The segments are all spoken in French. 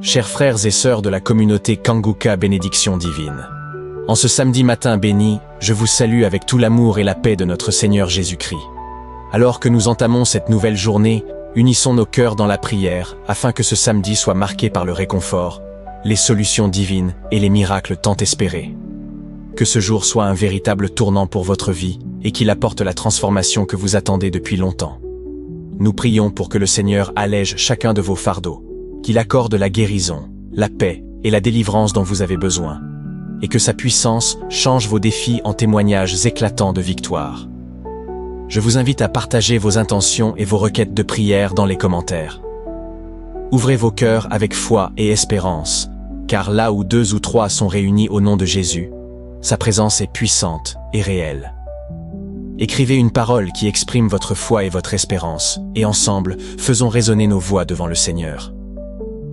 chers frères et sœurs de la communauté Kanguka Bénédiction Divine. En ce samedi matin béni, je vous salue avec tout l'amour et la paix de notre Seigneur Jésus-Christ. Alors que nous entamons cette nouvelle journée, unissons nos cœurs dans la prière afin que ce samedi soit marqué par le réconfort, les solutions divines et les miracles tant espérés. Que ce jour soit un véritable tournant pour votre vie et qu'il apporte la transformation que vous attendez depuis longtemps. Nous prions pour que le Seigneur allège chacun de vos fardeaux, qu'il accorde la guérison, la paix et la délivrance dont vous avez besoin, et que sa puissance change vos défis en témoignages éclatants de victoire. Je vous invite à partager vos intentions et vos requêtes de prière dans les commentaires. Ouvrez vos cœurs avec foi et espérance, car là où 2 ou 3 sont réunis au nom de Jésus, sa présence est puissante et réelle. Écrivez une parole qui exprime votre foi et votre espérance, et ensemble, faisons résonner nos voix devant le Seigneur.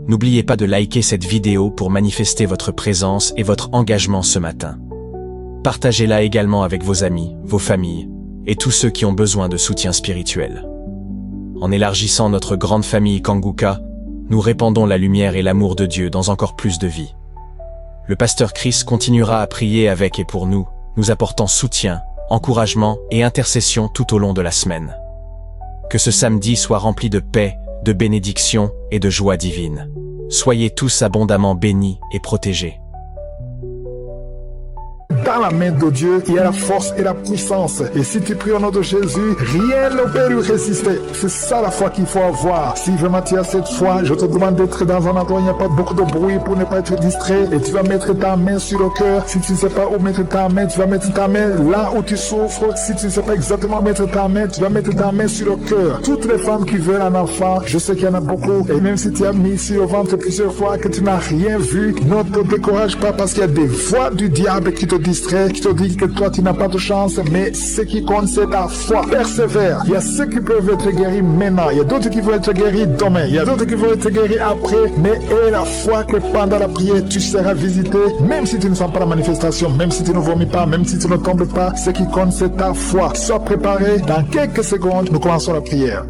N'oubliez pas de liker cette vidéo pour manifester votre présence et votre engagement ce matin. Partagez-la également avec vos amis, vos familles, et tous ceux qui ont besoin de soutien spirituel. En élargissant notre grande famille Kanguka, nous répandons la lumière et l'amour de Dieu dans encore plus de vies. Le pasteur Chris continuera à prier avec et pour nous, nous apportant soutien, encouragement et intercession tout au long de la semaine. Que ce samedi soit rempli de paix, de bénédiction et de joie divine. Soyez tous abondamment bénis et protégés. Dans la main de Dieu, il y a la force et la puissance. Et si tu pries au nom de Jésus, rien ne peut lui résister. C'est ça la foi qu'il faut avoir. Si vraiment tu as cette foi, je te demande d'être dans un endroit où il n'y a pas beaucoup de bruit pour ne pas être distrait. Et tu vas mettre ta main sur le cœur. Si tu ne sais pas où mettre ta main, tu vas mettre ta main là où tu souffres. Si tu ne sais pas exactement où mettre ta main, tu vas mettre ta main sur le cœur. Toutes les femmes qui veulent un enfant, je sais qu'il y en a beaucoup. Et même si tu as mis sur le ventre plusieurs fois que tu n'as rien vu, ne te décourage pas parce qu'il y a des voix du diable qui te distrait, qui te dit que toi tu n'as pas de chance, mais ce qui compte c'est ta foi. Persévère. Il y a ceux qui peuvent être guéris maintenant, il y a d'autres qui vont être guéris demain, il y a d'autres qui vont être guéris après, mais aie la foi que pendant la prière tu seras visité, même si tu ne sens pas la manifestation, même si tu ne vomis pas, même si tu ne tombes pas, ce qui compte c'est ta foi. Sois préparé, dans quelques secondes nous commençons la prière.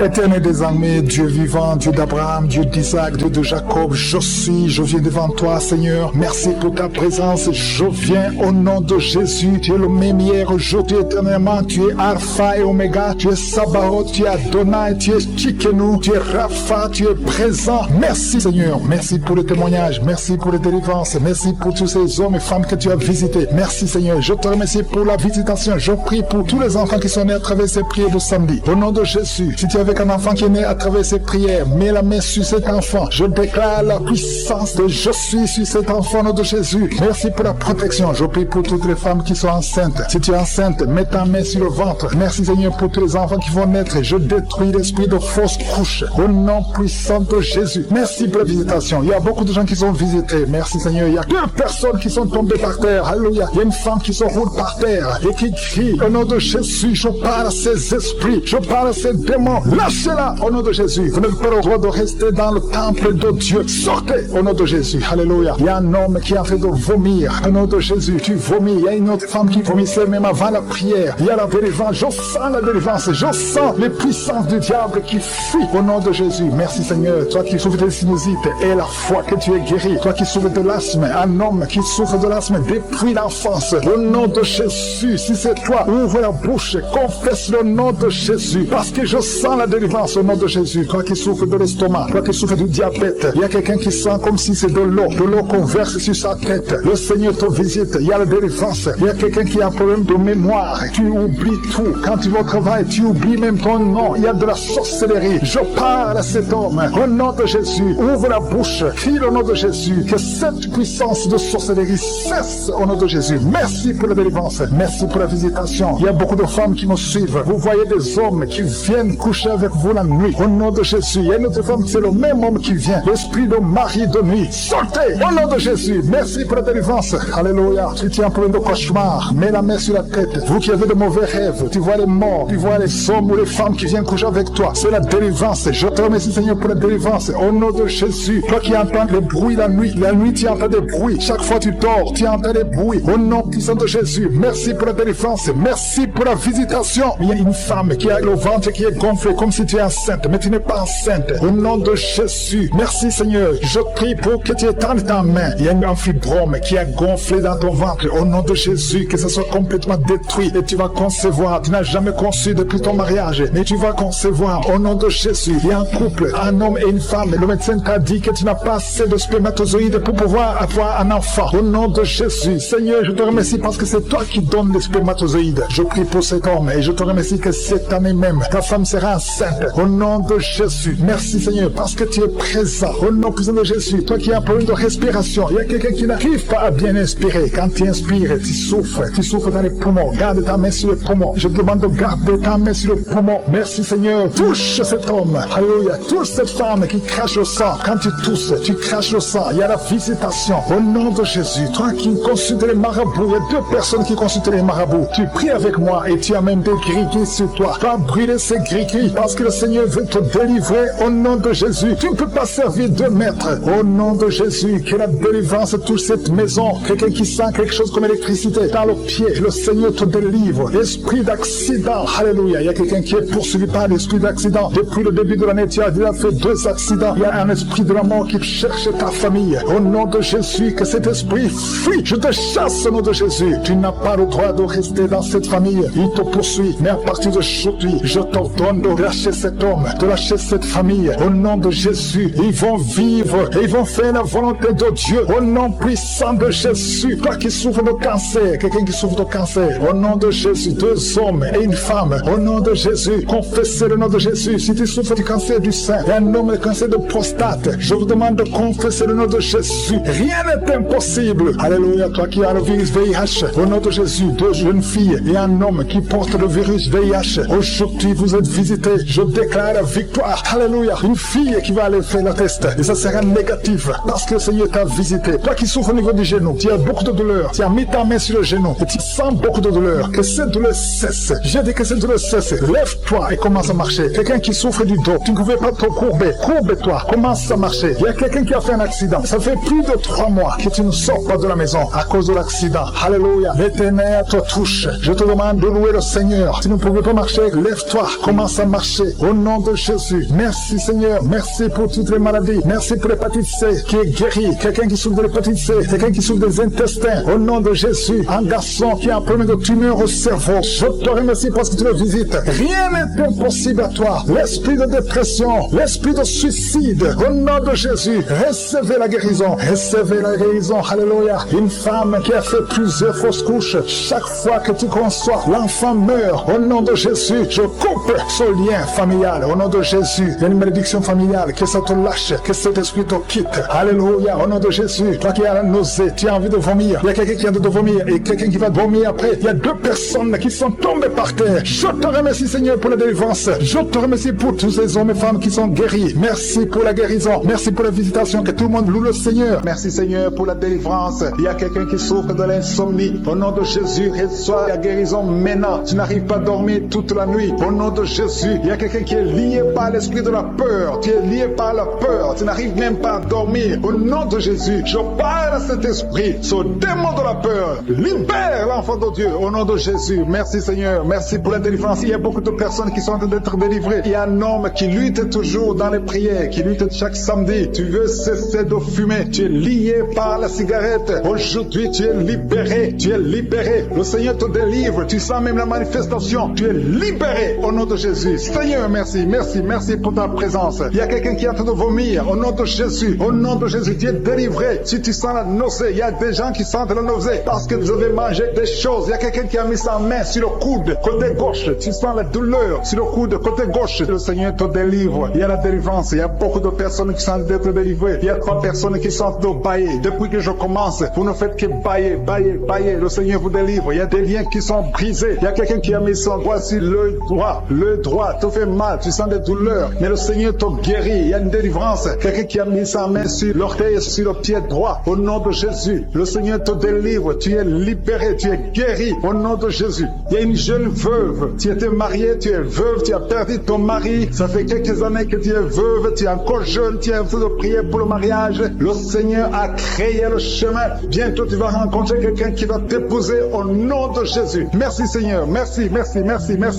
Éternel des armées, Dieu vivant, Dieu d'Abraham, Dieu d'Isaac, Dieu de Jacob, je viens devant toi, Seigneur. Merci pour ta présence. Je viens au nom de Jésus. Tu es le même hier, aujourd'hui, éternellement. Tu es Alpha et Oméga. Tu es Sabaoth, tu es Adonai, tu es Tchikenu, tu es Rapha, tu es présent. Merci, Seigneur. Merci pour le témoignage. Merci pour les délivrances. Merci pour tous ces hommes et femmes que tu as visités. Merci, Seigneur. Je te remercie pour la visitation. Je prie pour tous les enfants qui sont nés à travers ces prières de samedi. Au nom de Jésus, si tu as avec un enfant qui est né à travers ces prières, mets la main sur cet enfant. Je déclare la puissance de je suis sur cet enfant au nom de Jésus. Merci pour la protection. Je prie pour toutes les femmes qui sont enceintes. Si tu es enceinte, mets ta main sur le ventre. Merci Seigneur pour tous les enfants qui vont naître. Je détruis l'esprit de fausse couche au nom puissant de Jésus. Merci pour la visitation. Il y a beaucoup de gens qui sont visités. Merci Seigneur. Il y a 2 personnes qui sont tombées par terre. Alléluia. Il y a une femme qui se roule par terre et qui crie au nom de Jésus. Je parle à ces esprits. Je parle à ces démons. Lâchez-la au nom de Jésus. Vous n'avez pas le droit de rester dans le temple de Dieu. Sortez au nom de Jésus. Alléluia. Il y a un homme qui est en train de vomir au nom de Jésus. Tu vomis. Il y a une autre femme qui vomissait même avant la prière. Il y a la délivrance. Je sens la délivrance. Je sens les puissances du diable qui fuient au nom de Jésus. Merci Seigneur. Toi qui souffres de sinusite et la foi que tu es guéri. Toi qui souffres de l'asthme. Un homme qui souffre de l'asthme depuis l'enfance. Au nom de Jésus. Si c'est toi, ouvre la bouche. Confesse le nom de Jésus. Parce que je sens la délivrance au nom de Jésus. Toi qui souffres de l'estomac, toi qui souffres du diabète, il y a quelqu'un qui sent comme si c'est de l'eau qu'on verse sur sa tête. Le Seigneur te visite, il y a la délivrance. Il y a quelqu'un qui a un problème de mémoire, tu oublies tout. Quand tu vas au travail, tu oublies même ton nom. Il y a de la sorcellerie. Je parle à cet homme au nom de Jésus. Ouvre la bouche, crie au nom de Jésus. Que cette puissance de sorcellerie cesse au nom de Jésus. Merci pour la délivrance. Merci pour la visitation. Il y a beaucoup de femmes qui me suivent. Vous voyez des hommes qui viennent coucher coucher avec vous la nuit. Au nom de Jésus, il y a une autre femme, c'est le même homme qui vient. L'esprit de mari de nuit, sortez au nom de Jésus. Merci pour la délivrance. Alléluia. Si tu es en problème de cauchemar, mets la main sur la tête. Vous qui avez de mauvais rêves, tu vois les morts, tu vois les hommes ou les femmes qui viennent coucher avec toi. C'est la délivrance. Je te remercie, Seigneur, pour la délivrance. Au nom de Jésus, toi qui entends les bruits la nuit tu entends des bruits. Chaque fois tu dors, tu entends des bruits. Au nom puissant de Jésus, merci pour la délivrance. Merci pour la visitation. Il y a une femme qui a le ventre qui est gonflé comme si tu es enceinte, mais tu n'es pas enceinte. Au nom de Jésus, merci Seigneur. Je prie pour que tu étendes ta main. Il y a un fibrome qui a gonflé dans ton ventre. Au nom de Jésus, que ce soit complètement détruit et tu vas concevoir. Tu n'as jamais conçu depuis ton mariage, mais tu vas concevoir. Au nom de Jésus, il y a un couple, un homme et une femme. Le médecin t'a dit que tu n'as pas assez de spermatozoïdes pour pouvoir avoir un enfant. Au nom de Jésus, Seigneur, je te remercie parce que c'est toi qui donnes les spermatozoïdes. Je prie pour cet homme et je te remercie que cette année même, ta femme sera enceinte. Au nom de Jésus, merci Seigneur parce que tu es présent. Au nom puissant de Jésus, toi qui as un problème de respiration, il y a quelqu'un qui n'arrive pas à bien inspirer. Quand tu inspires, tu souffres dans les poumons. Garde ta main sur les poumons. Je te demande de garder ta main sur les poumons. Merci Seigneur. Touche cet homme. Alléluia. Touche cette femme qui crache le sang. Quand tu tousses, tu craches le sang. Il y a la visitation. Au nom de Jésus, toi qui consultes les marabouts, il y a 2 personnes qui consultent les marabouts. Tu pries avec moi et tu as même des gris-gris sur toi. Tu vas brûler ces gris-gris parce que le Seigneur veut te délivrer au nom de Jésus. Tu ne peux pas servir 2 maîtres. Au nom de Jésus, que la délivrance touche cette maison. Quelqu'un qui sent quelque chose comme électricité dans le pied, le Seigneur te délivre. Esprit d'accident, alléluia. Il y a quelqu'un qui est poursuivi par l'esprit d'accident. Depuis le début de l'année, tu as déjà fait 2 accidents. Il y a un esprit de la mort qui cherche ta famille. Au nom de Jésus, que cet esprit fuit. Je te chasse au nom de Jésus. Tu n'as pas le droit de rester dans cette famille. Il te poursuit. Mais à partir d'aujourd'hui, je t'ordonne de lâcher cet homme, de lâcher cette famille. Au nom de Jésus, ils vont vivre et ils vont faire la volonté de Dieu. Au nom puissant de Jésus, toi qui souffres de cancer, quelqu'un qui souffre de cancer, au nom de Jésus, 2 hommes et une femme, au nom de Jésus, confessez le nom de Jésus. Si tu souffres du cancer du sein et un homme le cancer de prostate, je vous demande de confesser le nom de Jésus. Rien n'est impossible. Alléluia, toi qui as le virus VIH, au nom de Jésus, 2 jeunes filles et un homme qui porte le virus VIH, aujourd'hui vous êtes visités. Je déclare la victoire. Alléluia, une fille qui va aller faire le test et ça sera négatif parce que le Seigneur t'a visité. Toi qui souffres au niveau du genou, tu as beaucoup de douleur, tu as mis ta main sur le genou et tu sens beaucoup de douleur. Que cette douleur cesse. Je dis que cette douleur cesse. Lève-toi et commence à marcher. Quelqu'un qui souffre du dos, tu ne pouvais pas te courber. Courbe-toi, commence à marcher. Il y a quelqu'un qui a fait un accident. Ça fait plus de 3 mois que tu ne sors pas de la maison à cause de l'accident. Alléluia. L'Éternel te touche. Je te demande de louer le Seigneur. Tu ne pouvais pas marcher, lève-toi, commence à marcher. Au nom de Jésus. Merci Seigneur. Merci pour toutes les maladies. Merci pour l'hépatite C qui est guérie. Quelqu'un qui souffre de l'hépatite C. Quelqu'un qui souffre des intestins. Au nom de Jésus. Un garçon qui a un problème de tumeur au cerveau. Je te remercie parce que tu le visites. Rien n'est impossible à toi. L'esprit de dépression, l'esprit de suicide. Au nom de Jésus. Recevez la guérison. Recevez la guérison. Alléluia. Une femme qui a fait plusieurs fausses couches. Chaque fois que tu conçois, l'enfant meurt. Au nom de Jésus, je coupe ce lien familial. Au nom de Jésus, il y a une malédiction familiale. Que ça te lâche. Que cet esprit te quitte. Alléluia. Au nom de Jésus, toi qui as la nausée, tu as envie de vomir. Il y a quelqu'un qui a envie de vomir et quelqu'un qui va vomir après. Il y a 2 personnes qui sont tombées par terre. Je te remercie Seigneur pour la délivrance. Je te remercie pour tous ces hommes et femmes qui sont guéris. Merci pour la guérison. Merci pour la visitation. Que tout le monde loue le Seigneur. Merci Seigneur pour la délivrance. Il y a quelqu'un qui souffre de l'insomnie. Au nom de Jésus, reçois la guérison maintenant. Tu n'arrives pas à dormir toute la nuit. Au nom de Jésus, il y a quelqu'un qui est lié par l'esprit de la peur. Tu es lié par la peur. Tu n'arrives même pas à dormir. Au nom de Jésus, je parle à cet esprit, ce démon de la peur. Libère l'enfant de Dieu. Au nom de Jésus, merci Seigneur. Merci pour la délivrance. Il y a beaucoup de personnes qui sont en train d'être délivrées. Il y a un homme qui lutte toujours dans les prières, qui lutte chaque samedi. Tu veux cesser de fumer. Tu es lié par la cigarette. Aujourd'hui, tu es libéré. Tu es libéré. Le Seigneur te délivre. Tu sens même la manifestation. Tu es libéré au nom de Jésus. Seigneur, merci, merci, merci pour ta présence. Il y a quelqu'un qui est en train de vomir. Au nom de Jésus, au nom de Jésus, tu es délivré. Si tu sens la nausée, il y a des gens qui sentent la nausée parce que vous avez mangé des choses. Il y a quelqu'un qui a mis sa main sur le coude, côté gauche. Tu sens la douleur sur le coude, côté gauche. Le Seigneur te délivre. Il y a la délivrance. Il y a beaucoup de personnes qui sont d'être délivrées. Il y a 3 personnes qui sont de bailler. Depuis que je commence, vous ne faites que bailler, bailler, bailler. Le Seigneur vous délivre. Il y a des liens qui sont brisés. Il y a quelqu'un qui a mis son doigt sur le droit. te fait mal, tu sens des douleurs, mais le Seigneur te guérit. Il y a une délivrance. Quelqu'un qui a mis sa main sur l'orteil et sur le pied droit, au nom de Jésus, le Seigneur te délivre, tu es libéré, tu es guéri, au nom de Jésus. Il y a une jeune veuve, tu étais mariée, tu es veuve, tu as perdu ton mari, ça fait quelques années que tu es veuve, tu es encore jeune, tu es en train de prier pour le mariage. Le Seigneur a créé le chemin. Bientôt tu vas rencontrer quelqu'un qui va t'épouser au nom de Jésus. Merci Seigneur, merci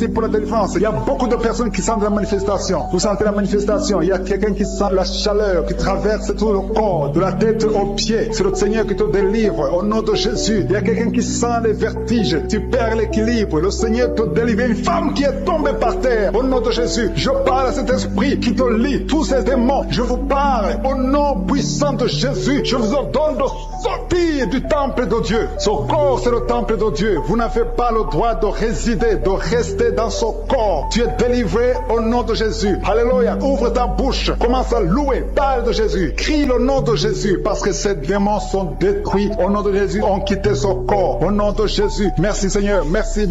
pour la délivrance. Il y a beaucoup de personnes qui sentent la manifestation. Vous sentez la manifestation. Il y a quelqu'un qui sent la chaleur qui traverse tout le corps, de la tête aux pieds. C'est le Seigneur qui te délivre au nom de Jésus. Il y a quelqu'un qui sent les vertiges. Tu perds l'équilibre. Le Seigneur te délivre. Une femme qui est tombée par terre au nom de Jésus. Je parle à cet esprit qui te lie. Tous ces démons, je vous parle au nom puissant de Jésus. Je vous ordonne de sortir du temple de Dieu. Ce corps, c'est le temple de Dieu. Vous n'avez pas le droit de résider, de rester dans ce corps. Tu es délivré au nom de Jésus. Alléluia. Ouvre ta bouche. Commence à louer. Parle de Jésus. Crie le nom de Jésus parce que ces démons sont détruits. Au nom de Jésus, ont quitté ce corps. Au nom de Jésus. Merci Seigneur. Merci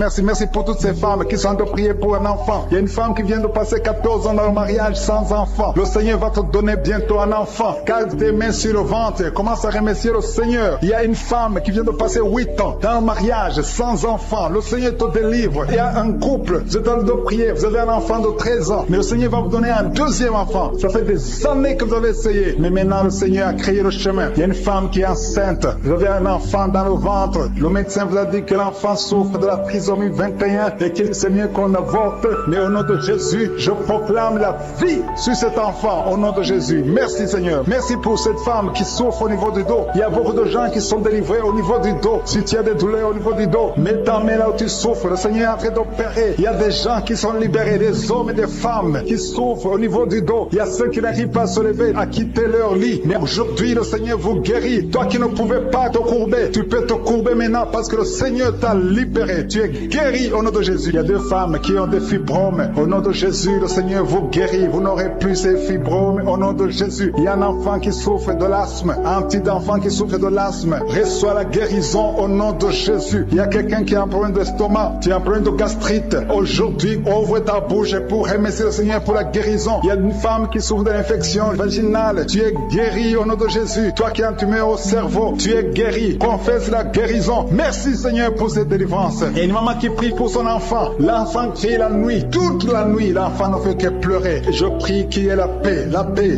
pour toutes ces femmes qui sont en train de prier pour un enfant. Il y a une femme qui vient de passer 14 ans dans le mariage sans enfant. Le Seigneur va te donner bientôt un enfant. Garde tes mains sur le ventre. Commence à remercier le Seigneur. Il y a une femme qui vient de passer 8 ans dans le mariage sans enfant. Le Seigneur te délivre. Il y a un couple. Vous êtes en train de prier. Vous avez un enfant de 13 ans. Mais le Seigneur va vous donner un deuxième enfant. Ça fait des années que vous avez essayé. Mais maintenant le Seigneur a créé le chemin. Il y a une femme qui est enceinte. Vous avez un enfant dans le ventre. Le médecin vous a dit que l'enfant souffre de la trisomie 21 et qu'il c'est mieux qu'on avorte. Mais au nom de Jésus, je proclame la vie sur cet enfant. Au nom de Jésus. Merci Seigneur. Merci pour cette femme qui souffre au niveau du dos. Il y a beaucoup de gens qui sont délivrés au niveau du dos. Si tu as des douleurs au niveau du dos, mets ta main là où tu souffres. Le Seigneur est en train d'opérer. Il y a des gens qui sont libérés, des hommes et des femmes qui souffrent au niveau du dos. Il y a ceux qui n'arrivent pas à se lever, à quitter leur lit. Mais aujourd'hui, le Seigneur vous guérit. Toi qui ne pouvais pas te courber, tu peux te courber maintenant parce que le Seigneur t'a libéré. Tu es guéri au nom de Jésus. Il y a deux femmes qui ont des fibromes. Au nom de Jésus, le Seigneur vous guérit. Vous n'aurez plus ces fibromes au nom de Jésus. Il y a un enfant qui souffre de l'asthme. Un petit enfant qui souffre de l'asthme. Reçois la guérison au nom de Jésus. Il y a quelqu'un qui a un problème d'estomac. Tu as un problème de gastrite. Aujourd'hui, ouvre ta bouche pour remercier le Seigneur pour la guérison. Il y a une femme qui souffre de l'infection vaginale. Tu es guéri au nom de Jésus. Toi qui as un tumeur au cerveau, tu es guéri. Confesse la guérison. Merci Seigneur pour cette délivrance. Il y a une maman qui prie pour son enfant. L'enfant crie la nuit. Toute la nuit, l'enfant ne fait que pleurer. Je prie qu'il y ait la paix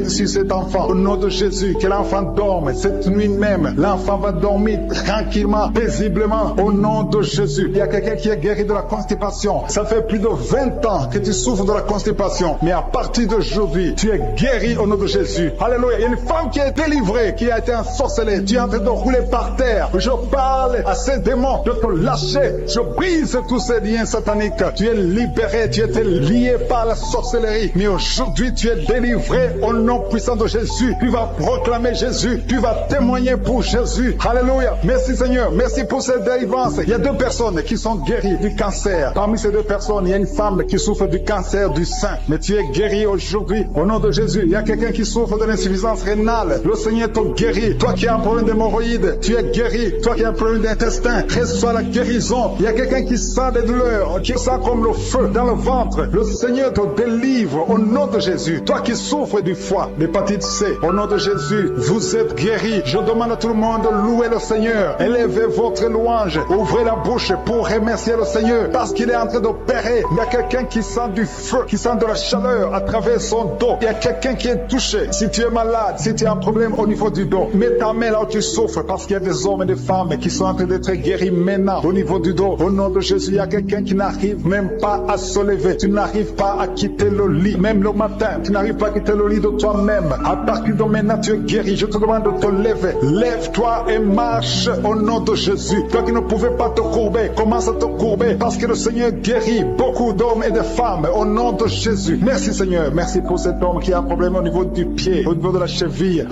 sur cet enfant. Au nom de Jésus, que l'enfant dorme. Cette nuit même, l'enfant va dormir tranquillement, paisiblement. Au nom de Jésus. Il y a quelqu'un qui est guéri de la constipation. Ça fait plus de 20 ans que tu souffres de la constipation. Mais à partir d'aujourd'hui, tu es guéri au nom de Jésus. Alléluia. Il y a une femme qui est délivrée, qui a été ensorcelée. Tu es en train de rouler par terre. Je parle à ces démons de te lâcher. Je brise tous ces liens sataniques. Tu es libéré. Tu étais lié par la sorcellerie. Mais aujourd'hui, tu es délivré au nom puissant de Jésus. Tu vas proclamer Jésus. Tu vas témoigner pour Jésus. Alléluia. Merci Seigneur. Merci pour cette délivrance. Il y a deux personnes qui sont guéries du cancer. Parmi ces deux personnes, il y a une femme qui souffre du cancer du sein. Mais tu es guéri aujourd'hui au nom de Jésus. Il y a quelqu'un qui souffre de l'insuffisance rénale. Le Seigneur te guérit. Toi qui as un problème d'hémorroïdes, tu es guéri. Toi qui as un problème d'intestin, reçois la guérison. Il y a quelqu'un qui sent des douleurs, qui sent comme le feu dans le ventre. Le Seigneur te délivre au nom de Jésus. Toi qui souffres du foie, l'hépatite C, au nom de Jésus, vous êtes guéri. Je demande à tout le monde de louer le Seigneur. Élevez votre louange. Ouvrez la bouche pour remercier le Seigneur parce qu'il est en train d'opérer. Il y a quelqu'un qui sent du feu, qui sent de la chaleur à travers son dos. Il y a quelqu'un qui est touché. Si tu es malade, si tu as un problème au niveau du dos, mets ta main là où tu souffres parce qu'il y a des hommes et des femmes qui sont en train d'être guéris maintenant au niveau du dos. Au nom de Jésus, il y a quelqu'un qui n'arrive même pas à se lever. Tu n'arrives pas à quitter le lit. Même le matin, tu n'arrives pas à quitter le lit de toi-même. À partir de maintenant, tu es guéri. Je te demande de te lever. Lève-toi et marche au nom de Jésus. Toi qui ne pouvais pas te courber, commence à te courber parce que le Seigneur guérit beaucoup d'hommes et de femmes au nom de Jésus. Merci Seigneur. Merci pour cet homme qui a un problème au niveau du pied, au niveau de la cheville,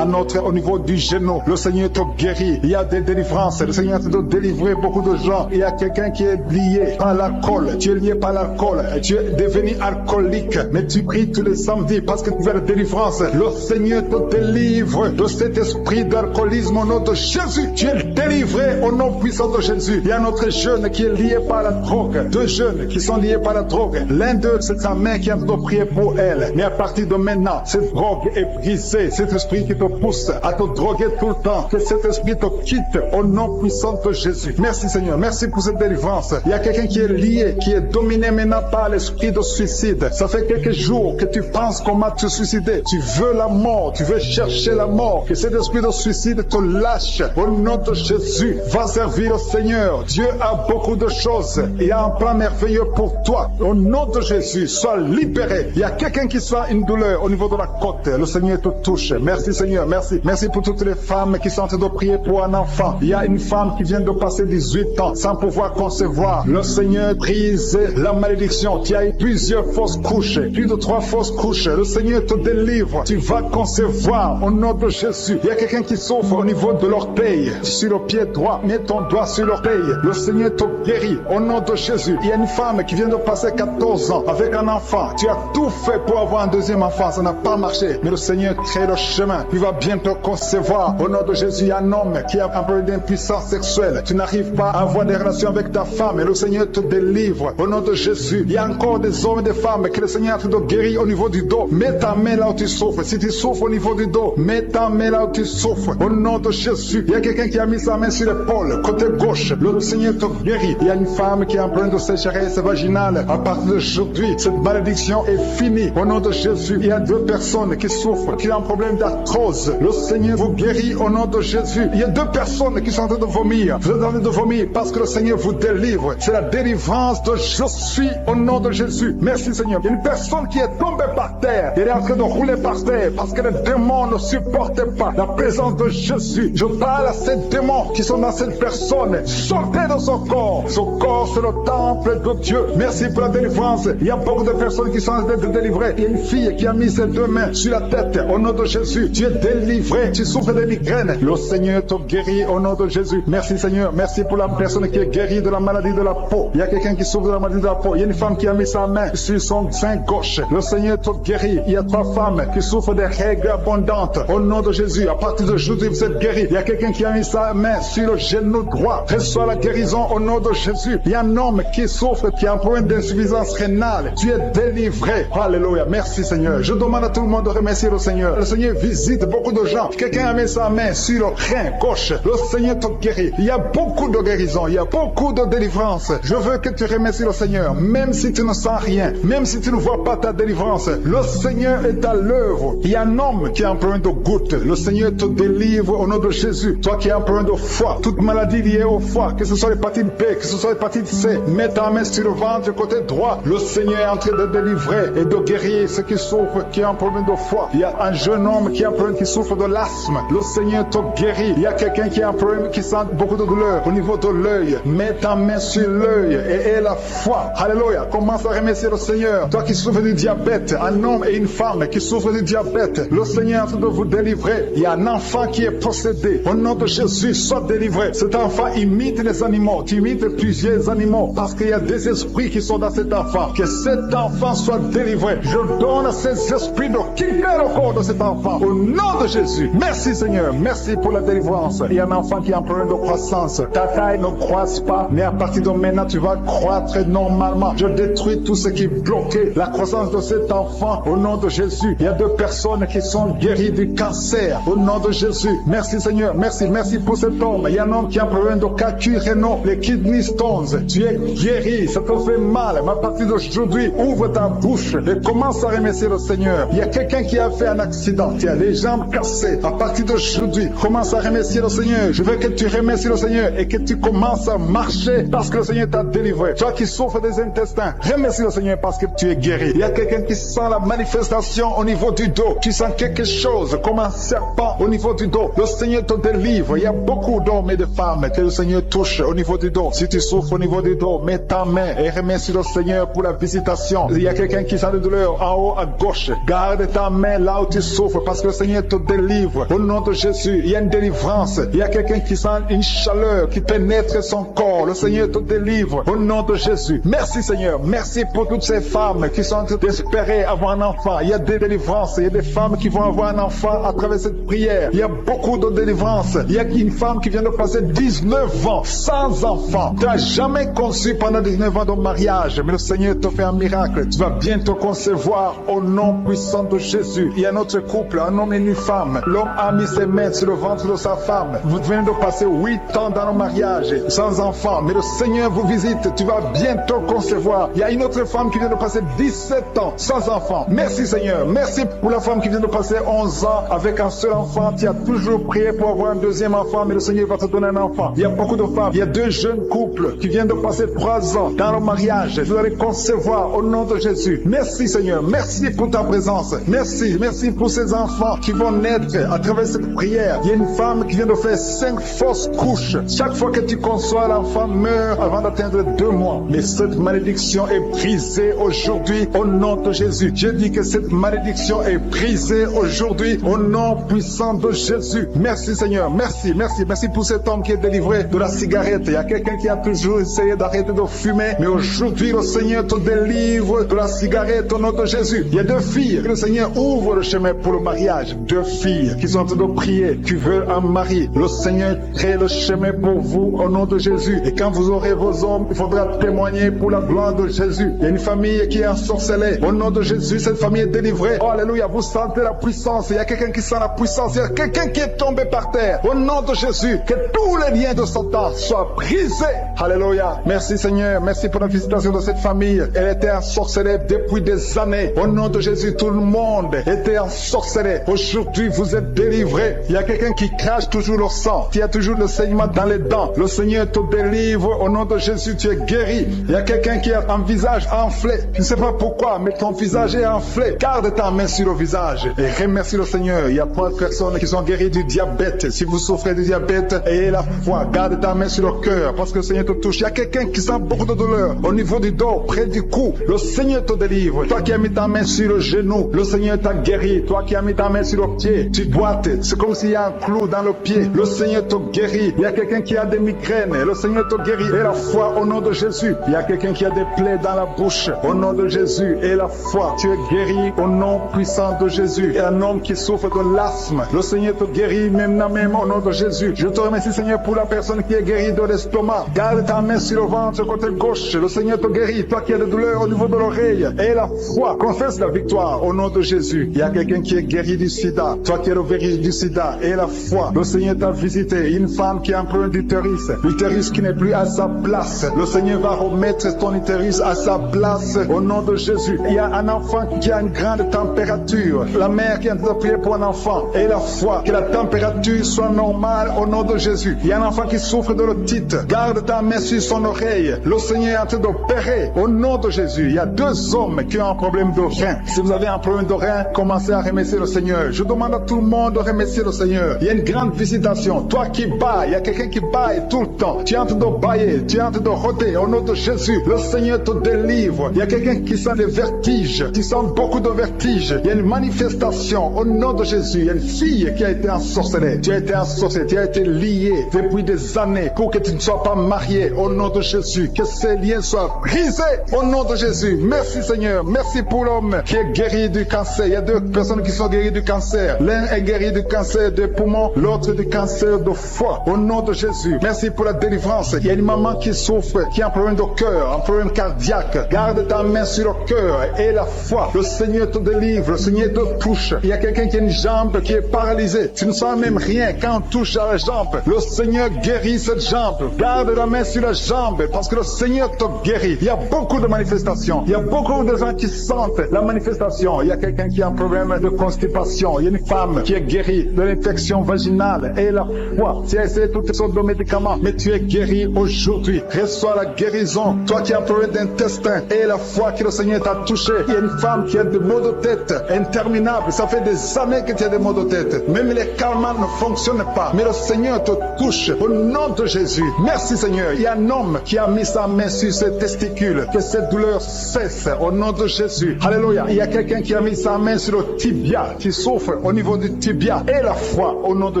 au niveau du genou. Le Seigneur te guérit. Il y a des délivrances. Le Seigneur te délivrer beaucoup de gens. Il y a quelqu'un qui est lié par l'alcool. Tu es lié par l'alcool. Tu es devenu alcoolique. Mais tu pries tous les samedis parce que tu veux la délivrance. Le Seigneur te délivre de cet esprit d'alcoolisme au nom de Jésus. Tu es délivré au nom puissant de Jésus. Il y a un autre jeune qui est lié par la drogue. Deux jeunes qui sont liés par la drogue. L'un de sa main qui est en train de prier pour elle. Mais à partir de maintenant, cette drogue est brisée. Cet esprit qui te pousse à te droguer tout le temps, que cet esprit te quitte au nom puissant de Jésus. Merci Seigneur, merci pour cette délivrance. Il y a quelqu'un qui est lié, qui est dominé maintenant par l'esprit de suicide. Ça fait quelques jours que tu penses comment te suicider. Tu veux la mort, tu veux chercher la mort. Que cet esprit de suicide te lâche au nom de Jésus. Va servir le Seigneur. Dieu a beaucoup de choses. Il y a un plan merveilleux pour toi. Au nom de Jésus, sois libéré. Il y a quelqu'un qui sent une douleur au niveau de la côte. Le Seigneur te touche. Merci Seigneur, merci. Merci pour toutes les femmes qui sont en train de prier pour un enfant. Il y a une femme qui vient de passer 18 ans sans pouvoir concevoir. Le Seigneur brise la malédiction. Tu as eu plusieurs fausses couches, plus de 3 fausses couches. Le Seigneur te délivre. Tu vas concevoir au nom de Jésus. Il y a quelqu'un qui souffre au niveau de l'orteil, sur le pied droit. Mets ton doigt sur l'orteil. Le Seigneur te guérit au nom de Jésus. Il y a une femme qui vient de passer 14 ans avec un enfant. Tu as tout fait pour avoir un deuxième enfant. Ça n'a pas marché. Mais le Seigneur crée le chemin. Tu vas bientôt concevoir. Au nom de Jésus, il y a un homme qui a un problème d'impuissance sexuelle. Tu n'arrives pas à avoir des relations avec ta femme. Et le Seigneur te délivre. Au nom de Jésus, il y a encore des hommes et des femmes que le Seigneur a fait de guérir au niveau du dos. Mets ta main là où tu souffres. Si tu souffres au niveau du dos, mets ta main là où tu souffres. Au nom de Jésus, il y a quelqu'un qui a mis sa main sur l'épaule, côté gauche. Le Seigneur te guérit. Il y a une femme qui a un problème de sécheresse vaginale. À partir d'aujourd'hui, cette malédiction est finie. Au nom de Jésus, il y a 2 personnes qui souffrent, qui ont un problème d'arthrose. Le Seigneur vous guérit au nom de Jésus. Il y a 2 personnes qui sont en train de vomir. Vous êtes en train de vomir parce que le Seigneur vous délivre. C'est la délivrance de je suis au nom de Jésus. Merci Seigneur. Il y a une personne qui est tombée par terre. Elle est en train de rouler par terre parce que les démons ne supportaient pas la présence de Jésus. Je parle à ces démons qui sont dans cette personne. Sortez de son corps. Son corps, c'est le temple de Dieu. Merci pour la délivrance. Il y a beaucoup de personnes qui sont en train de délivrer. Il y a une fille qui a mis ses 2 mains sur la tête. Au nom de Jésus, tu es délivré. Tu souffres de migraines. Le Seigneur te guérit au nom de Jésus. Merci Seigneur. Merci pour la personne qui est guérie de la maladie de la peau. Il y a quelqu'un qui souffre de la maladie de la peau. Il y a une femme qui a mis sa main sur son sein gauche. Le Seigneur te guérit. Il y a 3 femmes qui souffrent des règles abondantes. Au nom de Jésus, à partir d'aujourd'hui, vous êtes guéris. Il y a quelqu'un qui a mis sa main sur le genou droit. Reçois la guérison au nom de Jésus. Il y a un homme qui souffre, qui a un problème d'insuffisance rénale. Tu es délivré. Alléluia. Merci Seigneur. Je demande à tout le monde de remercier le Seigneur. Le Seigneur visite beaucoup de gens. Quelqu'un a mis sa main sur le rein gauche. Le Seigneur te guérit. Il y a beaucoup de guérison. Il y a beaucoup de délivrance. Je veux que tu remercies le Seigneur. Même si tu ne sens rien. Même si tu ne vois pas ta délivrance. Le Seigneur est à l'œuvre. Il y a un homme qui a un problème de goutte. Le Seigneur te délivre au nom de Jésus. Toi qui as un problème de foie. Toute maladie liée au foie. Que ce soit l'hépatite B. Que ce soit l'hépatite C. Mets ta main sur le ventre côté droit. Le Seigneur est en train de délivrer et de guérir ceux qui souffrent, qui ont un problème de foie. Il y a un jeune homme qui a un problème, qui souffre de l'asthme. Le Seigneur te guérit. Il y a quelqu'un qui a un problème, qui sent beaucoup de douleur au niveau de l'œil. Mets ta main sur l'œil et aie la foi. Alléluia. Commence à remercier le Seigneur. Toi qui souffres du diabète, un homme et une femme qui souffrent du diabète, le Seigneur est en train de vous délivrer. Il y a un enfant qui est possédé. Au nom de Jésus, sois délivré. Cet enfant imite les animaux. Tu imites plusieurs animaux parce qu'il y a des esprits qui sont dans cet enfant. Que cet enfant soit délivré. Je donne à ces esprits de quitter le corps de cet enfant. Au nom de Jésus. Merci Seigneur. Merci pour la délivrance. Il y a un enfant qui a un problème de croissance. Ta taille ne croisse pas, mais à partir de maintenant, tu vas croître normalement. Je détruis tout ce qui bloquait la croissance de cet enfant. Au nom de Jésus. Il y a 2 personnes qui sont guéries du cancer. Au nom de Jésus. Merci Seigneur. Merci. Merci pour cet homme. Il y a un homme qui a un problème de calcul rénal, les kidney stones. Tu es guéri. Ça te fait mal. Mais à partir d'aujourd'hui, ouvre ta bouche et commence à remercier le Seigneur. Il y a quelqu'un qui a fait un accident. Tu as les jambes cassées. À partir d'aujourd'hui, commence à remercier le Seigneur. Je veux que tu remercies le Seigneur et que tu commences à marcher parce que le Seigneur t'a délivré. Toi qui souffres des intestins, remercie le Seigneur parce que tu es guéri. Il y a quelqu'un qui sent la manifestation au niveau du dos. Tu sens quelque chose comme un serpent au niveau du dos. Le Seigneur te délivre. Il y a beaucoup d'hommes et de femmes que le Seigneur touche au niveau du dos. Si tu souffres au niveau du dos, mets ta main et remercie le Seigneur pour la visitation. Il y a quelqu'un qui sent de douleur en haut à gauche. Garde ta main là où tu souffres parce que le Seigneur te délivre. Au nom de Jésus, il y a une délivrance. Il y a quelqu'un qui sent une chaleur qui pénètre son corps. Le Seigneur te délivre. Au nom de Jésus. Merci Seigneur. Merci pour toutes ces femmes qui sont en train d'espérer avoir un enfant. Il y a des délivrances. Il y a des femmes qui vont avoir un enfant à travers cette prière. Il y a beaucoup de délivrances. Il y a une femme qui vient de passer 19 ans sans enfant. Tu n'as jamais conçu pendant 19 ans de mariage. Mais le Seigneur te fait un miracle. Tu vas bientôt concevoir au nom puissant de Jésus. Il y a notre couple, un homme et une femme. L'homme a mis ses mains sur le ventre de sa femme. Vous venez de passer 8 ans dans le mariage sans enfant. Mais le Seigneur vous visite. Tu vas bientôt concevoir. Il y a une autre femme qui vient de passer 17 ans sans enfant. Merci Seigneur. Merci pour la femme qui vient de passer 11 ans avec un seul enfant. Tu as toujours prié pour avoir un deuxième enfant, mais le Seigneur va te donner un enfant. Il y a beaucoup de femmes. Il y a 2 jeunes couples qui viennent de passer 3 ans dans le mariage. Vous allez concevoir au nom de Jésus. Merci Seigneur. Merci pour ta présence. Merci. Merci pour ces enfants qui vont naître à travers cette prière. Il y a une femme qui vient de faire 5 fausses couches. Chaque fois que tu conçois, l'enfant meurt avant d'atteindre 2 mois. Mais cette malédiction est brisée aujourd'hui au nom de Jésus. Je dis que cette malédiction est brisée aujourd'hui au nom puissant de Jésus. Merci Seigneur. Merci pour cet homme qui est délivré de la cigarette. Il y a quelqu'un qui a toujours essayé d'arrêter de fumer, mais aujourd'hui le Seigneur te délivre de la cigarette au nom de Jésus. Il y a 2 filles que le Seigneur ouvre le chemin pour le mariage. 2 filles qui sont en train de prier, qui veulent un mari. Le Seigneur crée le chemin pour vous au nom de Jésus. Et quand vous aurez vos hommes, il faudra témoigner pour la gloire de Jésus. Il y a une famille qui est ensorcelée. Au nom de Jésus, cette famille est délivrée. Oh alléluia, vous sentez la puissance. Il y a quelqu'un qui sent la puissance. Il y a quelqu'un qui est tombé par terre. Au nom de Jésus, que tous les liens de Satan soient brisés. Alléluia. Merci Seigneur. Merci pour la visitation de cette famille. Elle était ensorcelée depuis des années. Au nom de Jésus, tout le monde était ensorcelé. Aujourd'hui, vous êtes délivrés. Il y a quelqu'un qui crache toujours le sang, qui a toujours le saignement dans les dents. Le Seigneur te délivre. Au nom de Jésus, tu es guéri. Il y a quelqu'un qui a un visage enflé. Je ne sais pas pourquoi, mais ton visage est enflé. Garde ta main sur le visage et remercie le Seigneur. Il y a 3 personnes qui sont guéries du diabète. Si vous souffrez du diabète, ayez la foi. Garde ta main sur le cœur parce que le Seigneur te touche. Il y a quelqu'un qui sent beaucoup de douleur au niveau du dos, près du cou. Le Seigneur te délivre. Toi qui as mis ta main sur le genou, le Seigneur t'a guéri. Toi qui as mis ta main sur le pied, tu boites. C'est comme s'il y a un clou dans le pied. Le Seigneur te guérit. Il y a quelqu'un qui a des migraines. Le Seigneur te guérit. Et la foi au nom de Jésus. Il y a quelqu'un qui a des plaies dans la bouche. Au nom de Jésus. Et la foi. Tu es guéri au nom puissant de Jésus. Et un homme qui souffre de l'asthme. Le Seigneur te guérit même au nom de Jésus. Je te remercie Seigneur pour la personne qui est guérie de l'estomac. Garde ta main sur le ventre côté gauche. Le Seigneur te guérit. Toi qui as des douleurs au niveau de l'oreille. Et la foi. Confesse la victoire au nom de Jésus. Il y a quelqu'un qui est guéri du sida. Toi qui es le virus du sida. Et la foi. Le Seigneur t'a visité. Une femme qui a un problème d'utérus. L'utérus qui n'est plus à sa place. Le Seigneur va remettre ton utérus à sa place au nom de Jésus. Il y a un enfant qui a une grande température. La mère qui est en train de prier pour un enfant. Et la foi. Que la température soit normale au nom de Jésus. Il y a un enfant qui souffre de l'otite. Garde ta main sur son oreille. Le Seigneur est en train d'opérer au nom de Jésus. Il y a 2 hommes qui ont un problème de rein. Si vous avez un problème de rein, commencez à remercier le Seigneur. Je demande à tout le monde de remercier le Seigneur. Il y a une grande visitation. Toi qui bailles, il y a quelqu'un qui baille tout le temps. Tu es en train de bailler, tu es en train de rôder au nom de Jésus. Le Seigneur te délivre. Il y a quelqu'un qui sent des vertiges. Tu sens beaucoup de vertiges. Il y a une manifestation au nom de Jésus. Il y a une fille qui a été ensorcelée. Tu as été ensorcelée, tu as été liée depuis des années pour que tu ne sois pas marié au nom de Jésus. Que ces liens soient brisés au nom de Jésus. Merci Seigneur. Merci pour l'homme qui est guéri du cancer. Il y a 2 personnes qui sont guéries du cancer. L'un est guéri du cancer des poumons, l'autre du cancer de foie. Au nom de Jésus. Merci pour la délivrance. Il y a une maman qui souffre, qui a un problème de cœur, un problème cardiaque. Garde ta main sur le cœur et la foi. Le Seigneur te délivre. Le Seigneur te touche. Il y a quelqu'un qui a une jambe qui est paralysée. Tu ne sens même rien quand on touche à la jambe. Le Seigneur guérit cette jambe. Garde la main sur la jambe parce que le Seigneur te guérit. Il y a beaucoup de manifestations. Il y a beaucoup de gens qui sentent la manifestation. Il y a quelqu'un qui a un problème de constipation. Il y a une femme qui est guérie de l'infection vaginale. Et la foi. Tu as essayé toutes sortes de médicaments, mais tu es guéri aujourd'hui. Reçois la guérison. Toi qui as un problème d'intestin et la foi que le Seigneur t'a touché. Il y a une femme qui a des maux de tête interminables. Ça fait des années que tu as des maux de tête. Même les calmants ne fonctionnent pas. Mais le Seigneur te touche au nom de Jésus. Merci Seigneur. Il y a un homme qui a mis sa main sur ses testicules. Que cette douleur cesse au nom de Jésus. Alléluia. Il y a quelqu'un qui a mis sa main sur le tibia, qui souffre au niveau du tibia. Et la foi au nom de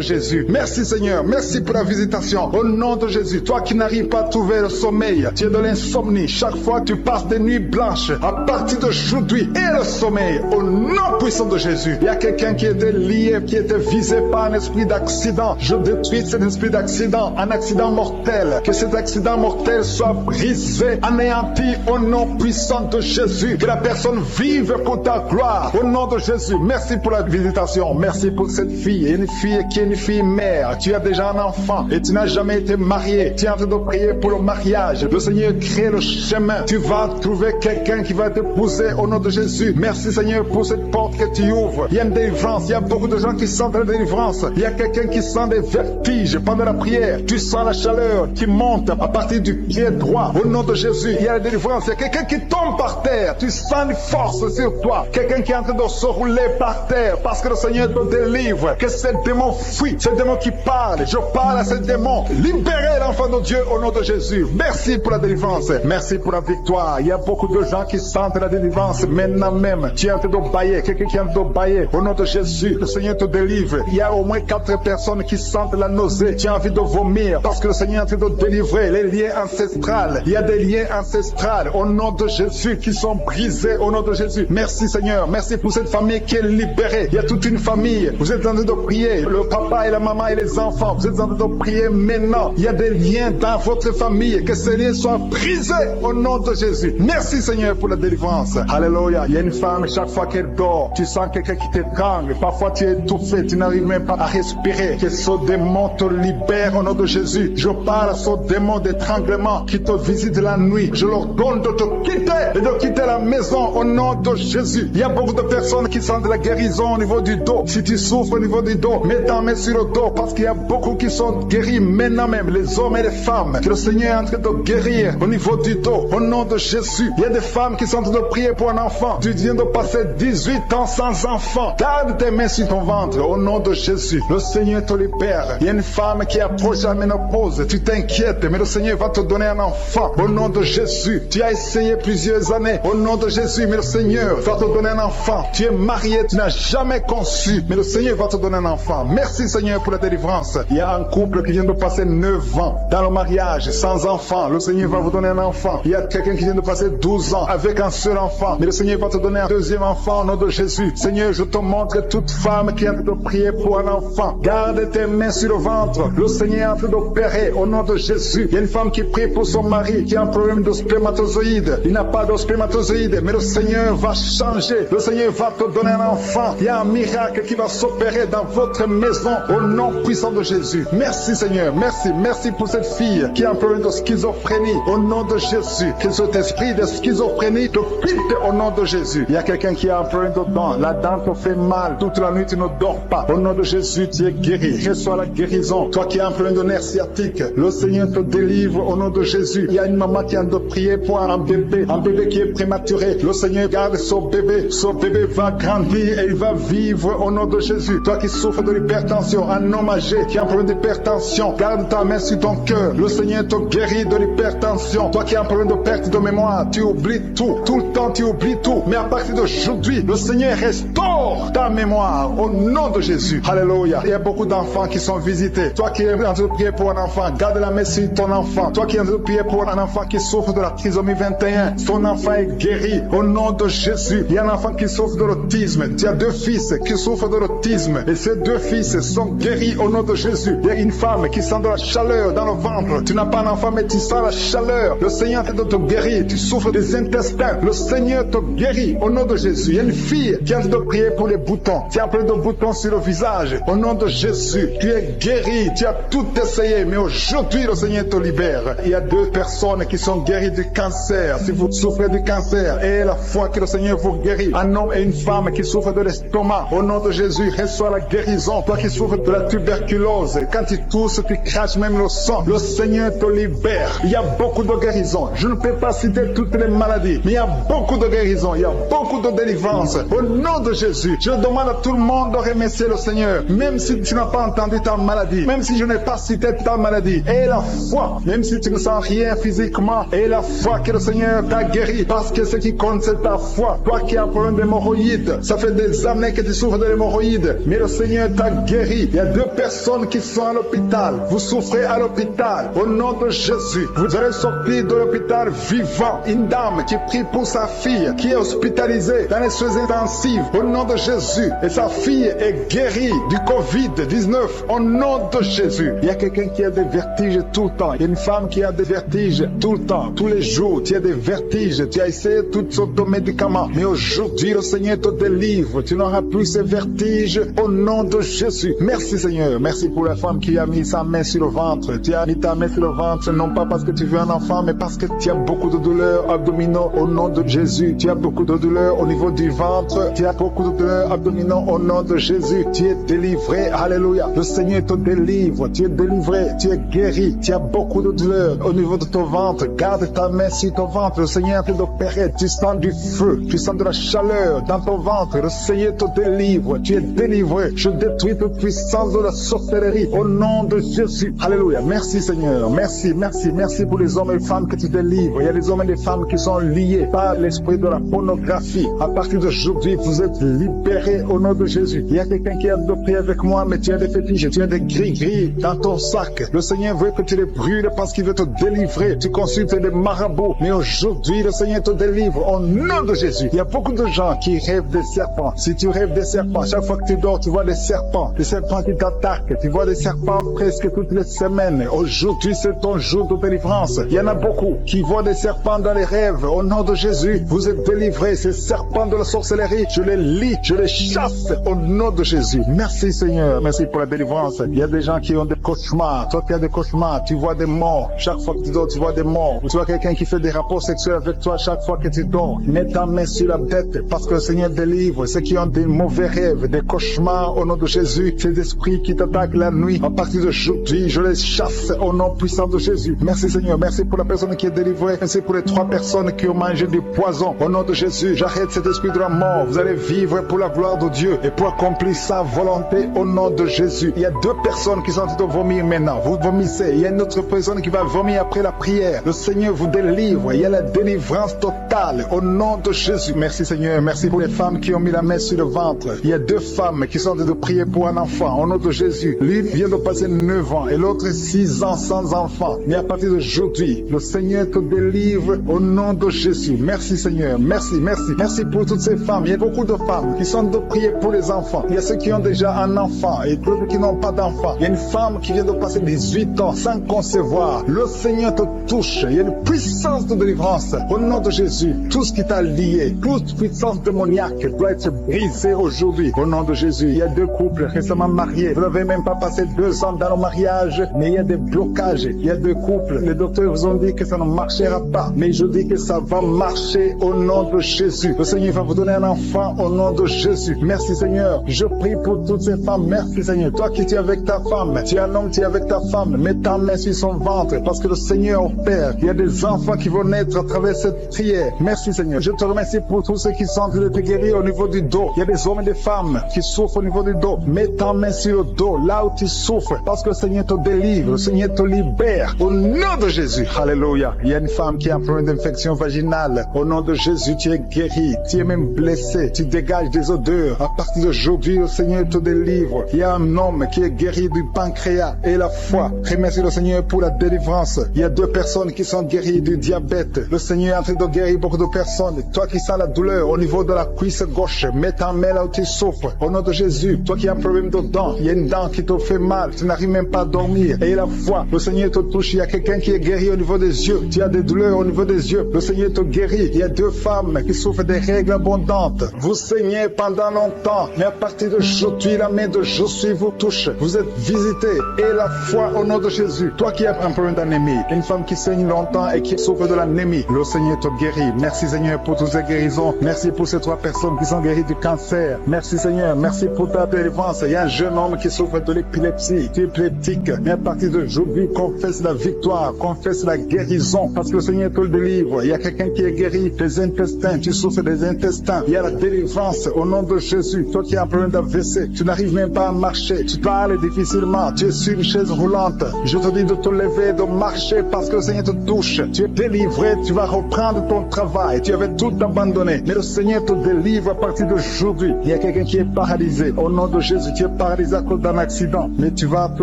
Jésus. Merci Seigneur. Merci pour la visitation. Au nom de Jésus. Toi qui n'arrives pas à trouver le sommeil. Tu es de l'insomnie. Chaque fois tu passes des nuits blanches. À partir d'aujourd'hui. Et le sommeil. Au nom puissant de Jésus. Il y a quelqu'un qui était lié, qui était visé par un esprit d'accident. Je détruis cet esprit d'accident. Un accident mortel. Que cet accident mortel soit brisé, anéanti au nom nom puissant de Jésus. Que la personne vive pour ta gloire. Au nom de Jésus, merci pour la visitation. Merci pour cette fille. Une fille qui est une fille mère. Tu as déjà un enfant et tu n'as jamais été marié. Tu es en train de prier pour le mariage. Le Seigneur crée le chemin. Tu vas trouver quelqu'un qui va t'épouser au nom de Jésus. Merci Seigneur pour cette porte que tu ouvres. Il y a une délivrance. Il y a beaucoup de gens qui sentent la délivrance. Il y a quelqu'un qui sent des vertiges pendant la prière. Tu sens la chaleur qui monte à partir du pied droit. Au nom de Jésus, il y a la délivrance. Il y a quelqu'un qui tombe par terre. Tu sens une force sur toi. Quelqu'un qui est en train de se rouler par terre parce que le Seigneur te délivre. Que ce démon fuit. Ce démon qui parle. Je parle à ce démon. Libérez l'enfant de Dieu au nom de Jésus. Merci pour la délivrance. Merci pour la victoire. Il y a beaucoup de gens qui sentent la délivrance maintenant même. Tu es en train de bailler. Quelqu'un qui est en train de bailler. Au nom de Jésus, le Seigneur te délivre. Il y a au moins 4 personnes qui sentent la nausée. Tu as envie de vomir parce que le Seigneur est en train de délivrer les liens ancestrales. Il y a des liens ancestrales au nom de Jésus qui sont brisés au nom de Jésus. Merci Seigneur. Merci pour cette famille qui est libérée. Il y a toute une famille. Vous êtes en train de prier. Le papa et la maman et les enfants. Vous êtes en train de prier maintenant. Il y a des liens dans votre famille. Que ces liens soient brisés au nom de Jésus. Merci Seigneur pour la délivrance. Alléluia. Il y a une femme, chaque fois qu'elle dort, tu sens quelqu'un qui t'étrangle. Parfois tu es étouffé. Tu n'arrives même pas à respirer. Que ce démon te libère au nom de Jésus. Je parle à ce démon d'étranglement qui te visite la nuit. Je leur donne de te quitter et de quitter la maison au nom de Jésus. Il y a beaucoup de personnes qui sentent la guérison au niveau du dos. Si tu souffres au niveau du dos, mets ta main sur le dos parce qu'il y a beaucoup qui sont guéris maintenant même, les hommes et les femmes. Que le Seigneur est en train de guérir au niveau du dos au nom de Jésus. Il y a des femmes qui sont en train de prier pour un enfant. Tu viens de passer 18 ans sans enfant. Garde tes mains sur ton ventre au nom de Jésus. Le Seigneur te libère. Il y a une femme qui approche la ménopause. Tu t'inquiètes, mais le Seigneur va te donner un enfant au nom de Jésus. Tu as essayé plusieurs années au nom de Jésus, mais le Seigneur va te donner un enfant. Tu es marié, tu n'as jamais conçu, mais le Seigneur va te donner un enfant. Merci Seigneur pour la délivrance. Il y a un couple qui vient de passer 9 ans dans le mariage sans enfant. Le Seigneur va vous donner un enfant. Il y a quelqu'un qui vient de passer 12 ans avec un seul enfant, mais le Seigneur va te donner un deuxième enfant au nom de Jésus. Seigneur, je te montre toute femme qui est en train de prier pour un enfant. Garde tes mains sur le ventre. Le Seigneur est en train d'opérer au nom de Jésus. Il y a une femme qui prie pour son mari qui a un problème de spermatozoïde. Il n'a pas de spermatozoïde, mais le Seigneur va changer. Le Seigneur va te donner un enfant. Il y a un miracle qui va s'opérer dans votre maison au nom puissant de Jésus. Merci Seigneur. Merci. Merci pour cette fille qui a un problème de schizophrénie au nom de Jésus. Que cet esprit de schizophrénie te quitte au nom de Jésus. Il y a quelqu'un qui a un problème de dent. La dent te fait mal. Toute la nuit tu ne dors pas. Au nom de Jésus, tu es guéri. Reçois la guérison. Toi qui as un problème de nerf sciatique, le Seigneur te délivre au nom de Jésus. Il y a une maman qui a de prier pour un bébé qui est prématuré. Le Seigneur garde son bébé. Son bébé va grandir et il va vivre au nom de Jésus. Toi qui souffres de l'hypertension, un homme âgé qui a un problème d'hypertension, garde ta main sur ton cœur. Le Seigneur te guérit de l'hypertension. Toi qui as un problème de perte de mémoire, tu oublies tout. Tout le temps tu oublies tout. Mais à partir d'aujourd'hui, le Seigneur restaure ta mémoire au nom de Jésus. Alléluia. Il y a beaucoup d'enfants qui sont visités. Toi qui es en train de prier pour un enfant, garde la main sur ton enfant. Toi qui es en train de prier pour un enfant qui souffre de la trisomie 21, ton enfant est guéri au nom de Jésus. Il y a un enfant qui souffre de l'autisme. Tu as 2 fils qui souffrent de l'autisme et ces 2 fils sont guéris au nom de Jésus. Il y a une femme qui sent de la chaleur dans le ventre. Tu n'as pas un enfant mais tu sens la chaleur. Le Seigneur est en train de te guérir. Tu souffres des intestins. Le Seigneur te guérit au nom de Jésus. Il y a une fille qui est en train de prier pour les boutons. Tu as plein de boutons sur le visage. Au nom de Jésus, tu es guéri. Tu as tout essayé mais aujourd'hui le Seigneur te libère. Il y a 2 personnes qui sont guéries du cancer. Si vous souffrez du cancer, et la foi que le Seigneur vous guérit. Un homme et une femme qui souffrent de l'estomac. Au nom de Jésus, reçois la guérison. Toi qui souffres de la tuberculose, quand tu tousses, tu craches même le sang. Le Seigneur te libère. Il y a beaucoup de guérisons. Je ne peux pas citer toutes les maladies, mais il y a beaucoup de guérisons. Il y a beaucoup de délivrance. Au nom de Jésus, je demande à tout le monde de remercier le Seigneur. Même si tu n'as pas entendu ta maladie, même si je n'ai pas cité ta maladie, et la foi, même si tu ne sens rien physiquement, et la foi que le Seigneur t'a guéri, parce que ce qui compte c'est ta foi. Toi qui as un problème d'hémorroïdes, ça fait des années que tu souffres de l'hémorroïde, mais le Seigneur t'a guéri. Il y a 2 personnes qui sont à l'hôpital. Vous souffrez à l'hôpital. Au nom de Jésus, vous allez sortir de l'hôpital vivant. Une dame qui prie pour sa fille, qui est hospitalisée dans les soins intensifs. Au nom de Jésus, et sa fille est guérie du Covid-19. Au nom de Jésus, il y a quelqu'un qui a des vertiges tout le temps. Il y a une femme qui a des vertiges tout le temps, tous les jours. Tu as des vertiges, tu as essayé toutes sortes de médicaments, mais aujourd'hui le Seigneur te délivre, tu n'auras plus ces vertiges au nom de Jésus. Merci Seigneur, merci pour la femme qui a mis sa main sur le ventre. Tu as mis ta main sur le ventre non pas parce que tu veux un enfant, mais parce que tu as beaucoup de douleurs abdominaux au nom de Jésus. Tu as beaucoup de douleurs au niveau du ventre, tu as beaucoup de douleurs abdominaux au nom de Jésus. Tu es délivré, alléluia. Le Seigneur te délivre, tu es délivré, tu es guéri. Tu as beaucoup de douleurs au niveau de ton ventre. Garde ta main sur ton ventre, le Seigneur est en train d'opérer. Tu sens du feu, tu sens de la chaleur dans ton ventre. Le Seigneur te délivre, tu es délivré. Je détruis toute puissance de la sorcellerie au nom de Jésus. Alléluia. Merci Seigneur, merci, merci, merci pour les hommes et les femmes que tu délivres. Il y a des hommes et des femmes qui sont liés par l'esprit de la pornographie. À partir d'aujourd'hui, vous êtes libérés au nom de Jésus. Il y a quelqu'un qui a de prier avec moi, mais tu as des fétiches, tu as des gris-gris dans ton sac. Le Seigneur veut que tu les brûles parce qu'il veut te délivrer. Tu consultes des marabouts, mais aujourd'hui, le Seigneur te délivre au nom de Jésus. Il y a beaucoup de gens qui rêvent des serpents. Si tu rêves des serpents, chaque fois que tu dors, tu vois des serpents qui t'attaquent. Tu vois des serpents presque toutes les semaines. Aujourd'hui, c'est ton jour de délivrance. Il y en a beaucoup qui voient des serpents dans les rêves. Au nom de Jésus, vous êtes délivrés. Ces serpents de la sorcellerie, je les lis, je les chasse au nom de Jésus. Merci Seigneur, merci pour la délivrance. Il y a des gens qui ont des cauchemars. Toi qui as des cauchemars, tu vois des morts. Chaque fois que tu dors, tu vois des morts. Ou tu vois quelqu'un qui fait des rapports sexuels avec toi chaque fois que tu dors. Mets ta main sur la tête parce que le Seigneur délivre ceux qui ont des mauvais rêves, des cauchemars au nom de Jésus. Ces esprits qui t'attaquent la nuit, à partir d'aujourd'hui, je les chasse au nom puissant de Jésus. Merci Seigneur, merci pour la personne qui est délivrée. Merci pour les 3 personnes qui ont mangé du poison. Au nom de Jésus, j'arrête cet esprit de la mort. Vous allez vivre pour la gloire de Dieu et pour accomplir sa volonté au nom de Jésus. Il y a 2 personnes qui sont en train de vomir maintenant. Vous vomissez. Il y a une autre personne qui va vomir après la prière. Le Seigneur vous délivre. Il y a la délivrance totale au nom de Jésus. Merci Seigneur. Merci pour les femmes qui ont mis la main sur le ventre. Il y a 2 femmes qui sont en train de prier pour un enfant au nom de Jésus. L'une vient de passer 9 ans et l'autre 6 ans sans enfant. Mais à partir d'aujourd'hui, le Seigneur te délivre au nom de Jésus. Merci Seigneur. Merci, merci. Merci pour toutes ces femmes. Il y a beaucoup de femmes qui sont en train de prier pour les enfants. Il y a ceux qui ont déjà un enfant et d'autres qui n'ont pas d'enfant. Il y a une femme qui vient de passer 18 ans sans concevoir. Le Seigneur te touche. Il y a une puissance de délivrance au nom de Jésus. Tout ce qui t'a lié, toute puissance démoniaque doit être brisée aujourd'hui au nom de Jésus. Il y a 2 couples récemment mariés. Vous n'avez même pas passé 2 ans dans le mariage, mais il y a des blocages. Il y a 2 couples. Les docteurs vous ont dit que ça ne marchera pas, mais je dis que ça va marcher au nom de Jésus. Le Seigneur va vous donner un enfant au nom de Jésus. Merci Seigneur. Je prie pour toutes ces femmes. Merci Seigneur. Toi qui es avec ta femme, tu es un homme, tu es avec ta femme, mets ta main sur son ventre parce que le Seigneur opère. Il y a des enfants qui vont naître à travers cette prière. Merci Seigneur. Je te remercie pour tous ceux qui sont en train de te guérir au niveau du dos. Il y a des hommes et des femmes qui souffrent au niveau du dos. Mets ta main sur le dos, là où tu souffres, parce que le Seigneur te délivre, le Seigneur te libère au nom de Jésus. Alléluia. Il y a une femme qui a un problème d'infection vaginale. Au nom de Jésus, tu es guéri. Tu es même blessé. Tu dégages des odeurs. À partir d'aujourd'hui, le Seigneur te délivre. Il y a un homme qui est guéri du pancréas et la foi. Remercie le Seigneur pour la délivrance. Il y a 2 personnes qui sont guéries du diabète. Le Seigneur est en train de guérir beaucoup de personnes. Toi qui sens la douleur au niveau de la cuisse gauche, mets ta main là où tu souffres. Au nom de Jésus, toi qui as un problème de dents, il y a une dent qui te fait mal. Tu n'arrives même pas à dormir. Et la foi, le Seigneur te touche. Il y a quelqu'un qui est guéri au niveau des yeux. Tu as des douleurs au niveau des yeux. Le Seigneur te guérit. Il y a 2 femmes qui souffrent des règles abondantes. Vous saignez pendant longtemps, mais à partir d'aujourd'hui, la main de Jésus vous touche. Vous êtes visité. Et la foi au nom de Jésus. Toi qui as un problème d'anémie, une femme qui saigne longtemps et qui souffre de l'anémie, le Seigneur te guérit. Merci Seigneur pour toutes ces guérisons. Merci pour ces 3 personnes qui sont guéries du cancer. Merci Seigneur. Merci pour ta délivrance. Il y a un jeune homme qui souffre de l'épilepsie. Tu es épileptique. Mais à partir d'aujourd'hui, confesse la victoire. Confesse la guérison. Parce que le Seigneur te le délivre. Il y a quelqu'un qui est guéri des intestins. Tu souffres des intestins. Il y a la délivrance au nom de Jésus. Toi qui as un problème d'AVC, tu n'arrives même pas à marcher. Tu parles difficilement. Tu es sur une chaise roulante. Je te dis de te lever, de marcher parce que le Seigneur te touche. Tu es délivré. Tu vas reprendre ton travail. Tu avais tout abandonné. Mais le Seigneur te délivre à partir d'aujourd'hui. Il y a quelqu'un qui est paralysé. Au nom de Jésus, tu es paralysé à cause d'un accident. Mais tu vas te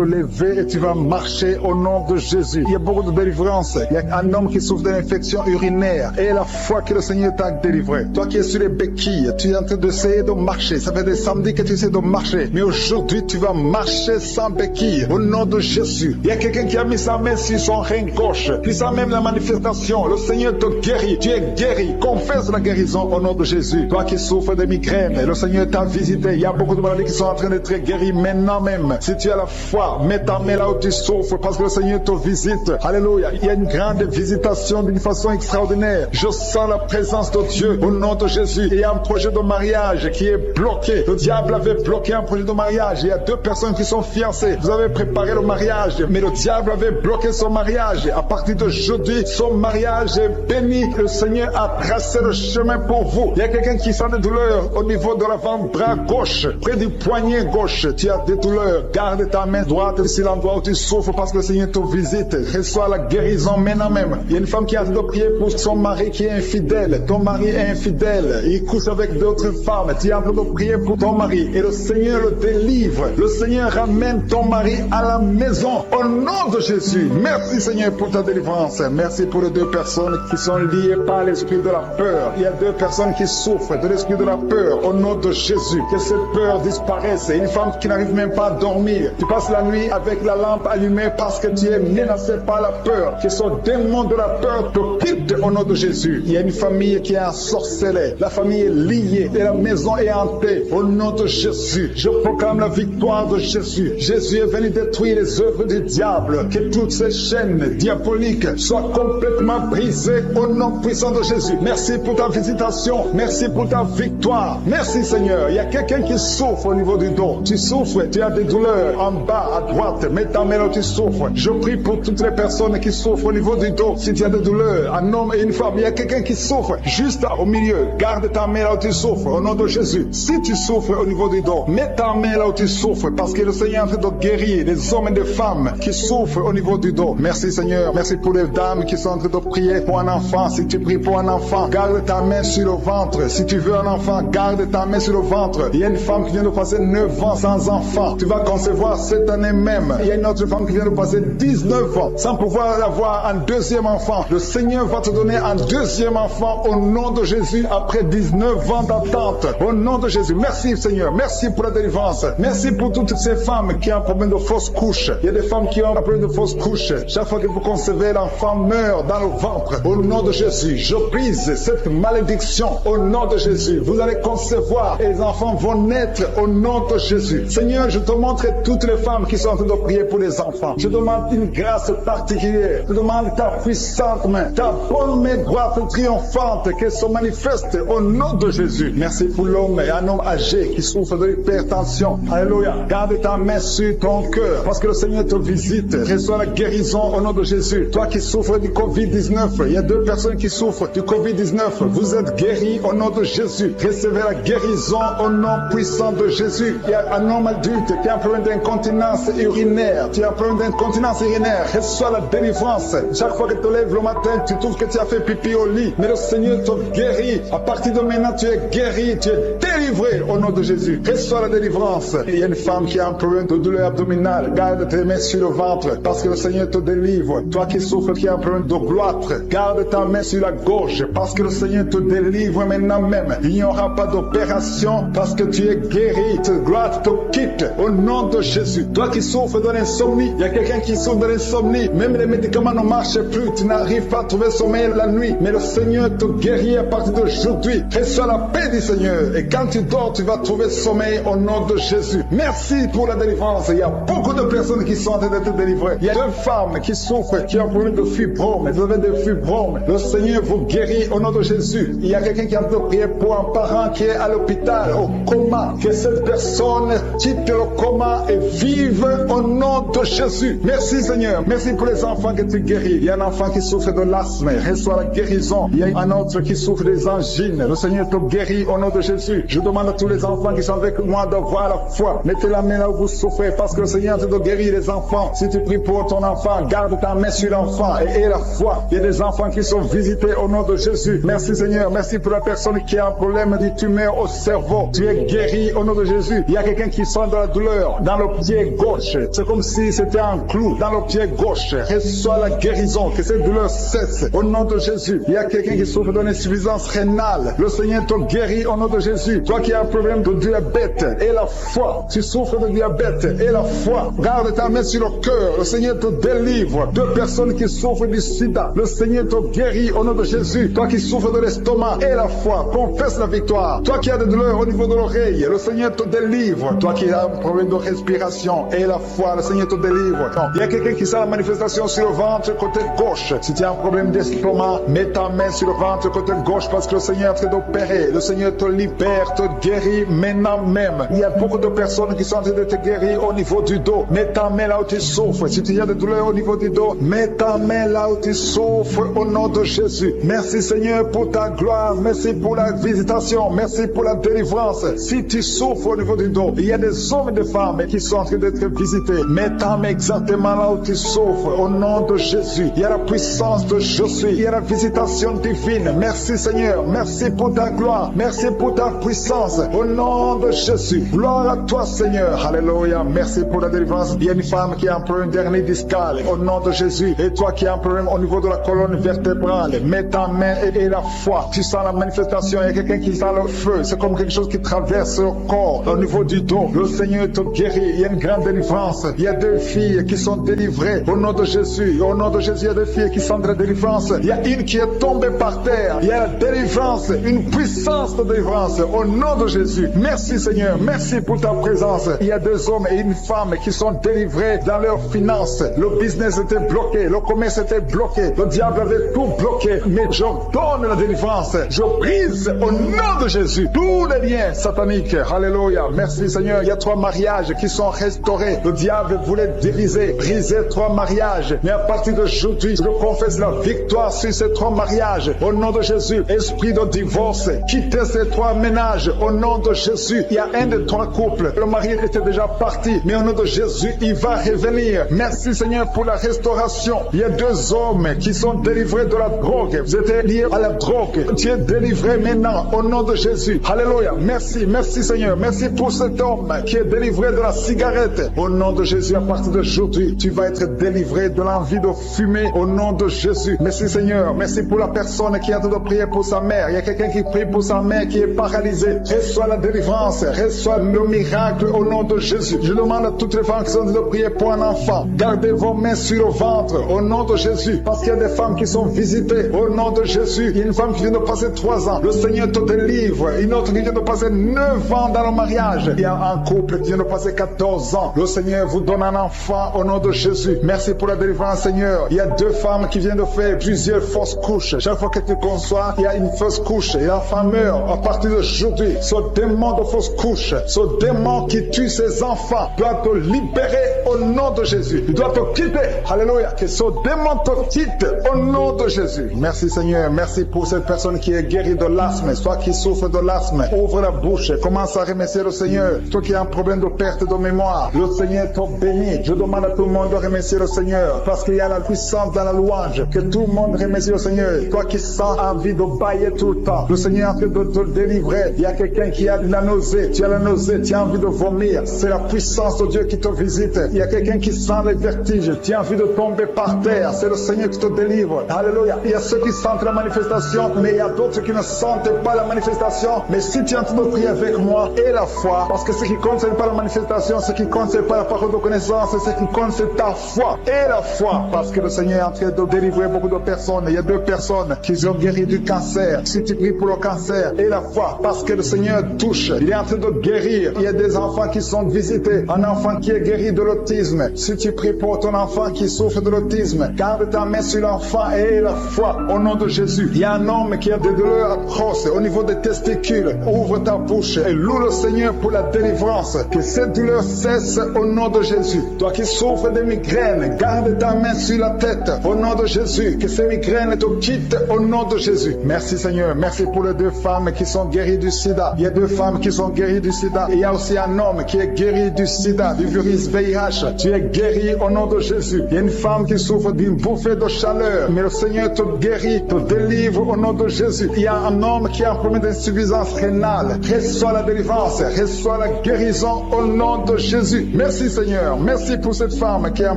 lever et tu vas marcher au nom de Jésus. Il y a beaucoup de délivrance. Il y a un homme qui souffre d'une infection urinaire. Et la foi que le Seigneur t'a délivré. Toi qui es sur les béquilles, tu es en train d'essayer de marcher. Ça fait des samedis que tu essaies de marcher. Mais aujourd'hui, tu vas marcher sans béquilles. Au nom de Jésus. Il y a quelqu'un qui a mis sa main sur son rein gauche. Tu sens même la manifestation. Le Seigneur te guérit. Tu es guéri. Confesse la guérison au nom de Jésus. Toi qui souffres de migraines, le Seigneur t'a visité. Il y a beaucoup de maladies qui sont en train d'être guéries maintenant même. Si tu as la foi, mets ta main là où tu souffres parce que le Seigneur te visite. Alléluia. Il y a une grande visitation d'une façon extraordinaire. Je sens la présence de Dieu au nom de Jésus. Il y a un projet de mariage qui est bloqué. Le diable avait bloqué un projet de mariage. Il y a deux personnes qui sont fiancées. Vous avez préparé le mariage, mais le diable avait bloqué son mariage. À partir de jeudi, son mariage est béni. Le Seigneur a tracé le chemin pour vous. Il y a quelqu'un qui sent des douleurs au niveau de l'avant-bras gauche, près du poignet gauche. Tu as des douleurs. Garde ta main droite sur l'endroit où tu souffres parce que le Seigneur te visite. Reçois la guérison maintenant même. Il y a une femme qui a de prier pour son mari qui est infidèle. Ton mari est infidèle. Il couche avec d'autres femmes. Tu es en train de prier pour ton mari et le Seigneur le délivre. Le Seigneur ramène ton mari à la maison au nom de Jésus. Merci Seigneur pour ta délivrance. Merci pour les deux personnes qui sont liées par l'esprit de la peur. Il y a deux personnes qui souffrent de l'esprit de la peur au nom de Jésus. Que cette peur disparaisse. Une femme qui n'arrive même pas à dormir. Tu passes la nuit avec la lampe allumée parce que tu es menacé par la peur. Que ce démon de la peur te quitte au nom de Jésus. Il y a une famille qui est ensorcelée. La famille est liée et la maison est hantée au nom de Jésus. Je proclame la victoire de Jésus. Jésus est venu détruire les œuvres du diable. Que toutes ces chaînes diaboliques soient complètement brisées au nom puissant de Jésus. Merci pour ta visitation. Merci pour ta victoire. Merci Seigneur. Il y a quelqu'un qui souffre au niveau du dos. Tu souffres, tu as des douleurs en bas à droite. Mets ta main là où tu souffres. Je prie pour toutes les personnes qui souffrent au niveau du dos. Si tu as des douleurs, un homme et une femme, il y a quelqu'un qui souffre juste au milieu. Garde ta main là où tu souffres au nom de Jésus. Si tu souffres au niveau du dos, mets ta main là où tu souffres parce que le Seigneur est en train de guérir les hommes et les femmes qui souffrent au niveau du dos. Merci Seigneur. Merci pour les dames qui sont en train de prier pour un enfant. Si tu pries pour un enfant, garde ta main sur le ventre. Si tu veux un enfant, garde ta main sur le ventre. Il y a une femme qui vient de passer 9 ans sans enfant. Tu vas concevoir cette année même. Il y a une autre femme qui vient de passer 19 ans sans pouvoir avoir un deuxième enfant. Le Seigneur va te donner un deuxième enfant au nom de Jésus après 19 ans d'attente. Au nom de Jésus. Merci Seigneur. Merci pour la délivrance. Merci pour toutes ces femmes qui ont un problème de fausse couche. Il y a des femmes qui ont un problème de fausse couche. Chaque fois que vous concevez, l'enfant meurt dans le ventre. Au nom de Jésus, je brise cette malédiction. Au nom de Jésus, vous allez concevoir et les enfants vont naître au nom de Jésus. Seigneur, je te montre toutes les femmes qui sont en train de prier pour les enfants. Je demande une grâce particulière. Je demande ta puissante main, ta bonne main droite triomphante qu'elle se manifeste au nom de Jésus. Merci pour l'homme et un homme âgé qui souffre de l'hypertension. Alléluia. Garde ta main sur ton cœur parce que le Seigneur te visite. Reçois la guérison au nom de Jésus. Toi qui souffres du Covid-19, il y a deux personnes qui souffrent du Covid-19. Vous êtes guéris au nom de Jésus. Recevez la guérison au nom puissant de Jésus. Il y a un homme adulte qui a un problème d'incontinence urinaire. Tu as un problème d'incontinence urinaire. Reçois la délivrance. Chaque fois que tu te lèves le matin, tu trouves que tu as fait pipi au lit. Mais le Seigneur te guérit. À partir de maintenant, tu es guéri. Tu es délivré au nom de Jésus. Reçois la délivrance. Il y a une femme qui a un problème de douleur abdominale. Garde tes mains sur le ventre parce que le Seigneur te délivre. Toi qui souffres, qui a un problème de gloître, garde ta main sur la gauche parce que le Seigneur te délivre maintenant même. Il n'y aura pas d'opération parce que tu es guéri. Cette gloire te quitte au nom de Jésus. Toi qui souffres de l'insomnie, il y a quelqu'un qui souffre de l'insomnie. Même les médicaments ne marchent plus. Tu n'arrives pas à trouver sommeil la nuit. Mais le Seigneur te guérit à partir d'aujourd'hui. Reçois la paix du Seigneur. Et quand tu dors, tu vas trouver sommeil au nom de Jésus. Merci pour la délivrance. Il y a beaucoup de personnes qui sont en train d'être délivrées. Il y a deux femmes qui souffrent, qui ont un problème de fibrome. Vous avez des fibromes. Le Seigneur vous guérit au nom de Jésus. Il y a quelqu'un qui a de prier pour un parent qui est à l'hôpital, au coma. Que cette personne quitte le coma et vive au nom de Jésus. Merci Seigneur. Merci pour les enfants que tu guéris. Il y a un enfant qui souffre de l'asthme. Reçois la guérison. Il y a un autre qui souffre des angines. Le Seigneur te guérit au nom de Jésus. Je demande à tous les enfants qui sont avec moi d'avoir la foi. Mettez la main là où vous souffrez parce que le Seigneur te guérit les enfants. Si tu pries pour ton enfant, garde ta main sur l'enfant et aie la foi. Il y a des enfants qui sont visités au nom de Jésus. Merci Seigneur. Merci pour la personne qui a un problème de tumeur au cerveau. Tu es guéri au nom de Jésus. Il y a quelqu'un qui sent de la douleur dans le pied gauche. C'est comme si c'était un clou dans le pied gauche. Reçois la guérison. Que cette douleur cesse au nom de Jésus. Il y a quelqu'un qui souffre d'une insuffisance rénale. Le Seigneur te guérit au nom de Jésus. Toi qui as un problème de diabète et la foi. Tu souffres de diabète et la foi. Garde ta main sur le cœur. Le Seigneur te délivre. Deux personnes qui souffrent du sida. Le Seigneur te guérit au nom de Jésus. Toi qui souffres de l'estomac et la foi, confesse la victoire. Toi qui as des douleurs au niveau de l'oreille, le Seigneur te délivre. Toi qui as un problème de respiration et la foi, le Seigneur te délivre. Non. Il y a quelqu'un qui sent la manifestation sur le ventre côté gauche. Si tu as un problème d'estomac, mets ta main sur le ventre côté gauche parce que le Seigneur est en train d'opérer. Le Seigneur te libère, te guérit maintenant même. Il y a beaucoup de personnes qui sont en train de te guérir au niveau du dos. Mets ta main là où tu souffres. Si tu as des douleurs au niveau du dos, mets ta main là où tu souffres au nom de Jésus. Merci Seigneur pour ta gloire. Merci pour la visitation. Merci pour la délivrance. Si tu souffres au niveau du dos, il y a des hommes et des femmes qui sont en train d'être visités. Mets ta main exactement là où tu souffres au nom de Jésus. Il y a la puissance de je suis. Il y a la visitation divine. Merci Seigneur. Merci pour ta gloire. Merci pour ta puissance. Au nom de Jésus. Gloire à toi Seigneur. Alléluia. Merci pour la délivrance. Il y a une femme qui a un problème d'hernie discale. Au nom de Jésus. Et toi qui as un problème au niveau de la colonne vertébrale. Mets ta main et la foi. Tu sens la manifestation. Il y a quelqu'un qui sent le feu. C'est comme quelque chose qui traverse le corps au niveau du dos. Le Seigneur te guérit. Il y a une grande délivrance. Il y a deux filles qui sont délivrées au nom de Jésus. Au nom de Jésus, il y a deux filles qui sont de la délivrance. Il y a une qui est tombée par terre. Il y a la délivrance, une puissance de délivrance au nom de Jésus. Merci Seigneur. Merci pour ta présence. Il y a deux hommes et une femme qui sont délivrés dans leurs finances. Le business était bloqué. Le commerce était bloqué. Le diable avait tout bloqué. Mais j'ordonne la délivrance. Je brise au nom de Jésus tous les liens sataniques. Alléluia. Merci Seigneur. Il y a 3 mariages qui sont restaurés. Le diable voulait briser 3 mariages. Mais à partir d'aujourd'hui, je confesse la victoire sur ces 3 mariages. Au nom de Jésus, esprit de divorce, quittez ces 3 ménages. Au nom de Jésus, il y a un des 3 couples. Le mari était déjà parti. Mais au nom de Jésus, il va revenir. Merci Seigneur pour la restauration. Il y a 2 hommes qui sont délivrés de la drogue. Vous êtes liés à la drogue. Tu es délivré maintenant. Au nom de Jésus. Alléluia. Merci. Merci Seigneur. Merci pour cet homme qui est délivré de la cigarette. Au nom de Jésus, à partir d'aujourd'hui, tu vas être délivré de l'envie de fumer. Au nom de Jésus. Merci Seigneur. Merci pour la personne qui est en train de prier pour sa mère. Il y a quelqu'un qui prie pour sa mère qui est paralysée. Reçois la délivrance. Reçois le miracle au nom de Jésus. Je demande à toutes les femmes qui sont en train de prier pour un enfant. Gardez vos mains sur le ventre. Au nom de Jésus. Parce qu'il y a des femmes qui sont visitées. Au nom de Jésus. Il y a une femme qui vient de passer 3 ans. Le Seigneur te délivre. Une autre qui vient de passer 9 ans dans le mariage. Il y a un couple qui vient de passer 14 ans. Le Seigneur vous donne un enfant au nom de Jésus. Merci pour la délivrance Seigneur. Il y a 2 femmes qui viennent de faire plusieurs fausses couches. Chaque fois que tu conçois, il y a une fausse couche et l'enfant meurt. À partir d'aujourd'hui, ce démon de fausse couche, ce démon qui tue ses enfants doit te libérer au nom de Jésus. Il doit te quitter. Alléluia. Que ce démon te quitte au nom de Jésus. Merci Seigneur. Merci pour cette personne qui est guérie de l'asthme. Toi qui souffres de l'asthme, ouvre la bouche. Commence à remercier le Seigneur. Toi qui as un problème de perte de mémoire, le Seigneur te bénit. Je demande à tout le monde de remercier le Seigneur parce qu'il y a la puissance dans la louange. Que tout le monde remercie le Seigneur. Toi qui sens envie de bailler tout le temps, le Seigneur est en train de te délivrer. Il y a quelqu'un qui a de la nausée. Tu as la nausée, tu as envie de vomir. C'est la puissance de Dieu qui te visite. Il y a quelqu'un qui sent les vertiges. Tu as envie de tomber par terre. C'est le Seigneur qui te délivre. Alléluia. Il y a ceux qui sentent la manifestation, mais il y a d'autres qui ne sentent pas la manifestation. Mais si tu es en train de prier avec moi et la foi, parce que ce qui compte, ce n'est pas la manifestation, ce qui compte, ce n'est pas la parole de connaissance, ce qui compte, c'est ta foi et la foi. Parce que le Seigneur est en train de délivrer beaucoup de personnes. Il y a 2 personnes qui ont guéri du cancer. Si tu pries pour le cancer et la foi, parce que le Seigneur touche, il est en train de guérir. Il y a des enfants qui sont visités. Un enfant qui est guéri de l'autisme. Si tu pries pour ton enfant qui souffre de l'autisme, garde ta main sur l'enfant et la foi au nom de Jésus. Il y a un homme qui a des douleurs atroces au niveau des testicules. Ouvre ta bouche et loue le Seigneur pour la délivrance. Que cette douleur cesse au nom de Jésus. Toi qui souffres de migraines, garde ta main sur la tête au nom de Jésus. Que ces migraines te quittent au nom de Jésus. Merci Seigneur. Merci pour les 2 femmes qui sont guéries du sida. Il y a 2 femmes qui sont guéries du sida. Et il y a aussi un homme qui est guéri du sida, du virus VIH. Tu es guéri au nom de Jésus. Il y a une femme qui souffre d'une bouffée de chaleur. Mais le Seigneur te guérit, te délivre au nom de Jésus. Il y a un homme qui a un problème d'insuffisance rénale. Reçois la délivrance. Reçois la guérison au nom de Jésus. Merci Seigneur. Merci pour cette femme qui a un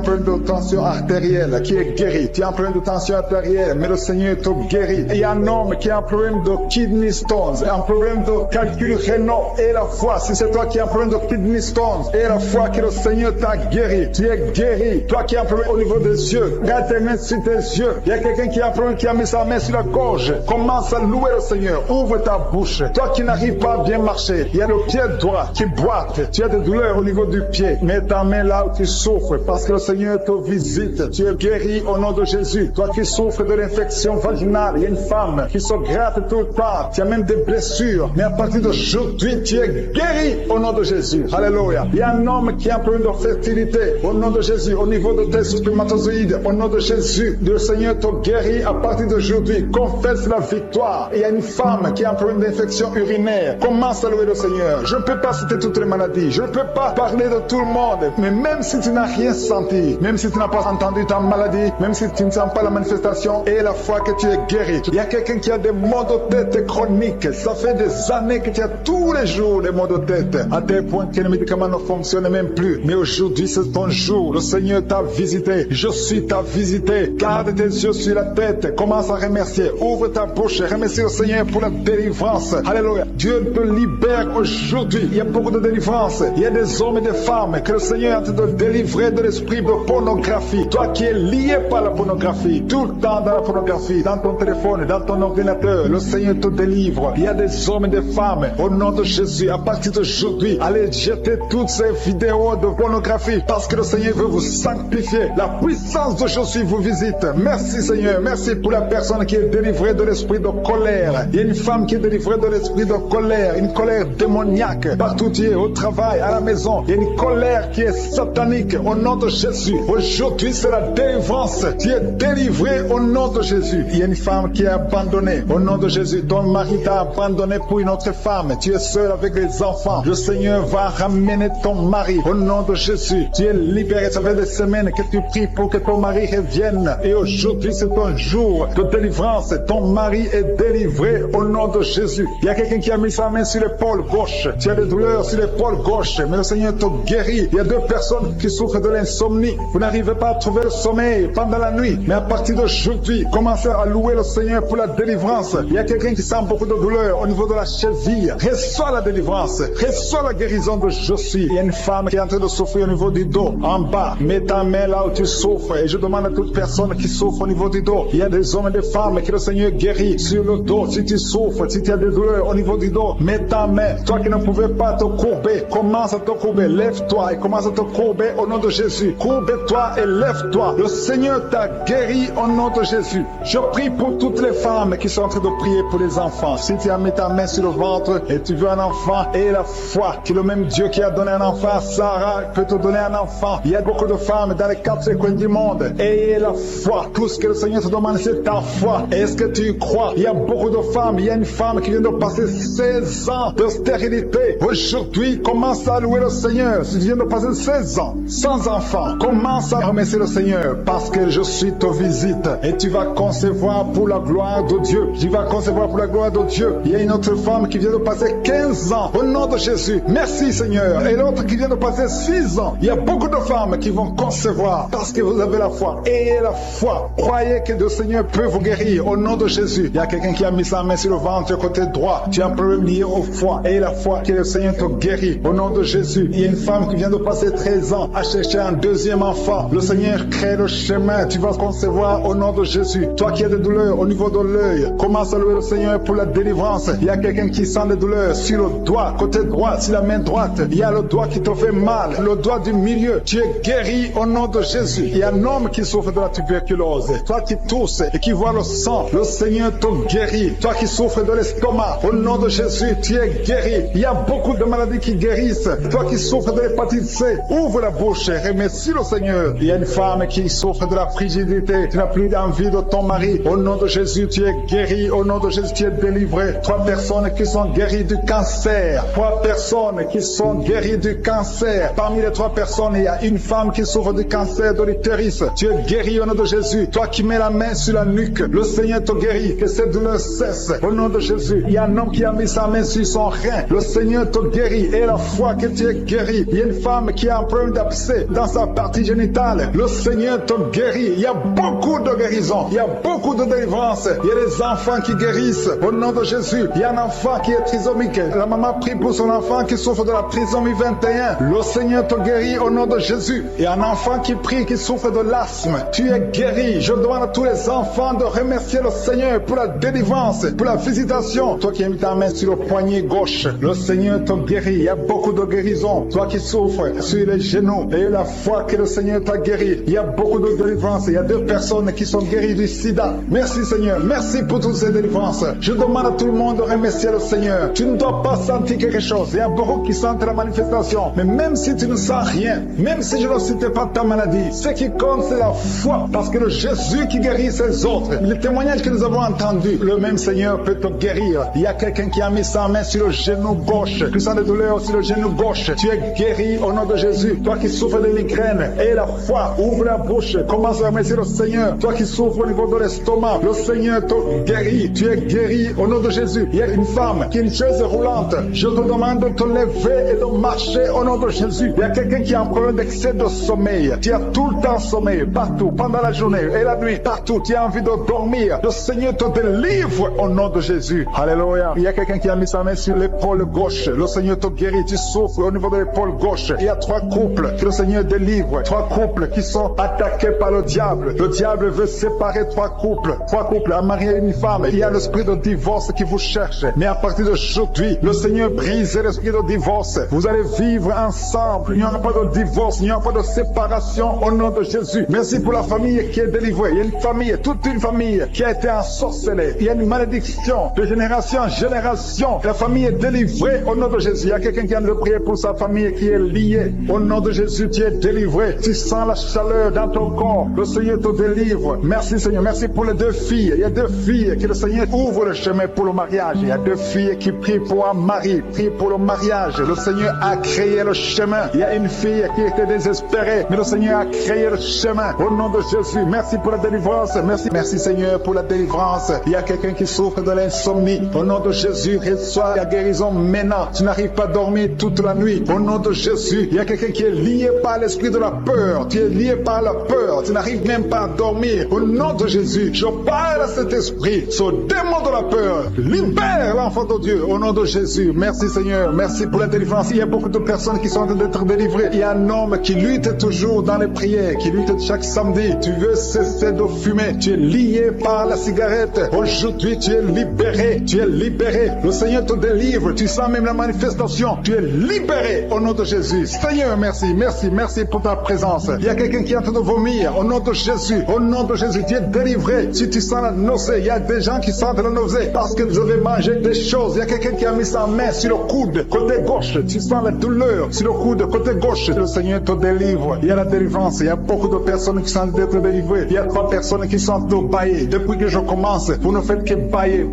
problème de tension artérielle, qui est guérie. Tu as un problème de tension artérielle, mais le Seigneur te guérit. Et il y a un homme qui a un problème de kidney stones, un problème de calcul rénal et la foi. Si c'est toi qui as un problème de kidney stones et la foi que le Seigneur t'a guéri, tu es guéri. Toi qui as un problème au niveau des yeux, garde tes mains sur tes yeux Seigneur. Il y a quelqu'un qui a mis sa main sur la gorge. Commence à louer le Seigneur. Ouvre ta bouche. Toi qui n'arrives pas à bien marcher, il y a le pied droit qui boite. Tu as des douleurs au niveau du pied. Mets ta main là où tu souffres parce que le Seigneur te visite. Tu es guéri au nom de Jésus. Toi qui souffres de l'infection vaginale, il y a une femme qui se gratte tout le temps. Tu as même des blessures. Mais à partir d'aujourd'hui, tu es guéri au nom de Jésus. Alléluia. Il y a un homme qui a un problème de fertilité au nom de Jésus. Au niveau de tes spermatozoïdes, au nom de Jésus, le Seigneur te guérit à partir d'aujourd'hui. Confesse la victoire. Il y a une femme qui a un problème d'infection urinaire. Commence à louer le Seigneur. Je ne peux pas citer toutes les maladies. Je ne peux pas parler de tout le monde. Mais même si tu n'as rien senti, même si tu n'as pas entendu ta maladie, même si tu ne sens pas la manifestation et la foi que tu es guéri. Il y a quelqu'un qui a des maux de tête chroniques. Ça fait des années que tu as tous les jours des maux de tête. À tel point que les médicaments ne fonctionnent même plus. Mais aujourd'hui, c'est ton jour. Le Seigneur t'a visité. Je suis ta visité. Garde tes yeux sur la tête. Commence à remercier. Ouvre ta bouche. Remercie le Seigneur pour la délivrance. Alléluia. Dieu te libère aujourd'hui. Il y a beaucoup de délivrance. Il y a des hommes et des femmes que le Seigneur est en train de délivrer de l'esprit de pornographie. Toi qui es lié par la pornographie, tout le temps dans la pornographie, dans ton téléphone, dans ton ordinateur, le Seigneur te délivre. Il y a des hommes et des femmes, au nom de Jésus, à partir d'aujourd'hui, allez jeter toutes ces vidéos de pornographie parce que le Seigneur veut vous sanctifier. La puissance de Jésus vous visite. Merci Seigneur. Merci pour la personne qui est délivrée de l'esprit de colère. Il y a une femme qui est délivrée de l'esprit de colère, une colère démoniaque. Partout tu es, au travail, à la maison, il y a une colère qui est satanique au nom de Jésus. Aujourd'hui c'est la délivrance. Tu es délivré au nom de Jésus. Il y a une femme qui est abandonnée au nom de Jésus. Ton mari t'a abandonné pour une autre femme. Tu es seul avec les enfants. Le Seigneur va ramener ton mari au nom de Jésus. Tu es libéré. Ça fait des semaines que tu pries pour que ton mari revienne. Et aujourd'hui c'est ton jour de délivrance. Ton mari est délivré au nom de Jésus. Il y a quelqu'un qui a mis sa main sur l'épaule gauche. Tu as des douleurs sur l'épaule gauche. Mais le Seigneur te guérit. Il y a deux personnes qui souffrent de l'insomnie. Vous n'arrivez pas à trouver le sommeil pendant la nuit. Mais à partir d'aujourd'hui, commencez à louer le Seigneur pour la délivrance. Il y a quelqu'un qui sent beaucoup de douleur au niveau de la cheville. Reçois la délivrance. Reçois la guérison de Jésus. Il y a une femme qui est en train de souffrir au niveau du dos, en bas. Mets ta main là où tu souffres. Et je demande à toute personne qui souffre au niveau du dos. Il y a des hommes et des femmes que le Seigneur guérit sur le dos. Si tu souffres, si tu as des douleurs au niveau du dos, mets ta main. Toi qui ne pouvais pas te courber, commence à te courber. Lève-toi et commence à te courber au nom de Jésus. Courbe-toi et lève-toi. Le Seigneur t'a guéri au nom de Jésus. Je prie pour toutes les femmes qui sont en train de prier pour les enfants. Si tu as mis ta main sur le ventre et tu veux un enfant, et la foi que le même Dieu qui a donné un enfant à Sarah peut te donner un enfant. Il y a beaucoup de femmes dans les quatre coins du monde. Ayez la foi. Tout ce que le Seigneur te demande, c'est ta foi. Est-ce que tu y crois? Il y a beaucoup de femmes. Il y a une femme qui vient de passer 16 ans de stérilité. Aujourd'hui, commence à louer le Seigneur. Si tu viens de passer 16 ans sans enfant, commence à remercier le Seigneur parce que je suis te visite et tu vas concevoir pour la gloire de Dieu. Tu vas concevoir pour la gloire de Dieu. Il y a une autre femme qui vient de passer 15 ans au nom de Jésus. Merci Seigneur. Et l'autre qui vient de passer 6 ans. Il y a beaucoup de femmes qui vont concevoir parce que vous avez la foi. Ayez la foi. Croyez que le Seigneur peut vous guérir au nom de Jésus. Il y a quelqu'un qui a mis sa main sur le ventre côté droit. Tu as un problème lié au foie. Ayez la foi que le Seigneur te guérit au nom de Jésus. Il y a une femme qui vient de passer 13 ans à chercher un deuxième enfant. Le Seigneur crée le chemin. Tu vas concevoir au nom de Jésus. Toi qui as des douleurs au niveau de l'œil, commence à louer le Seigneur pour la délivrance. Il y a quelqu'un qui sent des douleurs sur le doigt, côté droit, sur la main droite. Il y a le doigt qui te fait mal, le doigt du milieu. Tu es guéri au nom de Jésus. Il y a un homme qui souffre de la tuberculose. Toi qui tousses et qui vois le sang, le Seigneur te guérit. Toi qui souffres de l'estomac, au nom de Jésus, tu es guéri. Il y a beaucoup de maladies qui guérissent. Toi qui souffres de l'hépatite C, ouvre la bouche et remercie le Seigneur. Il y a une femme qui souffre de la frigidité. Tu n'as plus envie de ton mari. Au nom de Jésus, tu es guéri. Au nom de Jésus, tu es délivré. 3 personnes qui sont guéries du cancer. 3 personnes qui sont guéries du cancer. Parmi les 3 personnes, il y a une femme qui souffre du cancer de l'utérus. Tu es guéri au nom de Jésus. Toi qui mets la main sur la nuque, le Seigneur te guérit. Que cette douleur cesse. Au nom de Jésus. Il y a un homme qui a mis sa main sur son rein. Le Seigneur te guérit. Et la foi que tu es guéri. Il y a une femme qui a un problème d'abcès dans sa partie génitale. Le Seigneur te guérit. Il y a beaucoup de guérison. Il y a beaucoup de délivrance. Il y a des enfants qui guérissent. Au nom de Jésus. Il y a un enfant qui est trisomique. La maman prie pour son enfant qui souffre de la trisomie 21. Le Seigneur te guérit au nom de Jésus. Il y a un enfant qui prie, qui souffre de l'asthme. Tu es guéri. Je demande à tous les enfants de remercier le Seigneur pour la délivrance, pour la visitation. Toi qui as mis ta main sur le poignet gauche, le Seigneur te guérit. Il y a beaucoup de guérisons. Toi qui souffres sur les genoux et la foi que le Seigneur t'a guéri. Il y a beaucoup de délivrances. Il y a 2 personnes qui sont guéries du sida. Merci Seigneur. Merci pour toutes ces délivrances. Je demande à tout le monde de remercier le Seigneur. Tu ne dois pas sentir quelque chose. Il y a beaucoup qui sentent la manifestation. Mais même si tu ne sens rien, même si je ne citais pas ta maladie, ce qui compte c'est la foi. Parce que le Jésus qui guérit ses autres, le témoignage que nous avons entendu, le même Seigneur peut te guérir. Il y a quelqu'un qui a mis sa main sur le genou gauche. Tu sens des douleurs sur le genou gauche. Tu es guéri au nom de Jésus. Toi qui souffres de migraine et la foi, ouvre la bouche. Commence à remercier le Seigneur. Toi qui souffres au niveau de l'estomac, le Seigneur te guérit. Tu es guéri au nom de Jésus. Il y a une femme qui a une chaise roulante. Je te demande de te lever et de marcher au nom de Jésus. Il y a quelqu'un qui a un problème d'excès de sommeil. Tu as tout le temps sommeil, partout, pendant la journée et la nuit, partout. Tu as envie de dormir. Le Seigneur te délivre au nom de Jésus. Alléluia. Il y a quelqu'un qui a mis sa main sur l'épaule gauche. Le Seigneur te guérit. Tu souffres au niveau de l'épaule gauche. Il y a 3 couples que le Seigneur délivre. 3 couples qui sont attaqués par le diable. Le diable veut séparer 3 couples. 3 couples, un mari et une femme. Il y a l'esprit de divorce qui vous cherche. Mais à partir d'aujourd'hui, le Seigneur brise l'esprit de divorce. Vous allez vivre ensemble. Il n'y aura pas de divorce. Il n'y aura pas de séparation au nom de Jésus. Merci pour la famille qui est délivrée. Il y a une famille, toute une famille qui a été ensorcelée. Il y a une malédiction de génération en génération. La famille est délivrée au nom de Jésus. Il y a quelqu'un qui vient de prier pour sa famille qui est liée. Au nom de Jésus, tu es délivré. Tu sens la chaleur dans ton corps. Le Seigneur te délivre. Merci Seigneur. Merci pour les 2 filles. Il y a 2 filles que le Seigneur ouvre le chemin pour le mariage. Il y a 2 filles qui prient pour un mari, prient pour le mariage. Le Seigneur a créé le chemin. Il y a une fille qui était désespérée, mais le Seigneur a créé le chemin. Au nom de Jésus, merci pour la délivrance. Merci Seigneur pour la délivrance. Il y a quelqu'un qui souffre de l'insomnie. Au nom de Jésus, reçois la guérison maintenant. Tu n'arrives pas à dormir toute la nuit. Au nom de Jésus, il y a quelqu'un qui est lié par l'esprit de la peur. Tu es lié par la peur. Tu n'arrives même pas à dormir. Au nom de Jésus, je parle à cet esprit, ce démon de la peur. Libère l'enfant de Dieu. Au nom de Jésus, merci Seigneur. Merci pour la délivrance. Il y a beaucoup de personnes qui sont en train d'être délivrées. Il y a un homme qui lutte toujours dans les prières, qui lutte chaque samedi. Tu veux cesser de fumer. Tu es lié par la cigarette. Aujourd'hui, tu es libéré. Tu es libéré. Le Seigneur te délivre. Tu sens même la manifestation. Tu es libéré au nom de Jésus. Seigneur, merci. Merci pour ta présence. Il y a quelqu'un qui est en train de vomir. Au nom de Jésus. Au nom de Jésus, tu es délivré. Si tu sens la nausée, il y a des gens qui sentent la nausée parce que vous avez mangé des choses. Il y a quelqu'un qui a mis sa main sur le coude, côté gauche. Tu sens la douleur sur le coude, côté gauche. Le Seigneur te délivre. Il y a la délivrance. Il y a beaucoup de personnes qui sont d'être délivrées. Il y a 3 personnes qui sont de bailler. Depuis que je commence, vous ne faites que bailler.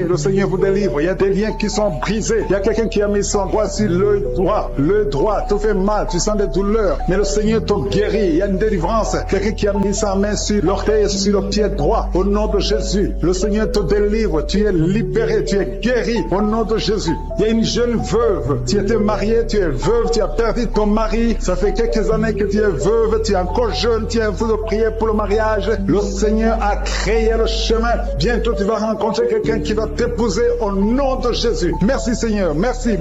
Le Seigneur vous délivre. Il y a des liens qui sont brisés. Il y a quelqu'un qui a mis son doigt sur le droit. Te fait mal. Tu sens des douleurs. Mais le Seigneur te guérit. Il y a une délivrance. Quelqu'un qui a mis sa main sur l'orteil, sur le pied droit. Au nom de Jésus, le Seigneur te délivre. Tu es libéré. Tu es guéri. Au nom de Jésus. Il y a une jeune veuve. Tu étais mariée. Tu es veuve. Tu as perdu ton mari. Ça fait quelques années que tu es veuve. Tu es encore jeune. Tu es en train de prier pour le mariage. Le Seigneur a créé le chemin. Bientôt, tu vas rencontrer quelqu'un qui va t'épouser au nom de Jésus. Merci Seigneur. Merci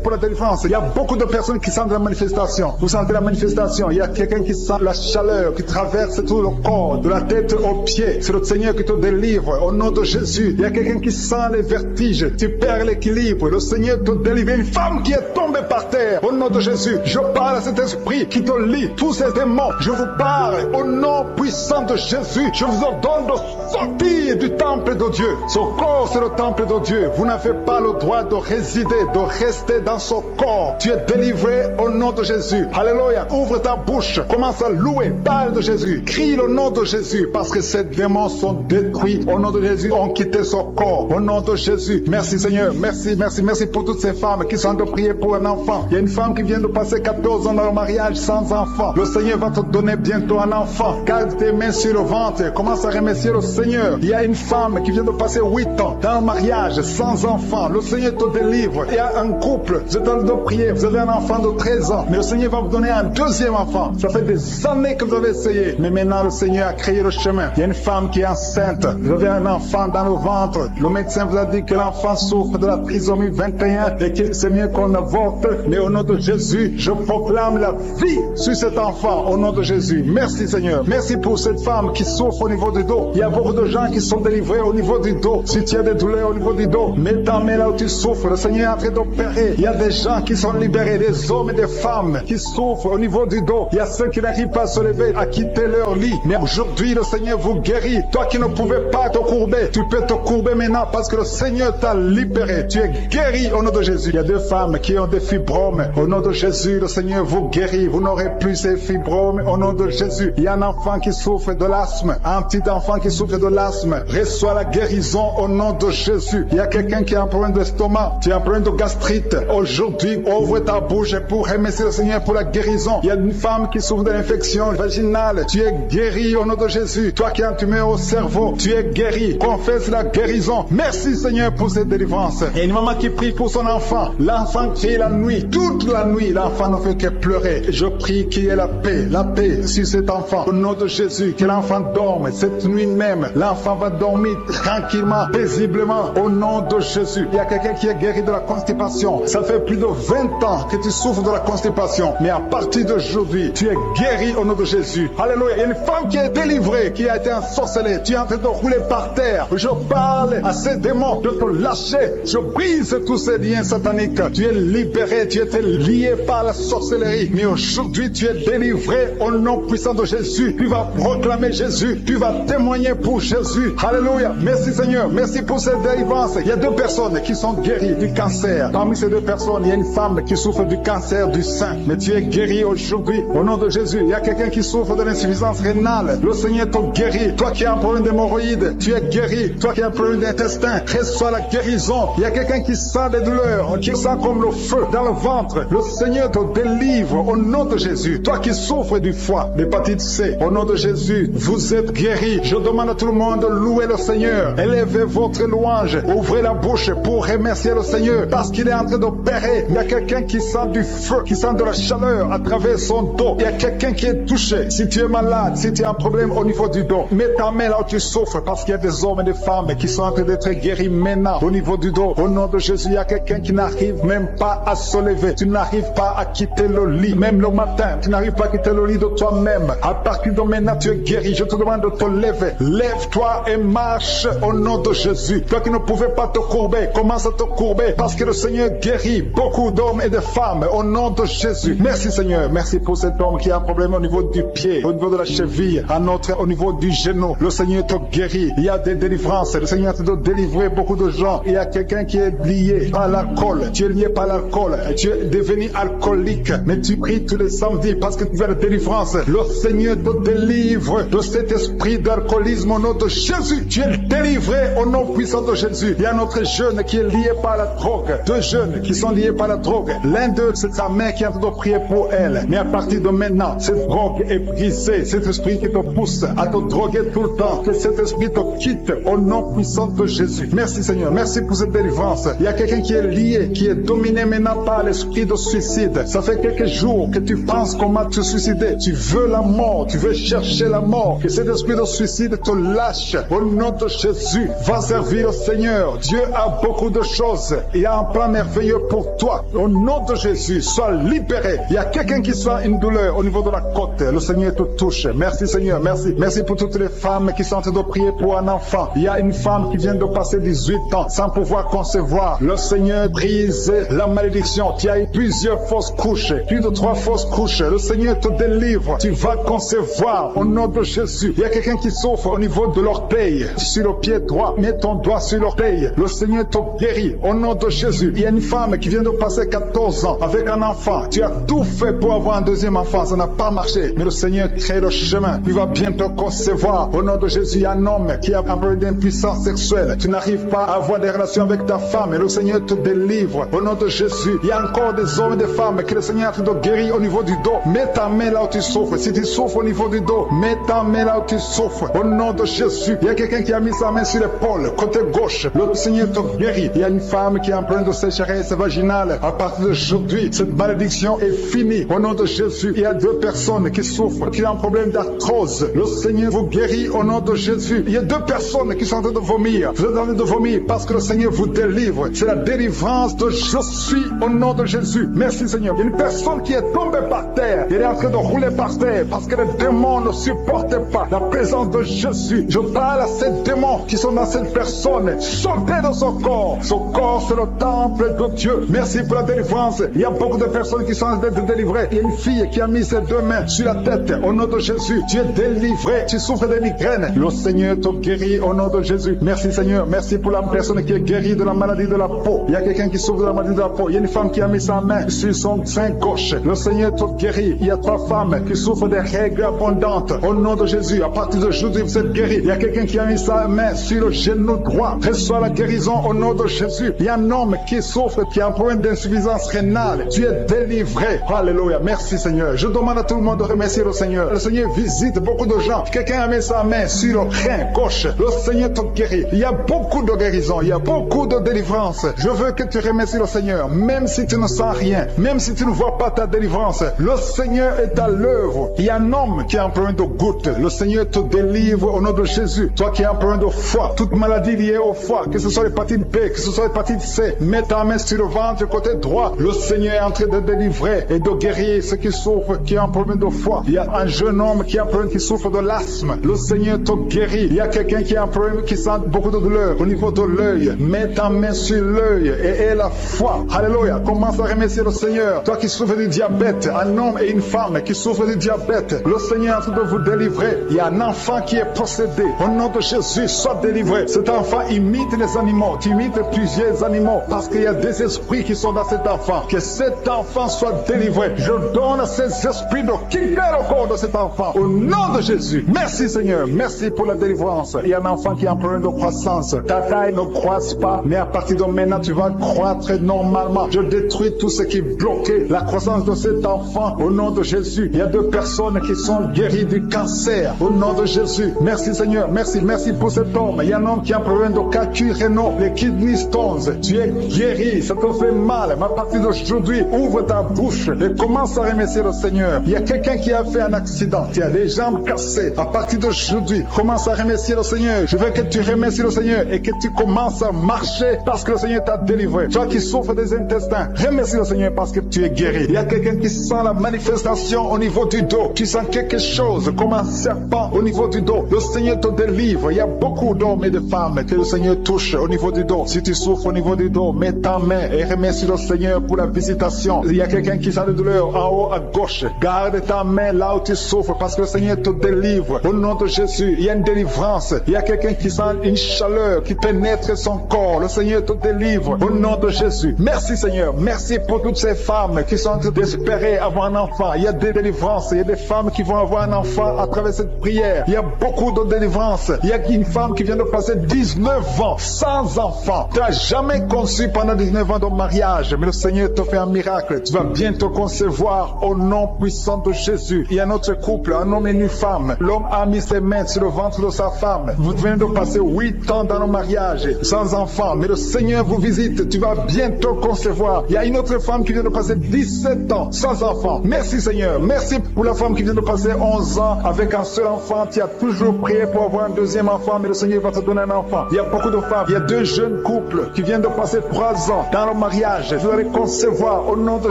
pour la délivrance. Il y a beaucoup de personnes qui sentent la manifestation. Vous sentez la manifestation. Il y a quelqu'un qui sent la chaleur qui traverse tout le corps, de la tête aux pieds. C'est le Seigneur qui te délivre au nom de Jésus. Il y a quelqu'un qui sent les vertiges. Tu perds l'équilibre. Le Seigneur te délivre. Une femme qui est tombée par terre. Au nom de Jésus, je parle à cet esprit qui te lie. Tous ces démons, je vous parle au nom puissant de Jésus. Je vous ordonne de sortir du temple de Dieu. Ce corps, c'est le temple de Dieu. Vous n'avez pas le droit de résider, de rester dans ce corps. Tu es délivré au nom de Jésus. Alléluia. Ouvre ta bouche. Commence à louer. Parle de Jésus. Crie le nom de Jésus parce que ces démons sont détruits. Au nom de Jésus, ont quitté ce corps. Au nom de Jésus. Merci Seigneur. Merci pour toutes ces femmes qui sont en train de prier pour un enfant. Il y a une femme qui vient de passer 14 ans dans le mariage sans enfant. Le Seigneur va te donner bientôt un enfant. Garde tes mains sur le ventre. Commence à remercier le Seigneur. Il y a une femme qui vient de passer 8 ans dans le mariage sans enfant. Le Seigneur te délivre. Il y a un couple. Vous êtes en train de prier. Vous avez un enfant de 13 ans. Mais le Seigneur va vous donner un deuxième enfant. Ça fait des années que vous avez essayé. Mais maintenant, le Seigneur a créé le chemin. Il y a une femme qui est enceinte. Vous avez un enfant dans le ventre. Le médecin vous a dit que l'enfant souffre de la trisomie 21 et que c'est mieux qu'on avorte. Mais au nom de Jésus, je proclame la vie sur cet enfant. Au nom de Jésus. Merci Seigneur. Merci pour cette femme qui souffre au niveau du dos. Il y a beaucoup de gens qui sont délivrés au niveau du dos. Si tu as des douleurs au niveau du dos, mets ta main là où tu souffres. Le Seigneur est en train d'opérer. Il y a des gens qui sont libérés, des hommes et des femmes qui souffrent au niveau du dos. Il y a ceux qui n'arrivent pas à se lever, à quitter leur lit. Mais aujourd'hui, le Seigneur vous guérit. Toi qui ne pouvais pas te courber, tu peux te courber maintenant parce que le Seigneur t'a libéré. Tu es guéri au nom de Jésus. Il y a deux femmes qui ont des fibromes. Au nom de Jésus, le Seigneur vous guérit. Vous n'aurez plus ces fibromes au nom de Jésus. Il y a un enfant qui souffre de l'asthme. Un petit enfant qui souffre de l'asthme. Reçois la guérison au nom de Jésus. Il y a quelqu'un qui a un problème d'estomac. Tu as un problème de gastrite. Aujourd'hui, ouvre ta bouche pour remercier le Seigneur pour la guérison. Il y a une femme qui souffre de l'infection vaginale. Tu es guéri au nom de Jésus. Toi qui as un tumeur au cerveau, tu es guéri. Confesse la guérison. Merci Seigneur pour cette délivrance. Il y a une maman qui prie pour son enfant. L'enfant crie la nuit. Toute la nuit, l'enfant ne fait que pleurer. Je prie qu'il y ait la paix sur cet enfant. Au nom de Jésus, que l'enfant dorme. Cette nuit même, l'enfant va dormir tranquillement, paisiblement. Au nom de Jésus. Il y a quelqu'un qui est guéri de la constipation. Ça fait plus de 20 ans que tu souffres de la constipation. Mais à partir d'aujourd'hui, tu es guéri au nom de Jésus. Alléluia. Il y a une femme qui est délivrée, qui a été ensorcelée. Tu es en train de rouler par terre. Je parle à ces démons de te lâcher. Je brise tous ces liens sataniques. Tu es libéré. Tu étais lié par la sorcellerie. Mais aujourd'hui, tu es délivré au nom puissant de Jésus. Tu vas proclamer Jésus. Tu vas témoigner pour Jésus. Alléluia. Merci Seigneur. Merci pour cette délivrance. Il y a deux personnes qui sont guéries du cancer. Parmi ces deux personnes, il y a une femme qui souffre du cancer du sein. Mais tu es guéri aujourd'hui au nom de Jésus. Il y a quelqu'un qui souffre de l'insuffisance rénale. Le Seigneur te guérit. Toi qui as un problème d'hémorroïdes, tu es guéri. Toi qui as un problème d'intestin, reçois la guérison. Il y a quelqu'un qui sent des douleurs, qui sent comme le feu dans le ventre. Le Seigneur te délivre au nom de Jésus. Toi qui souffres du foie, l'hépatite C, au nom de Jésus, vous êtes guéri. Je demande à tout le monde de louer le Seigneur. Élevez votre louange. Ouvrez la bouche pour remercier le Seigneur parce qu'il est en train d'opérer. Il y a quelqu'un qui sent du feu, qui sent de la chaleur à travers son dos. Il y a quelqu'un qui est touché. Si tu es malade, si tu as un problème au niveau du dos, mets ta main là où tu souffres parce qu'il y a des hommes et des femmes qui sont en train d'être guéris maintenant au niveau du dos. Au nom de Jésus, il y a quelqu'un qui n'arrive même pas à se lever. Tu n'arrives pas à quitter le lit. Même le matin, tu n'arrives pas à quitter le lit de toi-même. À partir de maintenant, tu es guéri. Je te demande de te lever. Lève-toi et marche au nom de Jésus. Toi qui ne pouvais pas te courber, commence à te courber parce que le Seigneur guérit beaucoup d'hommes et de femmes au nom de Jésus. Merci Seigneur. Merci pour cet homme qui a un problème au niveau du pied, au niveau de la cheville, un autre au niveau du genou. Le Seigneur te guérit. Il y a des délivrances. Le Seigneur te doit délivrer beaucoup de gens. Il y a quelqu'un qui est lié par l'alcool. Tu es lié par l'alcool. Tu es devenu alcoolique. Mais tu pries tous les samedis parce que tu veux la délivrance. Le Seigneur te délivre de cet esprit d'alcoolisme au nom de Jésus. Tu es délivré au nom puissant de Jésus. Il y a un autre jeune qui est lié par la drogue. Deux jeunes qui sont liés par la drogue. L'un d'eux, c'est sa mère qui est en train de prier pour elle. Mais à partir de maintenant, cette drogue est brisée. Cet esprit qui te pousse à te droguer tout le temps. Que cet esprit te quitte au nom puissant de Jésus. Merci Seigneur. Merci pour cette délivrance. Il y a quelqu'un qui est lié, qui est dominé maintenant par l'esprit de suicide. Ça fait quelques jours que tu penses comment te suicider. Tu veux la mort. Tu veux chercher la mort. Que cet esprit de suicide te lâche au nom de Jésus. Va servir le Seigneur. Dieu a beaucoup de choses. Il y a un plan merveilleux pour toi. Au nom de Jésus, sois libéré. Il y a quelqu'un qui sent une douleur au niveau de la côte. Le Seigneur te touche. Merci Seigneur. Merci. Merci pour toutes les femmes qui sont en train de prier pour un enfant. Il y a une femme qui vient de passer 18 ans sans pouvoir concevoir. Le Seigneur brise la malédiction. Tu as eu plusieurs fausses couches. Plus de 3 fausses couches. Le Seigneur te délivre. Tu vas concevoir au nom de Jésus. Il y a quelqu'un qui souffre au niveau de l'orteil. Sur le pied droit. Mets ton doigt sur l'orteil. Le Seigneur te guérit au nom de Jésus. Il y a une femme qui vient de passer 14 ans avec un enfant. Tu as tout fait pour avoir un deuxième enfant. Ça n'a pas marché. Mais le Seigneur crée le chemin. Tu vas bientôt concevoir. Au nom de Jésus, il y a un homme qui a un problème d'impuissance sexuelle. Tu n'arrives pas à avoir des relations avec ta femme. Et le Seigneur te délivre. Au nom de Jésus, il y a encore des hommes et des femmes que le Seigneur a guéri au niveau du dos. Mets ta main là où tu souffres. Si tu souffres au niveau du dos, mets ta main là où tu souffres. Au nom de Jésus, il y a quelqu'un qui a mis sa main sur l'épaule, côté gauche. Le Seigneur te guérit. Il y a une femme qui a un problème de sécheresse vaginale. À partir d'aujourd'hui, cette malédiction est finie. Au nom de Jésus, il y a 2 personnes qui souffrent, qui ont un problème d'arthrose. Le Seigneur vous guérit au nom de Jésus. Il y a 2 personnes qui sont en train de vomir. Vous êtes en train de vomir parce que le Seigneur vous délivre. C'est la délivrance de je suis au nom de Jésus. Merci Seigneur. Il y a une personne qui est tombée par terre. Elle est en train de rouler par terre parce que le démon démons ne supportent pas la présence de Jésus. Je parle à ces démons qui sont dans cette personne. Sortez de son corps. Son corps, c'est le temple de Dieu. Merci pour la délivrance. Il y a beaucoup de personnes qui sont en train de délivrer. Il y a une fille qui a mis ses deux mains sur la tête. Au nom de Jésus, tu es délivré. Tu souffres de migraines. Le Seigneur te guérit au nom de Jésus. Merci Seigneur. Merci pour la personne qui est guérie de la maladie de la peau. Il y a quelqu'un qui souffre de la maladie de la peau. Il y a une femme qui a mis sa main sur son sein gauche. Le Seigneur te guérit. Il y a 3 femmes qui souffrent des règles abondantes. Au nom de Jésus, à partir d'aujourd'hui, vous êtes guéris. Il y a quelqu'un qui a mis sa main sur le genou droit. Reçois la guérison au nom de Jésus. Il y a un homme qui souffre, qui a un problème d'insuffisance rénale. Tu es délivré. Alléluia. Merci Seigneur. Je demande à tout le monde de remercier le Seigneur. Le Seigneur visite beaucoup de gens. Quelqu'un a mis sa main sur le rein gauche. Le Seigneur te guérit. Il y a beaucoup de guérison. Il y a beaucoup de délivrance. Je veux que tu remercies le Seigneur. Même si tu ne sens rien. Même si tu ne vois pas ta délivrance. Le Seigneur est à l'œuvre. Il y a un homme qui a un problème de goutte. Le Seigneur te délivre au nom de Jésus. Toi qui as un problème de foie. Toute maladie liée au foie. Que ce soit l'hépatite B. Que ce soit l'hépatite C. Mets ta main sur le ventre côté droit. Le Seigneur est en train de délivrer et de guérir ceux qui souffrent, qui ont un problème de foie. Il y a un jeune homme qui a un problème, qui souffre de l'asthme. Le Seigneur te guérit. Il y a quelqu'un qui a un problème, qui sent beaucoup de douleur au niveau de l'œil. Mets ta main sur l'œil et aie la foi. Alléluia. Commence à remercier le Seigneur. Toi qui souffres du diabète, un homme et une femme qui souffrent du diabète, le Seigneur est en train de vous délivrer. Il y a un enfant qui est possédé. Au nom de Jésus, sois délivré. Cet enfant imite les animaux. Tu imites plusieurs animaux parce qu'il y a des esprits qui sont dans cet enfant. Que cet enfant soit délivré. Je donne à ces esprits de quitter le corps de cet enfant. Au nom de Jésus. Merci Seigneur. Merci pour la délivrance. Il y a un enfant qui a un problème de croissance. Ta taille ne croisse pas, mais à partir de maintenant, tu vas croître normalement. Je détruis tout ce qui bloquait la croissance de cet enfant. Au nom de Jésus. Il y a 2 personnes qui sont guéries du cancer. Au nom de Jésus. Merci Seigneur. Merci. Merci pour cet homme. Il y a un homme qui a un problème de calcul rénal, les kidney stones. Tu es guéri. Ça te fait mal. Mais à partir d'aujourd'hui, ouvre ta bouche et commence à remercier le Seigneur. Il y a quelqu'un qui a fait un accident. Tu as les jambes cassées. À partir d'aujourd'hui, commence à remercier le Seigneur. Je veux que tu remercies le Seigneur et que tu commences à marcher parce que le Seigneur t'a délivré. Toi qui souffres des intestins, remercie le Seigneur parce que tu es guéri. Il y a quelqu'un qui sent la manifestation au niveau du dos. Tu sens quelque chose comme un serpent au niveau du dos. Le Seigneur te délivre. Il y a beaucoup d'hommes et de femmes que le Seigneur touche au niveau du dos. Si tu souffres au niveau du dos, mets ta main et remercie le Seigneur pour la visitation. Il y a quelqu'un qui sent de douleur en haut à gauche. Garde ta main là où tu souffres parce que le Seigneur te délivre. Au nom de Jésus, il y a une délivrance. Il y a quelqu'un qui sent une chaleur qui pénètre son corps. Le Seigneur te délivre. Au nom de Jésus. Merci Seigneur. Merci pour toutes ces femmes qui sont en train d'espérer avoir un enfant. Il y a des délivrances. Il y a des femmes qui vont avoir un enfant à travers cette prière. Il y a beaucoup de délivrances. Il y a une femme qui vient de passer 19 ans sans enfant. Tu n'as jamais conçu pendant 19 ans de mariage, mais le Seigneur te fait un miracle. Tu vas bientôt concevoir au nom puissant de Jésus. Il y a un autre couple, un homme et une femme. L'homme a mis ses mains sur le ventre de sa femme. Vous venez de passer 8 ans dans le mariage sans enfant, mais le Seigneur vous visite. Tu vas bientôt concevoir. Il y a une autre femme qui vient de passer 17 ans sans enfant. Merci Seigneur. Merci pour la femme qui vient de passer 11 ans avec un seul enfant. Tu as toujours prié pour avoir un deuxième enfant, mais le Seigneur va te donner un enfant. Il y a beaucoup de femmes. Il y a 2 jeunes couples qui viennent de passer 3 ans dans le mariage. Vous allez concevoir au nom de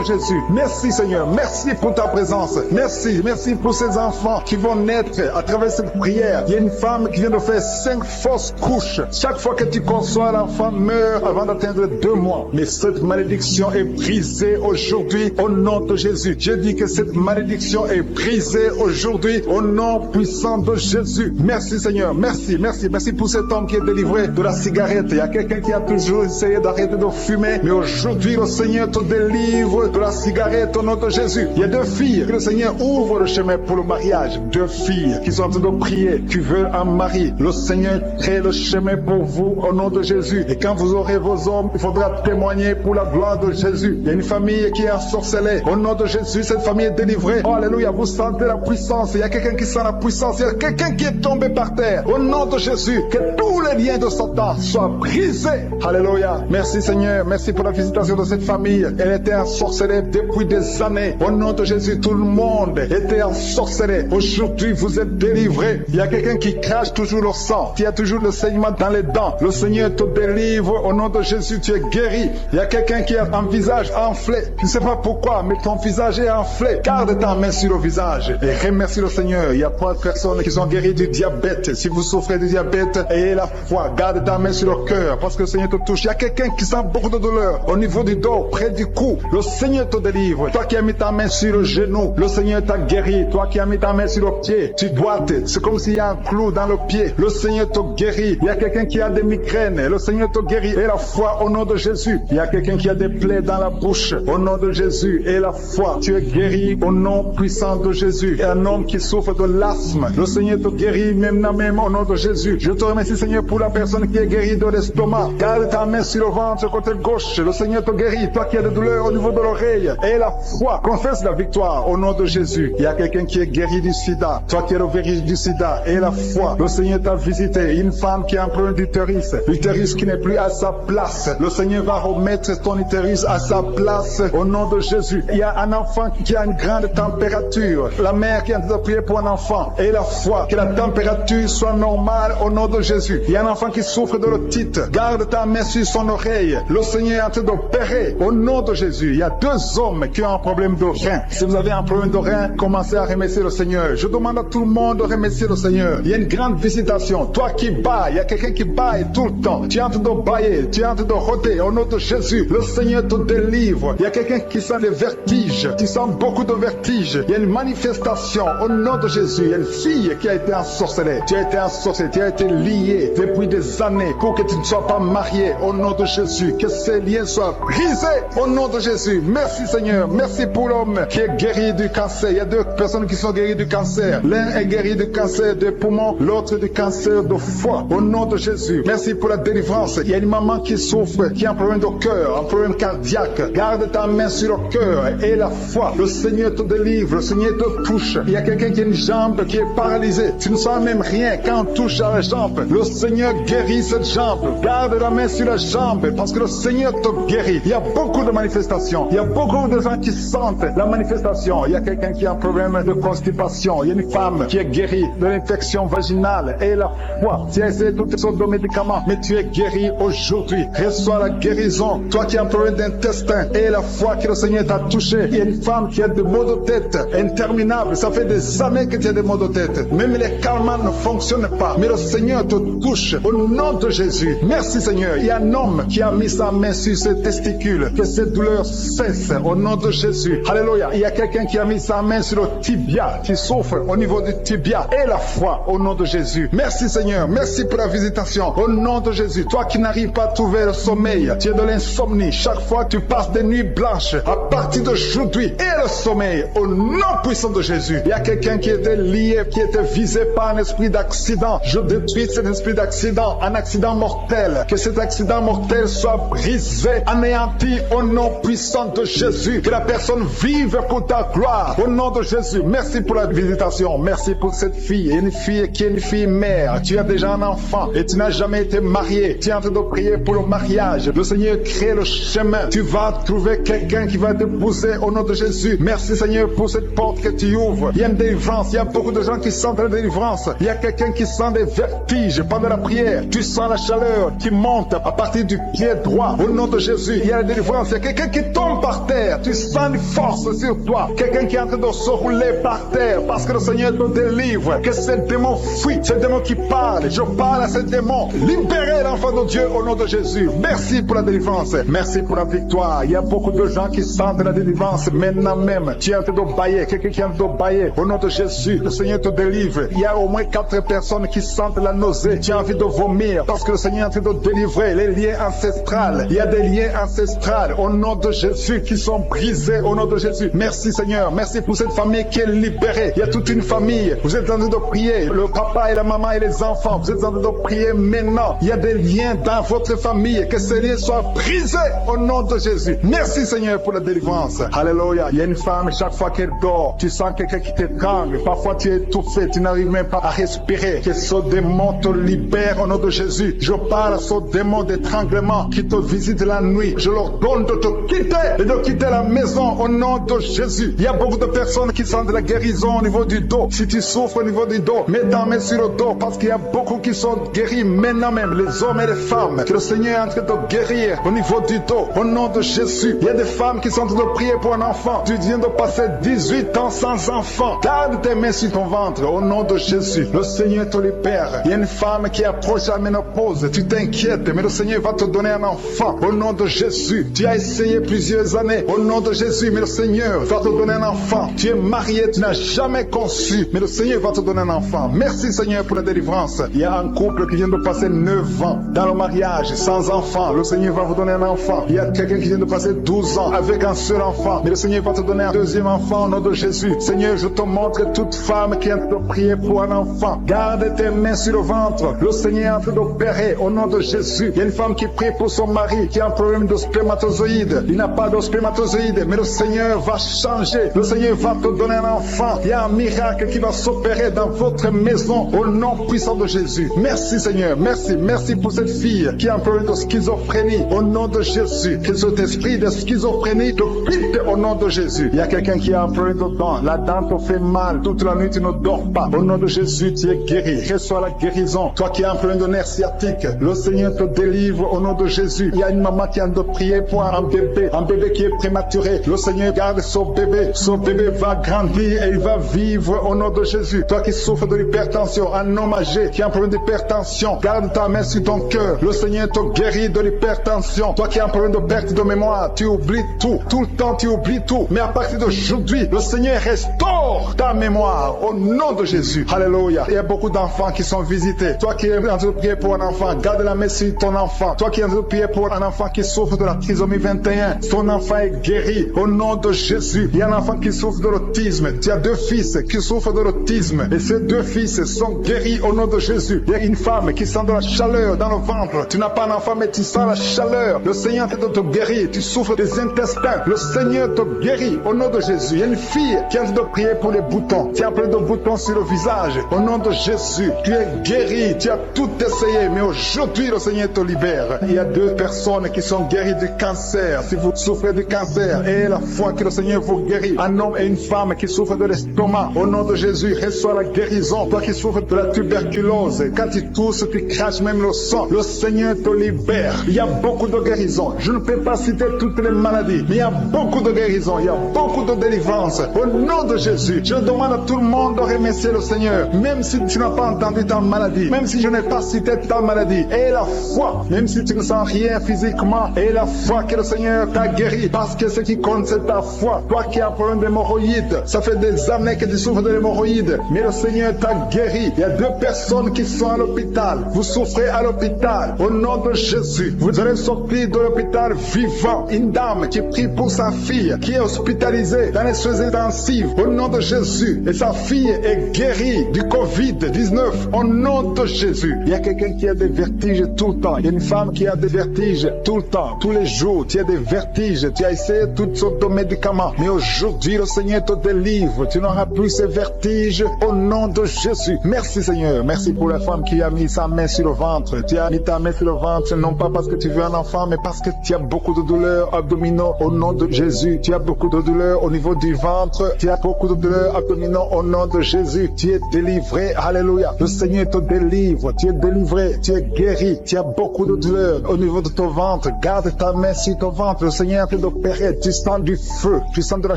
Jésus. Merci Seigneur. Merci pour ta présence. Merci. Merci pour ces enfants qui vont naître à travers cette prière. Il y a une femme qui vient de faire 5 fausses couches. Chaque fois que tu conçois, l'enfant meurt avant d'atteindre 2 mois. Mais cette malédiction est brisée aujourd'hui au nom de Jésus. Je dis que cette malédiction est brisée aujourd'hui au nom puissant de Jésus. Merci Seigneur. Merci. Merci. Merci pour cet homme qui est délivré de la cigarette. Il y a quelqu'un qui a toujours essayé d'arrêter de fumer. Mais aujourd'hui, le Seigneur te délivre de la cigarette au nom de Jésus. Il y a 2 filles que le Seigneur ouvre le chemin pour le mariage. 2 filles qui sont en train de prier, qui veulent un mari. Le Seigneur crée le chemin pour vous au nom de Jésus. Et quand vous aurez vos hommes, il faudra témoigner pour la gloire de Jésus. Il y a une famille qui est ensorcelée. Au nom de Jésus, cette famille est délivrée. Oh, alléluia, vous sentez la puissance. Il y a quelqu'un qui sent la puissance. Il y a quelqu'un qui est tombé par terre. Au nom de Jésus, que tous les liens de Satan soient brisés. Alléluia. Merci Seigneur. Merci pour la visitation de cette famille. Elle était ensorcelée depuis des années. Au nom de Jésus, tout le monde était ensorcelé. Aujourd'hui, vous êtes délivrés. Il y a quelqu'un qui crache toujours le sang, qui a toujours le saignement dans les dents. Le Seigneur te délivre. Au nom de Jésus, tu es guéri. Il y a quelqu'un qui a un visage enflé. Je ne sais pas pourquoi, mais ton visage est enflé. Garde ta main sur le visage et remercie le Seigneur. Il y a 3 personnes qui sont guéries du diabète. Si vous souffrez du diabète, ayez la foi. Garde ta main sur le cœur parce que le Seigneur te touche. Il y a quelqu'un qui sent beaucoup de douleur au niveau du dos, près du cou. Le Seigneur te délivre. Toi qui as mis ta main sur le genou, le Seigneur t'a guéri. Toi qui as mis ta main sur le pied, tu dois c'est comme s'il y a un clou dans le pied. Le Seigneur te guérit. Il y a quelqu'un qui a des migraines. Le Seigneur te guérit. Et la foi au nom de Jésus. Il y a quelqu'un qui a des plaies dans la bouche. Au nom de Jésus. Et la foi. Tu es guéri au nom puissant de Jésus. Et un homme qui souffre de l'asthme. Le Seigneur te guérit même au nom de Jésus. Je te remercie Seigneur pour la personne qui est guérie de l'estomac. Garde ta main sur le ventre côté gauche. Le Seigneur te guérit. Toi qui as des douleurs au niveau de l'oreille. Et la foi. Confesse la victoire au nom de Jésus. Il y a quelqu'un qui est guéri du sida. Toi qui es le virus du sida. Et la foi. Le Seigneur t'a visité. Une femme qui a un problème d'utérus. L'utérus qui n'est plus à sa place. Le Seigneur va remettre ton utérus à sa place au nom de Jésus. Il y a un enfant qui a une grande température. La mère qui est en train de prier pour un enfant. Et la foi. Que la température soit normale au nom de Jésus. Il y a un enfant qui souffre de l'otite. Garde ta main sur son oreille. Le Seigneur est en train d'opérer au nom de Jésus. Il y a 2 hommes qui ont un problème de rein. Si vous avez un problème de rein, commencez à remercier le Seigneur. Je demande à tout le monde de remercier le Seigneur. Il y a une grande visitation. Toi qui bailles, il y a quelqu'un qui baille tout le temps. Tu es en train de bailler, tu es en train de rôder au nom de Jésus. Le Seigneur te délivre. Il y a quelqu'un qui sent des vertiges. Tu sens beaucoup de vertiges. Il y a une manifestation au nom de Jésus. Il y a une fille qui a été ensorcelée. Tu as été ensorcelée, tu as été liée depuis des années pour que tu ne sois pas marié au nom de Jésus. Que ces liens soient brisés au nom de Jésus. Merci Seigneur. Merci pour l'homme qui est guéri du cancer. Il y a 2 personnes qui sont guéries du cancer. L'un est guéri du cancer des poumons, l'autre du cancer de foie. Au nom de Jésus. Merci pour la délivrance. Il y a une maman qui souffre, qui a un problème de cœur, un problème cardiaque. Garde ta main sur le cœur et la foi. Le Seigneur te délivre, le Seigneur te touche. Il y a quelqu'un qui a une jambe qui est paralysée. Tu ne sens même rien quand on touche à la jambe. Le Seigneur guérit cette jambe. Garde la main sur la jambe parce que le Seigneur te guérit. Il y a beaucoup de manifestations. Il y a beaucoup de gens qui sentent la manifestation. Il y a quelqu'un qui a un problème de constipation. Il y a une femme qui est guérie de l'infection vaginale et la foi. Tu as essayé toutes sortes de médicaments, mais tu es guéri aujourd'hui. Reçois la guérison. Toi qui as un problème d'intestin et la foi que le Seigneur t'a touché. Il y a une femme qui a des maux de tête interminables. Ça fait des années que tu as des maux de tête. Même les calmants ne fonctionnent pas. Mais le Seigneur te touche au nom de Jésus. Merci Seigneur. Il y a un homme qui a mis sa main sur ses testicules. Que cette douleur cesse au nom de Jésus. Alléluia. Il y a quelqu'un qui a mis sa main sur le tibia. Tu souffres au niveau du tibia. Et la foi au nom de Jésus. Merci Seigneur. Merci pour la visitation. Au nom de Jésus. Toi qui n'arrives pas à trouver le sommeil. Tu es de l'insomnie. Chaque fois tu passes des nuits blanches. À partir d'aujourd'hui. Et le sommeil. Au nom puissant de Jésus. Il y a quelqu'un qui était lié, qui était visé par un esprit d'accident. Je détruis cet esprit d'accident. Un accident mortel. Que cet accident mortel soit brisé, anéanti au nom puissant de Jésus. Que la personne vive pour ta gloire. Au nom de Jésus. Merci pour la visitation. Merci pour cette fille. Une fille qui est une fille mère. Tu as déjà un enfant et tu n'as jamais été marié. Tu es en train de prier pour le mariage. Le Seigneur crée le chemin. Tu vas trouver quelqu'un qui va t'épouser au nom de Jésus. Merci Seigneur pour cette porte que tu ouvres. Il y a une délivrance. Il y a beaucoup de gens qui sentent la délivrance. Il y a quelqu'un qui sent des vertiges pendant la prière. Tu sens la chaleur qui monte à partir du pied droit. Au nom de Jésus, il y a la délivrance. Il y a quelqu'un qui tombe par terre. Tu sens une force sur toi. Quelqu'un qui est en train de se rouler par terre parce que le Seigneur te délivre. Que ces démons fuient. Ces démons qui parlent. Je parle à ces démons. Libérez l'enfant de Dieu au nom de Jésus. Merci pour la délivrance. Merci pour la victoire. Il y a beaucoup de gens qui sentent la délivrance maintenant même. Tu es en train de bailler. Quelqu'un qui est en train de bailler. Au nom de Jésus, le Seigneur te délivre. Il y a au moins 4 personnes qui sentent la nausée. Tu as envie de vomir parce que le Seigneur est en train de délivrer les liens ancestrales. Il y a des liens ancestrales au nom de Jésus qui sont brisés au nom de Jésus. Merci Seigneur. Merci pour cette famille qui est libérée. Il y a toute une famille. Vous êtes en train de prier. Le papa et la maman et les enfants. Vous êtes en train de prier maintenant. Il y a des liens dans votre famille. Que ces liens soient brisés au nom de Jésus. Merci Seigneur pour la délivrance. Alléluia. Il y a une femme, chaque fois qu'elle dort, tu sens quelqu'un qui t'étrangle. Parfois tu es étouffé. Tu n'arrives même pas à respirer. Que ce démon te libère au nom de Jésus. Je parle à ce démon d'étranglement qui te visite la nuit. Je leur donne de te quitter et de quitter la maison au nom de Jésus. Il y a beaucoup de personnes qui sentent la guérison au niveau du dos. Si tu souffres au niveau du dos, mets ta main sur le dos parce qu'il y a beaucoup qui sont guéris maintenant même, les hommes et les femmes. Que le Seigneur est en train de guérir au niveau du dos au nom de Jésus. Il y a des femmes qui sont en train de prier pour un enfant. Tu viens de passer 18 ans sans enfant. vivant. Garde tes mains sur ton ventre au nom de Jésus. Le Seigneur te libère. Il y a une femme qui approche la ménopause. Tu t'inquiètes, mais le Seigneur va te donner un enfant au nom de Jésus. Tu as essayé plusieurs années au nom de Jésus, mais le Seigneur va te donner un enfant. Tu es marié, tu n'as jamais conçu, mais le Seigneur va te donner un enfant. Merci Seigneur pour la délivrance. Il y a un couple qui vient de passer 9 ans dans le mariage sans enfant. Le Seigneur va vous donner un enfant. Il y a quelqu'un qui vient de passer 12 ans avec un seul enfant, mais le Seigneur va te donner un deuxième enfant au nom de Jésus. Seigneur, je te montre toute femme qui est en train de prier pour un enfant. Garde tes mains sur le ventre. Le Seigneur est en train d'opérer au nom de Jésus. Il y a une femme qui prie pour son mari qui a un problème de spermatozoïde. Il n'a pas de spermatozoïde, mais le Seigneur va changer. Le Seigneur va te donner un enfant. Il y a un miracle qui va s'opérer dans votre maison au nom puissant de Jésus. Merci Seigneur, merci, merci pour cette fille qui a un problème de schizophrénie au nom de Jésus. Que cet esprit de schizophrénie te quitte au nom de Jésus. Il y a quelqu'un qui a un problème de dents. La dent te fait mal. Toute la nuit tu ne dors pas. Au nom de Jésus, tu es guéri. Reçois la guérison. Toi qui as un problème de nerf sciatique, le Seigneur te délivre au nom de Jésus. Il y a une maman qui a de prier pour un bébé qui est prématuré. Le Seigneur garde son bébé. Son bébé va grandir et il va vivre au nom de Jésus. Toi qui souffres de l'hypertension, un homme âgé qui a un problème d'hypertension, garde ta main sur ton cœur. Le Seigneur te guérit de l'hypertension. Toi qui as un problème de perte de mémoire, tu oublies tout. Tout le temps tu oublies tout. Mais à partir d'aujourd'hui, le Seigneur restaure ta mémoire au nom de Jésus. Alléluia. Il y a beaucoup d'enfants qui sont visités. Toi qui es en train de prier pour un enfant, garde la main sur ton enfant. Toi qui es en train de prier pour un enfant qui souffre de la trisomie 21, ton enfant est guéri au nom de Jésus. Il y a un enfant qui souffre de l'autisme. Tu as 2 fils qui souffrent de l'autisme et ces 2 fils sont guéris au nom de Jésus. Il y a une femme qui sent de la chaleur dans le ventre. Tu n'as pas un enfant mais tu sens la chaleur. Le Seigneur est en train de te guérir. Tu souffres des intestins. Le Seigneur te guérit au nom de Jésus. Il y a une fille qui est en train de prier pour les boutons. Tu as plein de boutons sur le visage. Au nom de Jésus, tu es guéri. Tu as tout essayé mais aujourd'hui le Seigneur te libère. Il y a 2 personnes qui sont guéries du cancer. Si vous souffrez du cancer, et la foi que le Seigneur vous guérit. Un homme et une femme qui souffrent de l'estomac. Au nom de Jésus, reçois la guérison. Toi qui souffres de la tuberculose, quand tu tousses, tu craches même le sang. Le Seigneur te libère. Il y a beaucoup de guérisons. Je ne peux pas citer toutes les maladies, mais il y a beaucoup de guérisons. Il y a beaucoup de délivrance. Au nom de Jésus, je demande à tout le monde de remercier le Seigneur. Même si tu n'as pas entendu ta maladie, même si je n'ai pas cité ta maladie, et la foi, même si tu ne sens rien physiquement, et la foi que le Seigneur t'a guéri, parce que ce qui compte c'est ta foi. Toi qui as un problème d'hémorroïdes, ça fait des années que tu souffres de l'hémorroïde, mais le Seigneur t'a guéri. Il y a 2 personnes qui sont à l'hôpital. Vous souffrez à l'hôpital. Au nom de Jésus, vous allez sortir de l'hôpital vivant. Une dame qui prie pour sa fille, qui est hospitalisée dans les soins intensifs. Au nom de Jésus, et sa fille est guérie du Covid-19. Au nom de Jésus, il y a quelqu'un qui a des vertiges tout le temps. Il y a une femme qui a des vertiges tout le temps, tous les jours. Tu as des vertiges. Tu as essayé toutes sortes de médicaments, mais aujourd'hui le Seigneur te délivre. Tu n'auras plus ces vertiges au nom de Jésus. Merci Seigneur. Merci pour la femme qui a mis sa main sur le ventre. Tu as mis ta main sur le ventre, non pas parce que tu veux un enfant, mais parce que tu as beaucoup de douleurs abdominaux au nom de Jésus. Tu as beaucoup de douleurs au niveau du ventre. Tu as beaucoup de douleurs abdominaux au nom de Jésus. Tu es délivré. Alléluia. Le Seigneur te délivre. Tu es délivré. Tu es guéri. Tu as beaucoup de douleurs au niveau de ton ventre. Garde ta main sur ton ventre. Le Seigneur est en train d'opérer. Tu sens du feu. Tu sens de la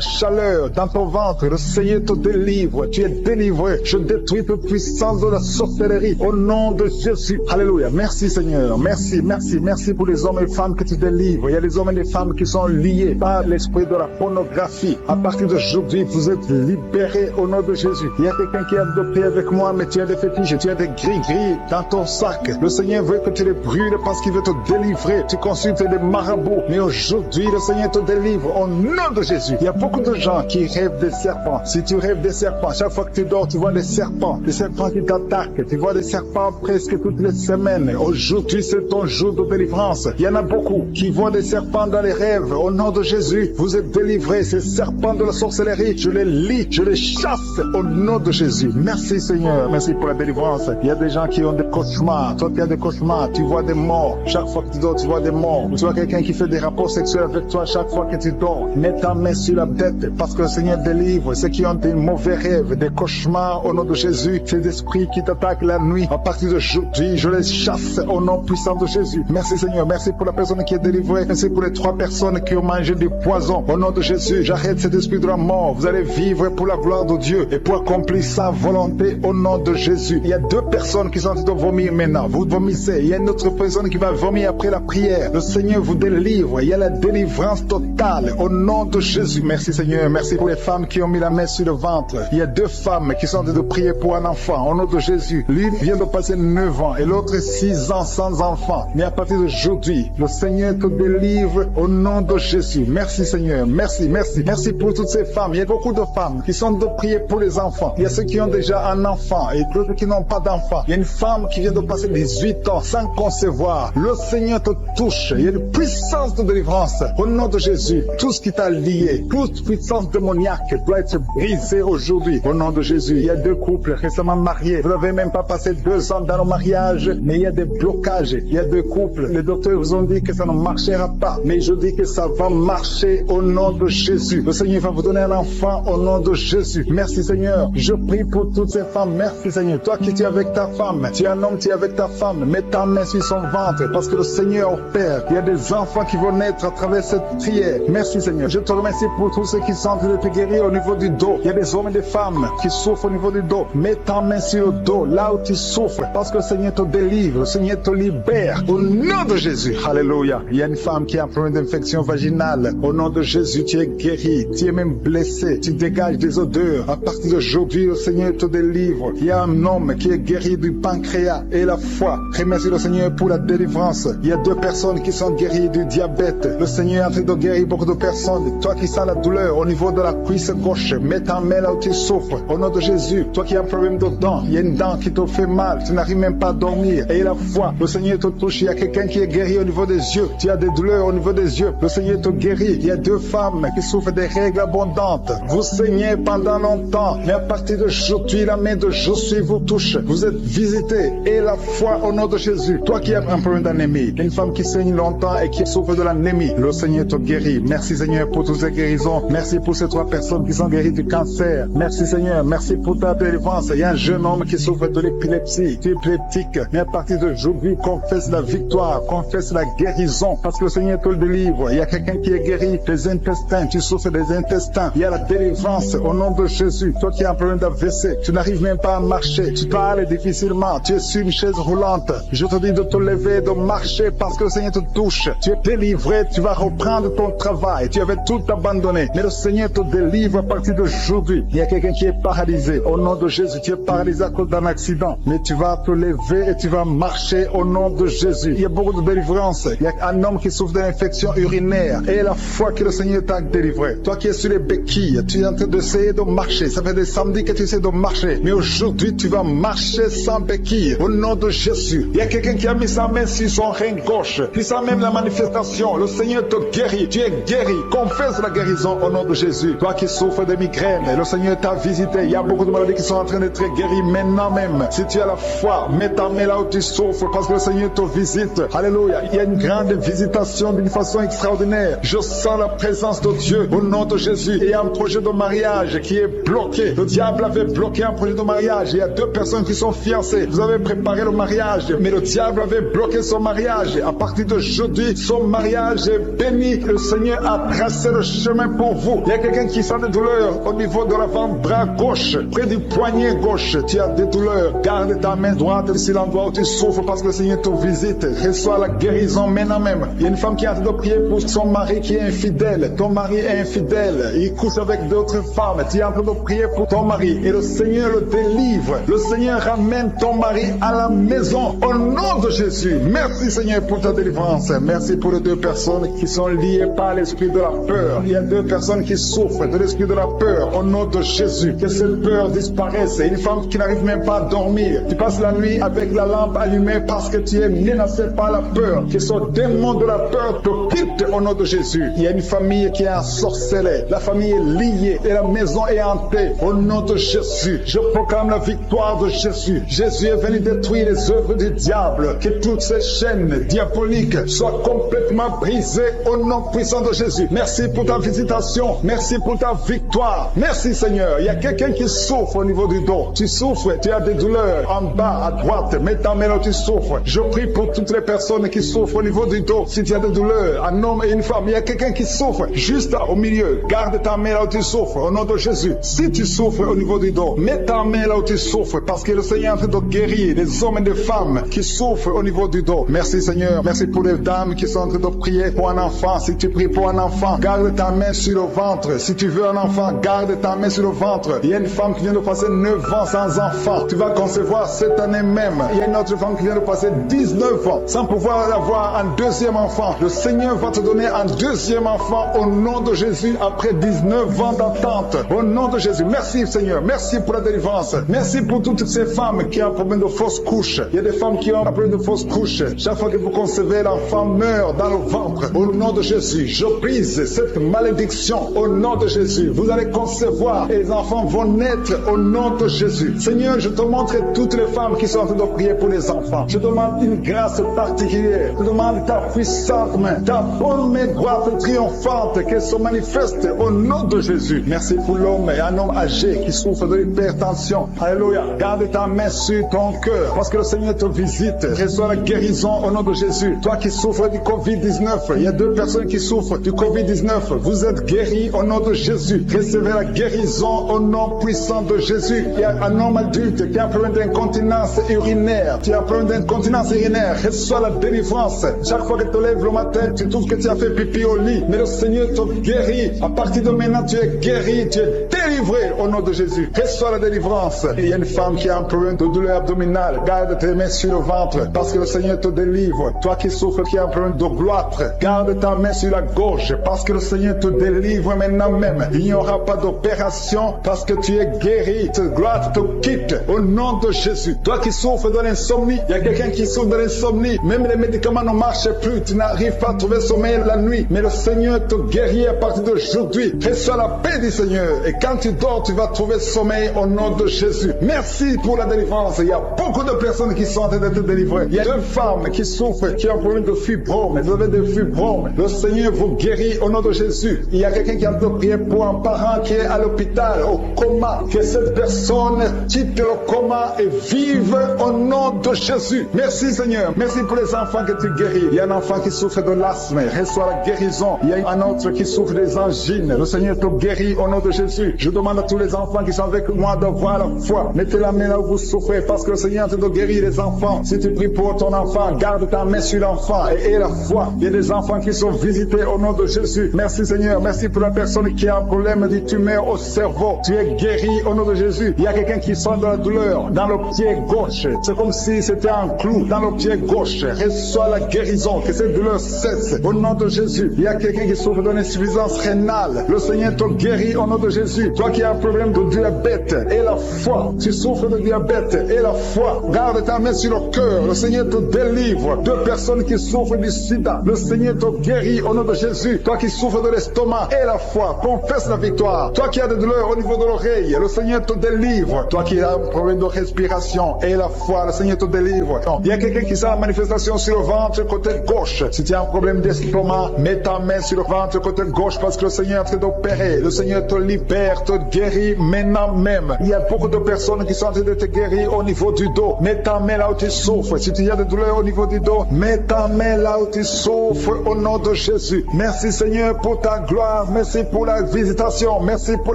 chaleur dans ton ventre. Le Seigneur te délivre. Tu es délivré. Je détruis toute puissance de la sorcellerie au nom de Jésus. Alléluia. Merci Seigneur. Merci, merci, merci pour les hommes et femmes que tu délivres. Il y a des hommes et des femmes qui sont liés par l'esprit de la pornographie. À partir d'aujourd'hui, vous êtes libérés au nom de Jésus. Il y a quelqu'un qui a de prier avec moi, mais tu as des fétiches, tu as des gris-gris dans ton sac. Le Seigneur veut que tu les brûles parce qu'il veut te délivrer. Tu consultes des marabouts, mais aujourd'hui, le Seigneur te délivre au nom de Jésus. Il y a beaucoup de gens qui rêvent des serpents. Si tu rêves des serpents, chaque fois que tu dors, tu vois des serpents qui t'attaquent. Tu vois des serpents presque toutes les semaines. Aujourd'hui, c'est ton jour de délivrance. Il y en a beaucoup qui voient des serpents dans les rêves. Au nom de Jésus, vous êtes délivrés. Ces serpents de la sorcellerie, je les lis, je les chasse au nom de Jésus. Merci Seigneur, merci pour la délivrance. Il y a des gens qui ont des cauchemars. Toi qui as des cauchemars, tu vois des morts. Chaque fois que tu dors, tu vois des morts. Tu vois quelqu'un qui fait des rapports sexuels avec toi chaque fois que tu dors. Mets ta main sur la tête parce que le Seigneur délivre ceux qui ont des mauvais rêves, des cauchemars au nom de Jésus. Ces esprits qui t'attaquent la nuit, à partir d'aujourd'hui, je les chasse au nom puissant de Jésus. Merci Seigneur, merci pour la personne qui est délivrée. Merci pour les 3 personnes qui ont mangé du poison. Au nom de Jésus, j'arrête cet esprit de la mort. Vous allez vivre pour pour la gloire de Dieu et pour accomplir sa volonté au nom de Jésus. Il y a 2 personnes qui sont en train de vomir maintenant. Vous vomissez. Il y a une autre personne qui va vomir après la prière. Le Seigneur vous délivre. Il y a la délivrance totale au nom de Jésus. Merci Seigneur. Merci pour les femmes qui ont mis la main sur le ventre. Il y a 2 femmes qui sont en train de prier pour un enfant au nom de Jésus. L'une vient de passer 9 ans et l'autre 6 ans sans enfant. Mais à partir d'aujourd'hui, le Seigneur te délivre au nom de Jésus. Merci Seigneur. Merci, merci. Merci pour toutes ces femmes. Il y a beaucoup de femmes qui sont en train de prier pour les enfants. Il y a ceux qui ont déjà un enfant et d'autres qui n'ont pas d'enfant. Il y a une femme qui vient de passer 18 ans sans concevoir. Le Seigneur te touche. Il y a une puissance de délivrance au nom de Jésus. Tout ce qui t'a lié, toute puissance démoniaque doit être brisée aujourd'hui au nom de Jésus. Il y a 2 couples récemment mariés. Vous n'avez même pas passé 2 ans dans le mariage, mais il y a des blocages. Il y a 2 couples. Les docteurs vous ont dit que ça ne marchera pas, mais je dis que ça va marcher au nom de Jésus. Le Seigneur va vous donner un enfant au nom de Jésus. Merci Seigneur. Je prie pour toutes ces femmes. Merci Seigneur. Toi qui es avec ta femme, tu es un homme, tu es avec ta femme. Mets ta main sur son ventre parce que le Seigneur opère. Il y a des enfants qui vont naître à travers cette prière. Merci Seigneur. Je te remercie pour tous ceux qui sont en train de te guérir au niveau du dos. Il y a des hommes et des femmes qui souffrent au niveau du dos. Mets ta main sur le dos, là où tu souffres, parce que le Seigneur te délivre, le Seigneur te libère. Au nom de Jésus. Alléluia. Il y a une femme qui a un problème d'infection vaginale. Au nom de Jésus, tu es guéri. Tu es même blessé. Tu dégages des odeurs. À partir d'aujourd'hui, le Seigneur te délivre. Il y a un homme qui est guéri du pancréas et la foi. Remercie le Seigneur pour la délivrance. Il y a 2 personnes qui sont guéries du diabète. Le Seigneur est en train de guérir beaucoup de personnes. Toi qui sens la douleur au niveau de la cuisse gauche, mets ta main là où tu souffres. Au nom de Jésus, toi qui as un problème de dents, il y a une dent qui te fait mal. Tu n'arrives même pas à dormir. Et la foi, le Seigneur te touche. Il y a quelqu'un qui est guéri au niveau des yeux. Tu as des douleurs au niveau des yeux. Le Seigneur te guérit. Il y a 2 femmes qui souffrent des règles abondantes. Vous saignez pendant longtemps. Mais à partir d'aujourd'hui, la main de Jésus vous touche. Vous êtes visité. Et la foi au nom de Jésus. Toi qui as un problème d'anémie, une femme qui saigne longtemps et qui souffre de l'anémie, le Seigneur te guérit. Merci Seigneur pour toutes ces guérisons. Merci pour ces 3 personnes qui sont guéries du cancer. Merci Seigneur. Merci pour ta délivrance. Il y a un jeune homme qui souffre de l'épilepsie. Tu es épileptique. Mais à partir d'aujourd'hui, confesse la victoire. Confesse la guérison. Parce que le Seigneur te le délivre. Il y a quelqu'un qui est guéri des intestins. Tu souffres des intestins. Il y a la délivrance au nom de Jésus. Toi qui as un problème d'AVC, tu n'arrives même pas à marcher. Tu parles difficilement. Tu es sur une chaise roulante. Je te dis de te lever, de marcher parce que le Seigneur te touche. Tu es délivré. Tu vas reprendre ton travail. Tu avais tout abandonné. Mais le Seigneur te délivre à partir d'aujourd'hui. Il y a quelqu'un qui est paralysé. Au nom de Jésus, tu es paralysé à cause d'un accident. Mais tu vas te lever et tu vas marcher au nom de Jésus. Il y a beaucoup de délivrance. Il y a un homme qui souffre d'une infection urinaire. Et la foi que le Seigneur t'a délivré. Toi qui es sur les béquilles, tu es en train d'essayer de marcher. Ça fait des samedis que tu essaies de marcher. Mais aujourd'hui, tu vas marcher sans béquilles. Au nom de Jésus. Il y a quelqu'un qui a mis sa main sur son rein gauche. Tu sens même la manifestation. Le Seigneur te guérit. Tu es guéri. Confesse la guérison au nom de Jésus. Toi qui souffres de migraines, le Seigneur t'a visité. Il y a beaucoup de maladies qui sont en train d'être guéries maintenant même. Si tu as la foi, mets ta main là où tu souffres parce que le Seigneur te visite. Alléluia. Il y a une grande visitation d'une façon extraordinaire. Je sens la présence de Dieu au nom de Jésus. Il y a un projet de mariage qui est bloqué. Le diable avait bloqué un projet de mariage. Il y a 2 personnes qui sont fiancées. Vous avez préparé le mariage, mais le diable avait bloqué son mariage. À partir de jeudi, son mariage est béni. Le Seigneur a tracé le chemin pour vous. Il y a quelqu'un qui sent des douleurs au niveau de l'avant-bras gauche, près du poignet gauche. Tu as des douleurs. Garde ta main droite sur l'endroit où tu souffres parce que le Seigneur te visite. Reçois la guérison maintenant même. Il y a une femme qui est en train de prier pour son mari qui est infidèle. Ton mari est infidèle. Il couche avec d'autres femmes. Tu es en train de prier pour ton mari et le Seigneur le délivre. Le Seigneur ramène ton mari à la maison au nom de Jésus. Merci Seigneur pour ta délivrance. Merci pour les 2 personnes qui sont liées par l'esprit de la peur. Il y a 2 personnes qui souffrent de l'esprit de la peur au nom de Jésus. Que cette peur disparaisse. Une femme qui n'arrive même pas à dormir. Tu passes la nuit avec la lampe allumée parce que tu es menacé par la peur. Que ce démon de la peur te quitte au nom de Jésus. Il y a une famille qui est ensorcelée. La famille est liée et la maison est hantée au nom de Jésus. Je proclame la victoire de Jésus. Jésus est venu détruire les œuvres du diable. Que toutes ces chaînes diaboliques soient complètement brisées au nom puissant de Jésus. Merci pour ta visitation. Merci pour ta victoire. Merci Seigneur. Il y a quelqu'un qui souffre au niveau du dos. Tu souffres, tu as des douleurs en bas, à droite. Mets ta main là où tu souffres. Je prie pour toutes les personnes qui souffrent au niveau du dos. Si tu as des douleurs, un homme et une femme, il y a quelqu'un qui souffre juste au milieu. Garde ta main là où tu souffres. Au nom nom de Jésus. Si tu souffres au niveau du dos, mets ta main là où tu souffres, parce que le Seigneur est en train de guérir des hommes et des femmes qui souffrent au niveau du dos. Merci Seigneur, merci pour les dames qui sont en train de prier pour un enfant. Si tu pries pour un enfant, garde ta main sur le ventre. Si tu veux un enfant, garde ta main sur le ventre. Il y a une femme qui vient de passer 9 ans sans enfant. Tu vas concevoir cette année même. Il y a une autre femme qui vient de passer 19 ans sans pouvoir avoir un deuxième enfant. Le Seigneur va te donner un deuxième enfant au nom de Jésus après 19 ans d'attente. Au nom de Jésus. Merci Seigneur. Merci pour la délivrance. Merci pour toutes ces femmes qui ont un problème de fausse couche. Il y a des femmes qui ont un problème de fausse couche. Chaque fois que vous concevez, l'enfant meurt dans le ventre. Au nom de Jésus, je brise cette malédiction au nom de Jésus. Vous allez concevoir et les enfants vont naître au nom de Jésus. Seigneur, je te montre toutes les femmes qui sont en train de prier pour les enfants. Je demande une grâce particulière. Je demande ta puissante main, ta bonne main droite triomphante qu'elle se manifeste au nom de Jésus. Merci pour l'homme et un homme âgé qui souffre de l'hypertension. Alléluia. Garde ta main sur ton cœur parce que le Seigneur te visite. Reçois la guérison au nom de Jésus. Toi qui souffres du Covid-19, il y a 2 personnes qui souffrent du Covid-19. Vous êtes guéris au nom de Jésus. Recevez la guérison au nom puissant de Jésus. Il y a un homme adulte qui a un problème d'incontinence urinaire. Tu as un problème d'incontinence urinaire. Reçois la délivrance. Chaque fois que tu te lèves le matin, tu trouves que tu as fait pipi au lit. Mais le Seigneur te guérit. À partir de maintenant, tu es guéri. Tu es délivré au nom de Jésus. Reçois la délivrance. Il y a une femme qui a un problème de douleur abdominale. Garde tes mains sur le ventre parce que le Seigneur te délivre. Toi qui souffres, qui a un problème de gloître, garde ta main sur la gauche parce que le Seigneur te délivre maintenant même. Il n'y aura pas d'opération parce que tu es guéri. Cette gloire te quitte au nom de Jésus. Toi qui souffres de l'insomnie, il y a quelqu'un qui souffre de l'insomnie. Même les médicaments ne marchent plus. Tu n'arrives pas à trouver sommeil la nuit. Mais le Seigneur te guérit à partir d'aujourd'hui. Reçois la paix du Seigneur. Et quand tu dors, tu vas trouver sommeil au nom de Jésus. Merci pour la délivrance. Il y a beaucoup de personnes qui sont en train d'être délivrées. Il y a 2 femmes qui souffrent, qui ont un problème de fibrome. Vous avez des fibromes. Le Seigneur vous guérit au nom de Jésus. Il y a quelqu'un qui a prié pour un parent qui est à l'hôpital, au coma. Que cette personne quitte le coma et vive au nom de Jésus. Merci Seigneur. Merci pour les enfants que tu guéris. Il y a un enfant qui souffre de l'asthme. Reçois la guérison. Il y a un autre qui souffre des angines. Le Seigneur te guérit au nom de Jésus. Je demande à tous les enfants qui sont avec moi d'avoir la foi. Mettez la main là où vous souffrez parce que le Seigneur te guérit les enfants. Si tu pries pour ton enfant, garde ta main sur l'enfant et aie la foi. Il y a des enfants qui sont visités au nom de Jésus. Merci Seigneur. Merci pour la personne qui a un problème de tumeur au cerveau. Tu es guéri au nom de Jésus. Il y a quelqu'un qui sent de la douleur dans le pied gauche. C'est comme si c'était un clou dans le pied gauche. Reçois la guérison. Que cette douleur cesse au nom de Jésus. Il y a quelqu'un qui souffre d'une insuffisance rénale. Le Seigneur te guérit au nom de Jésus. Toi qui as un problème de diabète et la foi. Tu souffres de diabète et la foi. Garde ta main sur le cœur. Le Seigneur te délivre. 2 personnes qui souffrent du sida. Le Seigneur te guérit au nom de Jésus. Toi qui souffres de l'estomac et la foi. Confesse la victoire. Toi qui as des douleurs au niveau de l'oreille. Le Seigneur te délivre. Toi qui as un problème de respiration et la foi. Le Seigneur te délivre. Il y a quelqu'un qui sent la manifestation sur le ventre côté gauche. Si tu as un problème d'estomac, mets ta main sur le ventre côté gauche parce que le Seigneur est en train d'opérer. Le Seigneur te libère, te guérit maintenant même. Il y a beaucoup de personnes qui sont en train de te guérir au niveau du dos. Mets ta main là où tu souffres. Si tu as des douleurs au niveau du dos, mets ta main là où tu souffres au nom de Jésus. Merci Seigneur pour ta gloire. Merci pour la visitation. Merci pour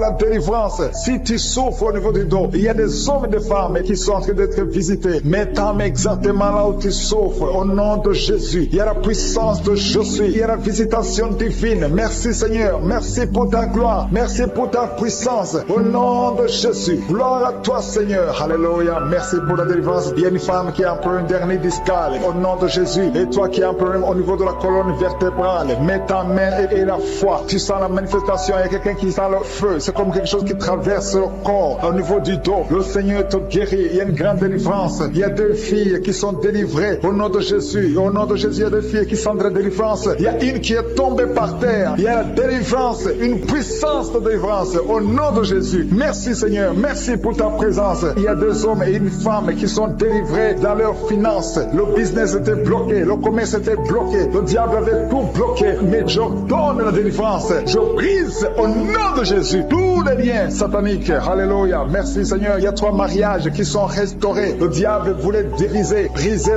la délivrance. Si tu souffres au niveau du dos, il y a des hommes et des femmes qui sont en train d'être visités. Mets ta main exactement là où tu souffres au nom de Jésus. Il y a la puissance de je suis. Il y a la visitation divine. Merci Seigneur. Merci pour ta gloire. Merci pour ta puissance. Au nom de Jésus. Gloire à toi Seigneur. Alléluia. Merci pour la délivrance. Il y a une femme qui a un problème d'hernie discale. Au nom de Jésus. Et toi qui as un problème au niveau de la colonne vertébrale. Mets ta main et la foi. Tu sens la manifestation. Il y a quelqu'un qui sent le feu. C'est comme quelque chose qui traverse le corps au niveau du dos. Le Seigneur te guérit. Il y a une grande délivrance. Il y a 2 filles qui sont délivrées au nom de Jésus. Au nom de Jésus, il y a 2 filles qui sont de la délivrance. Il y a une qui est tombée par terre. Il y a la délivrance, une puissance de délivrance au nom de Jésus. Merci Seigneur. Merci pour ta présence. Il y a 2 hommes et une femme qui sont délivrés dans leurs finances. Le business était bloqué. Le commerce était bloqué. Le diable avait tout bloqué. Mais je donne la délivrance. Je brise au nom de Jésus tous les liens sataniques. Alléluia. Merci Seigneur. Il y a 3 mariages qui sont restaurés. Le diable voulait briser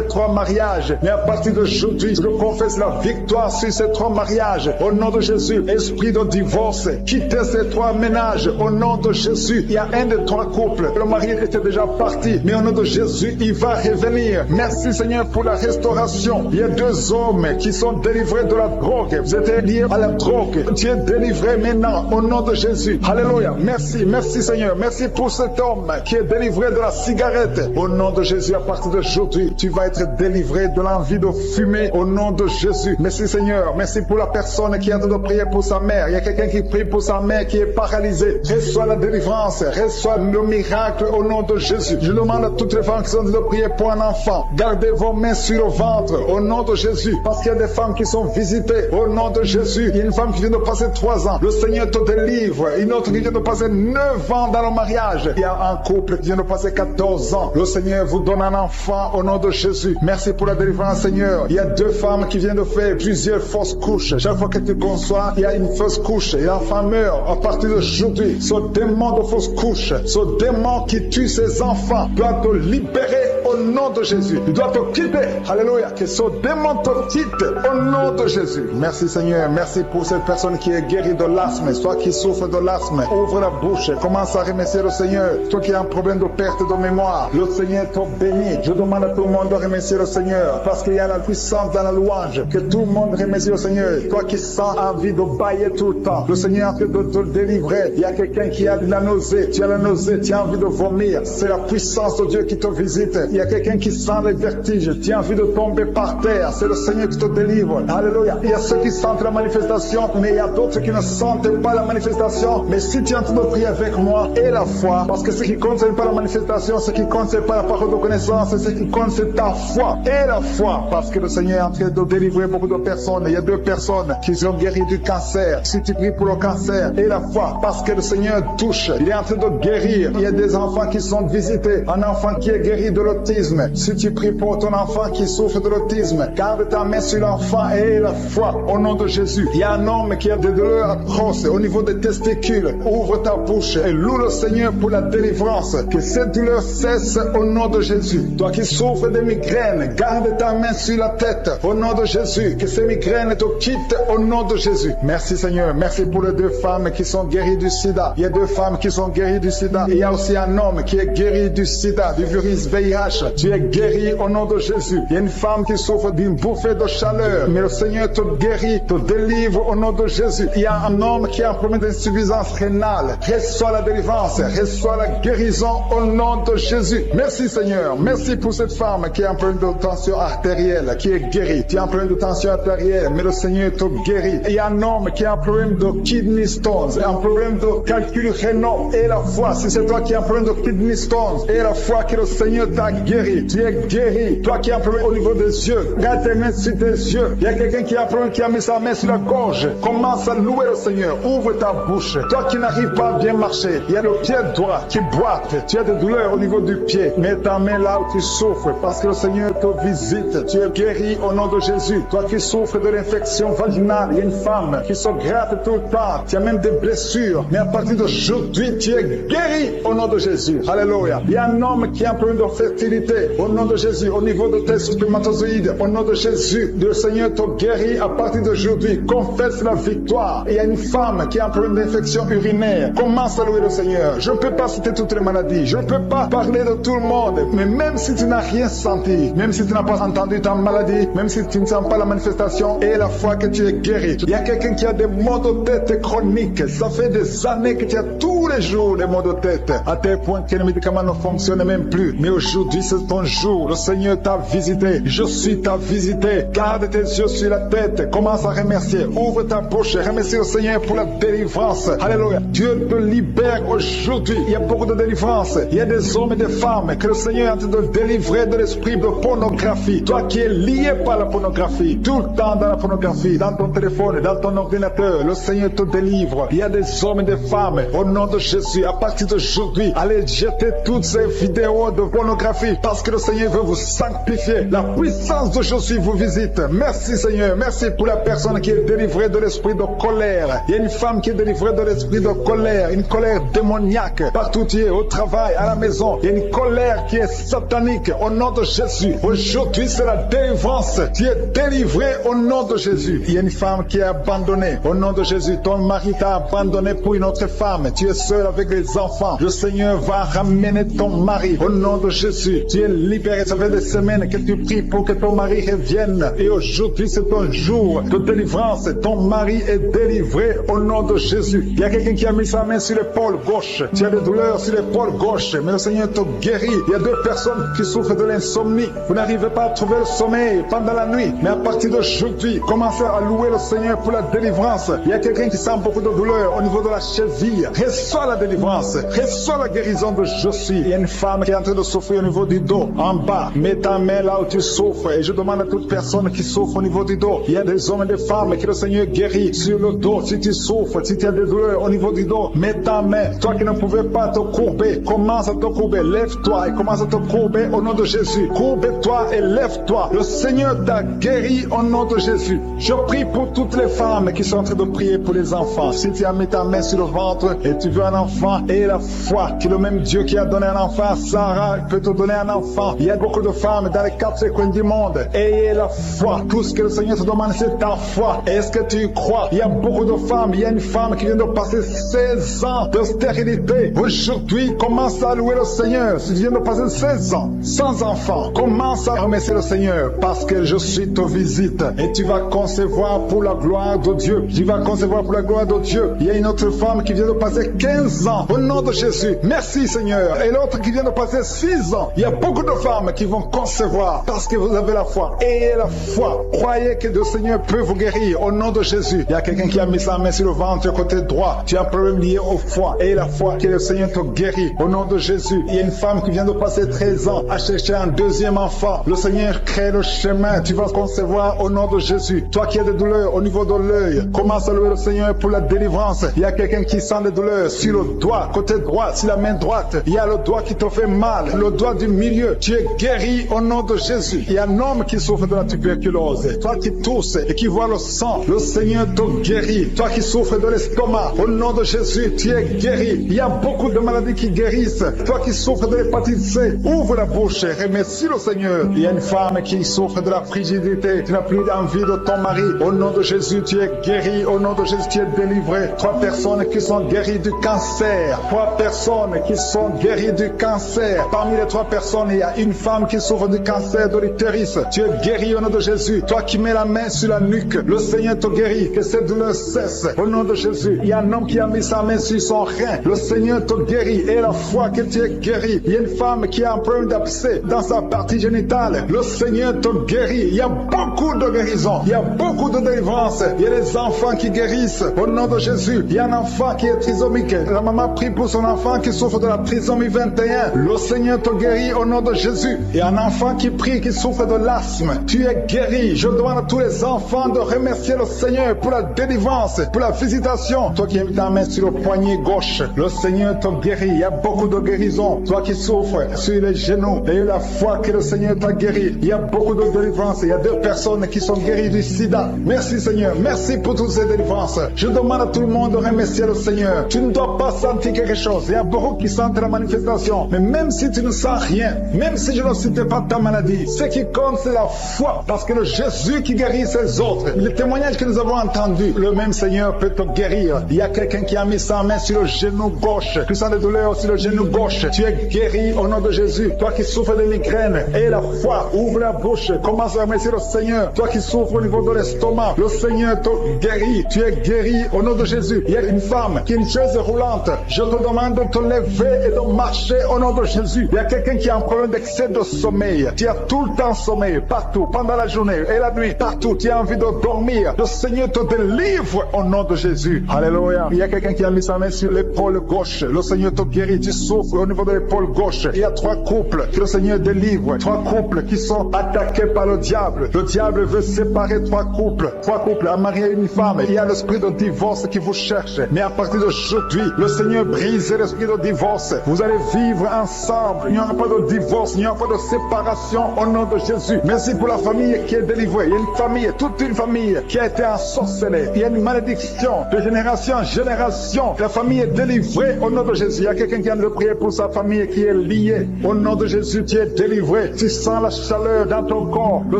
3 mariages. Mais à partir d'aujourd'hui, je confesse la victoire sur ces 3 mariages. Au nom de Jésus, esprit de divorce, quittez ces 3 fois ménage. Au nom de Jésus, il y a un des trois couples. Le mari était déjà parti, mais au nom de Jésus, il va revenir. Merci Seigneur pour la restauration. Il y a deux hommes qui sont délivrés de la drogue. Vous êtes liés à la drogue. Tu es délivré maintenant au nom de Jésus. Alléluia. Merci, merci Seigneur. Merci pour cet homme qui est délivré de la cigarette. Au nom de Jésus, à partir d'aujourd'hui, tu vas être délivré de l'envie de fumer au nom de Jésus. Merci Seigneur. Merci pour la personne qui est en train de prier pour sa mère. Il y a quelqu'un qui prie pour sa mère qui est paralysée. Reçois la délivrance. Reçois le miracle au nom de Jésus. Je demande à toutes les femmes qui sont en train de prier pour un enfant. Gardez vos mains sur le ventre au nom de Jésus. Parce qu'il y a des femmes qui sont visitées au nom de Jésus. Il y a une femme qui vient de passer 3 ans. Le Seigneur te délivre. Une autre qui vient de passer 9 ans dans le mariage. Il y a un couple qui vient de passer 14 ans. Le Seigneur vous donne un enfant au nom de Jésus. Merci pour la délivrance, Seigneur. Il y a 2 femmes qui viennent de faire plusieurs fausses couches. Chaque fois que tu conçois, il y a une fausse couche et l'enfant meurt. À partir d'aujourd'hui, ce démon de fausse couche, ce démon qui tue ses enfants doit te libérer au nom de Jésus. Il doit te quitter. Alléluia. Que ce démon te quitte au nom de Jésus. Merci Seigneur. Merci pour cette personne qui est guérie de l'asthme. Toi qui souffres de l'asthme, ouvre la bouche. Commence à remercier le Seigneur. Toi qui as un problème de perte de mémoire, le Seigneur te bénit. Je demande à tout le monde de remercier le Seigneur parce qu'il y a la puissance dans la louange. Que tout le monde remercie le Seigneur. Toi qui sens envie de bailler tout le temps, le Seigneur est en train de te délivrer. Il y a quelqu'un qui a de la nausée. Tu as la nausée, tu as envie de vomir. C'est la puissance de Dieu qui te visite. Il y a quelqu'un qui sent les vertiges. Tu as envie de tomber par terre. C'est le Seigneur qui te délivre. Alléluia. Il y a ceux qui sentent la manifestation, mais il y a d'autres qui ne sentent pas la manifestation. Mais si tu es en train de prier avec moi et la foi, parce que ce qui compte, ce n'est pas la manifestation, ce qui compte, ce n'est pas la parole de connaissance, ce qui compte, c'est ta foi et la foi. Parce que le Seigneur est en train de délivrer beaucoup de personnes. Il y a 2 personnes qui sont guéries du cancer. Si tu pries pour le cancer et la foi, parce que le Seigneur touche, il est en train de guérir. Il y a des enfants qui sont visités. Un enfant qui est guéri de l'autisme. Si tu pries pour ton enfant qui souffre de l'autisme, garde ta main sur l'enfant et la foi au nom de Jésus. Il y a un homme qui a des douleurs atroces au niveau des testicules. Ouvre ta bouche et loue le Seigneur pour la délivrance. Que cette douleur cesse au nom de Jésus. Toi qui souffres de migraines, garde ta main sur la tête au nom de Jésus. Que ces migraines te quittent au nom de Jésus. Merci Seigneur. Merci pour les 2 femmes qui sont guéries du sida. Il y a 2 femmes qui sont guéries du sida. Et il y a aussi un homme qui est guéri du sida, du virus VIH. Tu es guéri au nom de Jésus. Il y a une femme qui souffre d'une bouffée de chaleur. Mais le Seigneur te guérit, te délivre au nom de Jésus. Il y a un homme qui a un problème d'insuffisance rénale. Reçois la délivrance. Reçois la guérison au nom de Jésus. Merci Seigneur. Merci pour cette femme qui a un problème de tension artérielle, qui est guérie. Tu as un problème de tension artérielle, mais le Seigneur te guérit. Il y a un homme qui a un problème de kidney stones, un problème de calcul rénal et la foi. Si c'est toi qui as un problème de kidney stones et la foi que le Seigneur t'a guéri, tu es guéri. Toi qui as un problème au niveau des yeux, garde tes mains sur tes yeux. Il y a quelqu'un qui a un problème qui a mis sa main sur la gorge. Commence à louer le Seigneur. Ouvre ta bouche. Toi qui n'arrives pas à bien marcher, il y a le pied droit qui boite. Tu as des douleurs au niveau du pied. Mets ta main là où tu souffres parce que le Seigneur te visite. Tu es guéri au nom de Jésus. Toi qui souffres de l'infection vaginale, il y a une femme qui se gratte tout le temps. Tu as même des blessures. Mais à partir d'aujourd'hui, tu es guéri au nom de Jésus. Alléluia. Il y a un homme qui a un problème de fertilité au nom de Jésus. Au niveau de tes spermatozoïdes, au nom de Jésus, le Seigneur te guérit à partir d'aujourd'hui. Confesse la victoire. Il y a une femme qui a un problème d'infection urinaire. Commence à louer le Seigneur. Je ne peux pas citer toutes les maladies. Je ne peux pas parler de tout le monde. Mais même si tu n'as rien senti, même si tu n'as pas entendu ta maladie, même si tu ne sens pas la manifestation et la foi que tu es guéri. Il y a quelqu'un qui a des maux de tête chroniques. Ça fait des années que tu as tous les jours des maux de tête. À tel point que les médicaments ne fonctionnent même plus. Mais aujourd'hui, c'est ton jour. Le Seigneur t'a visité. Je suis ta visité. Garde tes yeux sur la tête. Commence à remercier. Ouvre ta bouche. Remercie le Seigneur pour la délivrance. Alléluia. Dieu te libère aujourd'hui. Il y a beaucoup de délivrance. Il y a des hommes et des femmes que le Seigneur est en train de délivrer de l'esprit de pornographie. Toi qui es lié par la pornographie, tout le temps dans la pornographie, dans ton téléphone, dans ton ordinateur, le Seigneur te délivre. Il y a des hommes et des femmes, au nom de Jésus, à partir d'aujourd'hui, allez jeter toutes ces vidéos de pornographie aujourd'hui parce que le Seigneur veut vous sanctifier. La puissance de Jésus vous visite. Merci Seigneur. Merci pour la personne qui est délivrée de l'esprit de colère. Il y a une femme qui est délivrée de l'esprit de colère, une colère démoniaque. Partout tu es, au travail, à la maison, il y a une colère qui est satanique. Au nom de Jésus, aujourd'hui c'est la délivrance. Tu es délivré au nom de Jésus. Il y a une femme qui est abandonnée. Au nom de Jésus, ton mari t'a abandonné pour une autre femme. Tu es seul avec les enfants. Le Seigneur va ramener ton mari. Au nom de Jésus, tu es libéré. Ça fait des semaines que tu pries pour que ton mari revienne. Et aujourd'hui, c'est ton jour de délivrance. Ton mari est délivré au nom de Jésus. Il y a quelqu'un qui a mis sa main sur l'épaule gauche. Tu as des douleurs sur l'épaule gauche, mais le Seigneur te guérit. Il y a deux personnes qui souffrent de l'insomnie. Vous n'arrivez pas à trouver le sommeil pendant la nuit. Mais à partir d'aujourd'hui, commencez à louer le Seigneur pour la délivrance. Il y a quelqu'un qui sent beaucoup de douleur au niveau de la cheville. Reçois la délivrance. Reçois la guérison de Jésus. Il y a une femme qui est en train de souffrir au niveau du dos, en bas. Mets ta main là où tu souffres. Et je demande à toute personne qui souffre au niveau du dos. Il y a des hommes et des femmes que le Seigneur guérit sur le dos. Si tu souffres, si tu as des douleurs au niveau du dos, mets ta main. Toi qui ne pouvais pas te courber, commence à te courber. Lève-toi et commence à te courber au nom de Jésus. Courbe-toi et lève-toi. Le Seigneur t'a guéri au nom de Jésus. Je prie pour toutes les femmes qui sont en train de prier pour les enfants. Si tu as mis ta main sur le ventre et tu veux un enfant, et la foi que le même Dieu qui a donné un enfant à Sarah peut te donner un enfant. Il y a beaucoup de femmes dans les quatre coins du monde. Ayez la foi. Tout ce que le Seigneur te demande, c'est ta foi. Est-ce que tu y crois? Il y a beaucoup de femmes. Il y a une femme qui vient de passer 16 ans de stérilité. Aujourd'hui, commence à louer le Seigneur. Si tu viens de passer 16 ans sans enfant, commence à remercier le Seigneur parce que je suis te visite et tu vas concevoir pour la gloire de Dieu. Tu vas concevoir pour la gloire de Dieu. Il y a une autre femme qui vient de passer 15 ans au nom de Jésus. Merci Seigneur. Et l'autre qui vient de passer 6 ans. Il y a beaucoup de femmes qui vont concevoir parce que vous avez la foi. Ayez la foi. Croyez que le Seigneur peut vous guérir au nom de Jésus. Il y a quelqu'un qui a mis sa main sur le ventre côté droit. Tu as un problème lié au foie. Ayez la foi que le Seigneur te guérit au nom de Jésus. Il y a une femme qui vient de passer 13 ans à chercher un deuxième enfant. Le Seigneur crée le chemin. Tu vas concevoir au nom de Jésus. Toi qui as des douleurs au niveau de l'œil, commence à louer le Seigneur pour la délivrance. Il y a quelqu'un qui sent des douleurs sur le doigt, côté droit, sur la main droite. Il y a le doigt qui te fait mal, le doigt du milieu. Tu es guéri au nom de Jésus. Il y a un homme qui souffre de la tuberculose. Toi qui tousses et qui vois le sang, le Seigneur te guérit. Toi qui souffres de l'estomac, au nom de Jésus, tu es guéri. Il y a beaucoup de maladies qui guérissent. Toi qui souffres de l'hépatite C, ouvre la bouche et remercie le Seigneur. Il y a une femme qui souffre de la frigidité. Tu n'as plus envie de ton mari. Au nom de Jésus, tu es guéri. Au nom de Jésus, tu es délivré. 3 personnes qui sont guéries du cancer. 3 personnes qui sont guéries du cancer. Parmi les 3 personnes, il y a une femme qui souffre du cancer de l'utérus. Tu es guéri au nom de Jésus. Toi qui mets la main sur la nuque, le Seigneur te guérit. Que cette douleur cesse. Au nom de Jésus. Il y a un homme qui a mis sa main sur son rein. Le Seigneur te guérit. Et la foi que tu es guéri. Il y a une femme qui a un problème d'abcès dans sa partie génitale. Le Seigneur te guérit. Il y a beaucoup de guérison. Il y a beaucoup de délivrance. Il y a des enfants qui guérissent. Au nom de Jésus. Il y a un enfant qui est trisomique. La maman prie pour son enfant qui souffre de la trisomie 21. Le Seigneur te guérit au nom de Jésus. Il y a un enfant qui prie, qui souffre de l'asthme. Tu es guéri. Je demande à tous les enfants de remercier le Seigneur pour la délivrance, pour la visitation. Toi qui as mis ta main sur le poignet gauche, le Seigneur te guérit. Il y a beaucoup de guérison. Toi qui souffres sur les genoux, et la foi que le Seigneur t'a guéri. Il y a beaucoup de délivrance. Il y a 2 personnes qui sont guéries du sida. Merci Seigneur. Merci pour toutes ces délivrances. Je demande à tout le monde de remercier le Seigneur. Tu ne dois pas sentir quelque chose. Il y a beaucoup qui sentent la manifestation. Mais même si tu ne sens rien, même si je ne citais pas ta maladie, ce qui compte c'est la foi. Parce que le Jésus qui guérit ses autres, le témoignage que nous avons entendu, le même Seigneur peut te guérir. Il y a quelqu'un qui a mis sa main sur le genou gauche. Tu sens des douleurs sur le genou gauche. Tu es guéri au nom de Jésus. Toi qui souffres de migraine, et la foi, ouvre la bouche, commence à remercier le Seigneur. Toi qui souffres au niveau de l'estomac, le Seigneur te guérit. Tu es guéri au nom de Jésus. Il y a une femme qui est une chaise roulante. Je te demande de te lever et de marcher au nom de Jésus. Il y a quelqu'un qui a un problème d'excès de sommeil. Tu as tout le temps sommeil, partout, pendant la journée et la nuit, partout. Tu as envie de dormir. Le Seigneur te délivre au nom de Jésus. Alléluia. Il y a quelqu'un qui a mis sa main sur l'épaule gauche. Le Seigneur te guérit. Tu souffres au niveau de l'épaule gauche. Il y a 3 couples que le Seigneur délivre. 3 couples qui sont attaqués par le diable. Le diable veut séparer 3 couples. 3 couples, un mari et une femme. Il y a l'esprit de divorce qui vous cherche. Mais à partir d'aujourd'hui, le Seigneur brise l'esprit de divorce. Vous allez vivre ensemble. Il n'y aura pas de de divorce, il n'y a pas de séparation au nom de Jésus. Merci pour la famille qui est délivrée. Il y a une famille, toute une famille qui a été ensorcelée. Il y a une malédiction de génération en génération. La famille est délivrée au nom de Jésus. Il y a quelqu'un qui vient de prier pour sa famille qui est liée. Au nom de Jésus, tu es délivré. Tu sens la chaleur dans ton corps. Le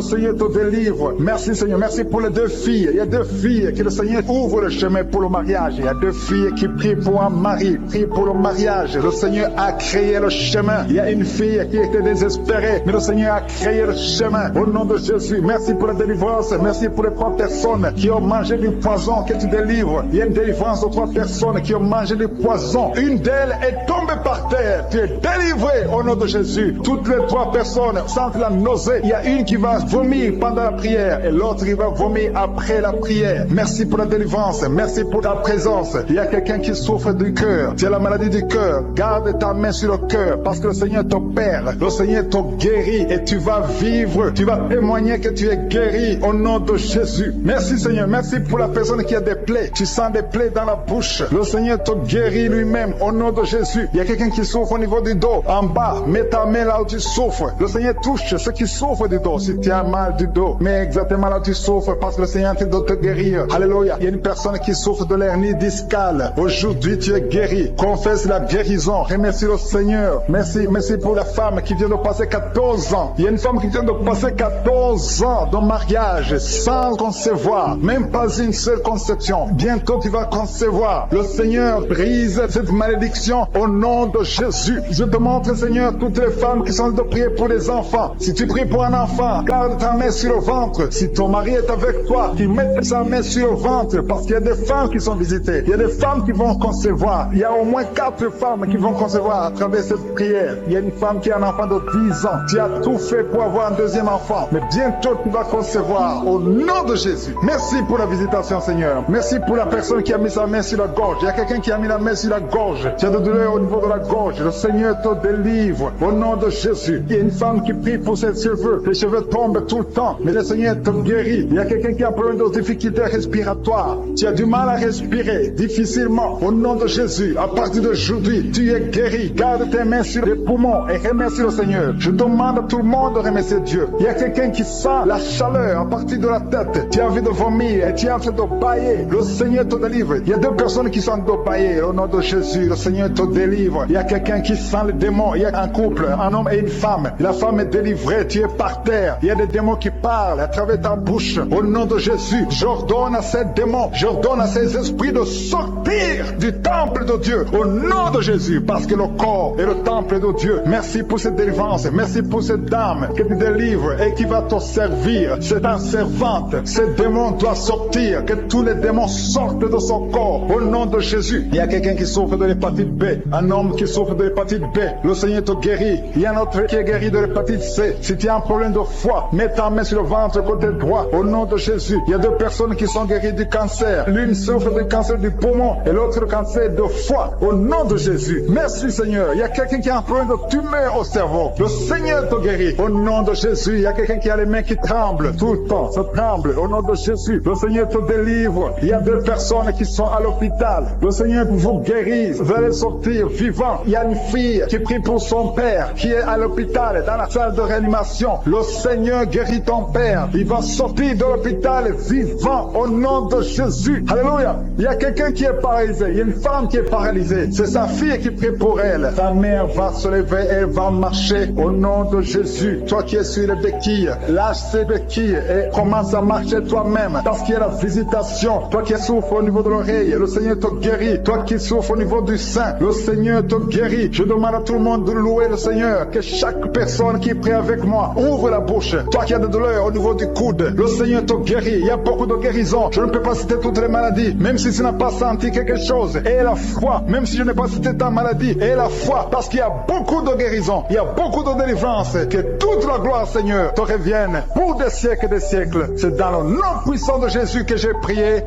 Seigneur te délivre. Merci Seigneur. Merci pour les 2 filles. Il y a 2 filles que le Seigneur ouvre le chemin pour le mariage. Il y a 2 filles qui prient pour un mari, prient pour le mariage. Le Seigneur a créé le chemin. Il y a une fille qui était désespérée, mais le Seigneur a créé le chemin. Au nom de Jésus, merci pour la délivrance. Merci pour les 3 personnes qui ont mangé du poison que tu délivres. Il y a une délivrance de 3 personnes qui ont mangé du poison. Une d'elles est tombée par terre. Tu es délivré au nom de Jésus. Toutes les 3 personnes sentent la nausée. Il y a une qui va vomir pendant la prière et l'autre qui va vomir après la prière. Merci pour la délivrance. Merci pour ta présence. Il y a quelqu'un qui souffre du cœur. Tu as la maladie du cœur. Garde ta main sur le cœur parce que le Seigneur t'opère. Le Seigneur te guérit et tu vas vivre. Tu vas témoigner que tu es guéri au nom de Jésus. Merci Seigneur. Merci pour la personne qui a des plaies. Tu sens des plaies dans la bouche. Le Seigneur te guérit lui-même au nom de Jésus. Il y a quelqu'un qui souffre au niveau du dos. En bas, mets ta main là où tu souffres. Le Seigneur touche ceux qui souffrent du dos. Si tu as mal du dos, mets exactement là où tu souffres parce que le Seigneur est en train de te guérir. Alléluia. Il y a une personne qui souffre de l'hernie discale. Aujourd'hui, tu es guéri. Confesse la guérison. Remercie le Seigneur. Merci pour la femme qui vient de passer 14 ans. Il y a une femme qui vient de passer 14 ans de mariage sans concevoir. Même pas une seule conception. Bientôt, tu vas concevoir. Le Seigneur brise cette malédiction au nom de Jésus. Je te montre, Seigneur, toutes les femmes qui sont de prier pour les enfants. Si tu pries pour un enfant, garde ta main sur le ventre. Si ton mari est avec toi, qu'il mette sa main sur le ventre parce qu'il y a des femmes qui sont visitées. Il y a des femmes qui vont concevoir. Il y a au moins 4 femmes qui vont concevoir à travers cette prière. Il y a une femme qui a un enfant de 10 ans. Tu as tout fait pour avoir un deuxième enfant. Mais bientôt, tu vas concevoir au nom de Jésus. Merci pour la visitation, Seigneur. Merci pour la personne qui a mis sa main sur la gorge. Il y a quelqu'un qui a mis la main sur la gorge. Tu as de douleur au niveau de la gorge. Le Seigneur te délivre au nom de Jésus. Il y a une femme qui prie pour ses cheveux. Les cheveux tombent tout le temps, mais le Seigneur te guérit. Il y a quelqu'un qui a un problème de difficultés respiratoires. Tu as du mal à respirer difficilement. Au nom de Jésus, à partir d'aujourd'hui, tu es guéri. Garde tes mains sur les poumons et remercie le Seigneur. Je demande à tout le monde de remercier Dieu. Il y a quelqu'un qui sent la chaleur à partir de la tête. Tu as envie de vomir et tu es en train de bailler. Le Seigneur te délivre. Il y a 2 personnes qui sont de bailler. Au nom de Jésus, le Seigneur te délivre. Il y a quelqu'un qui sent les démons. Il y a un couple, un homme et une femme. La femme est délivrée. Tu es par terre. Il y a des démons qui parlent à travers ta bouche. Au nom de Jésus, j'ordonne à ces démons, j'ordonne à ces esprits de sortir du temple de Dieu. Au nom de Jésus, parce que le corps est le temple de Dieu. Merci pour cette délivrance. Merci pour cette dame que tu délivres et qui va te servir. C'est ta servante. Ces démons doivent sortir. Que tous les démons sortent de son corps. Au nom de Jésus. Il y a quelqu'un qui souffre de l'hépatite B. Un homme qui souffre de l'hépatite B. Le Seigneur te guérit. Il y a un autre qui est guéri de l'hépatite C. Si tu as un problème de foie, mets ta main sur le ventre côté droit. Au nom de Jésus. Il y a 2 personnes qui sont guéries du cancer. L'une souffre du cancer du poumon et l'autre le cancer de foie. Au nom de Jésus. Merci Seigneur. Il y a quelqu'un qui a un problème de tumeur au cerveau. Le Seigneur te guérit. Au nom de Jésus. Il y a quelqu'un qui a les mains qui tremblent tout le temps. Ça tremble. Au nom de Jésus. Le Seigneur te délivre. Il y a 2 personnes qui sont à l'hôpital. Le Seigneur vous guérit. Vous allez sortir vivant. Il y a une fille qui prie pour son père qui est à l'hôpital dans la salle de réanimation. Le Seigneur guérit ton père. Il va sortir de l'hôpital vivant au nom de Jésus. Alléluia. Il y a quelqu'un qui est paralysé. Il y a une femme qui est paralysée. C'est sa fille qui prie pour elle. Ta mère va se lever. Elle va marcher au nom de Jésus. Toi qui es sur les béquilles, lâche ces béquilles et commence à marcher toi-même. Parce qu'il y a la visitation. Toi qui souffres au niveau de l'oreille, le Seigneur te guérit. Toi qui souffres au niveau du sein, le Seigneur te guérit. Je demande à tout le monde de louer le Seigneur. Que chaque personne qui prie avec moi ouvre la bouche. Toi qui as des douleurs au niveau du coude, le Seigneur te guérit. Il y a beaucoup de guérisons. Je ne peux pas citer toutes les maladies, même si tu n'as pas senti quelque chose. Et la foi, même si je n'ai pas cité ta maladie. Et la foi, parce qu'il y a beaucoup de guérisons. Il y a beaucoup de délivrance. Que toute la gloire, Seigneur, te revienne pour des siècles et des siècles. C'est dans le nom puissant de Jésus que j'ai prié.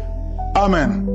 Amen.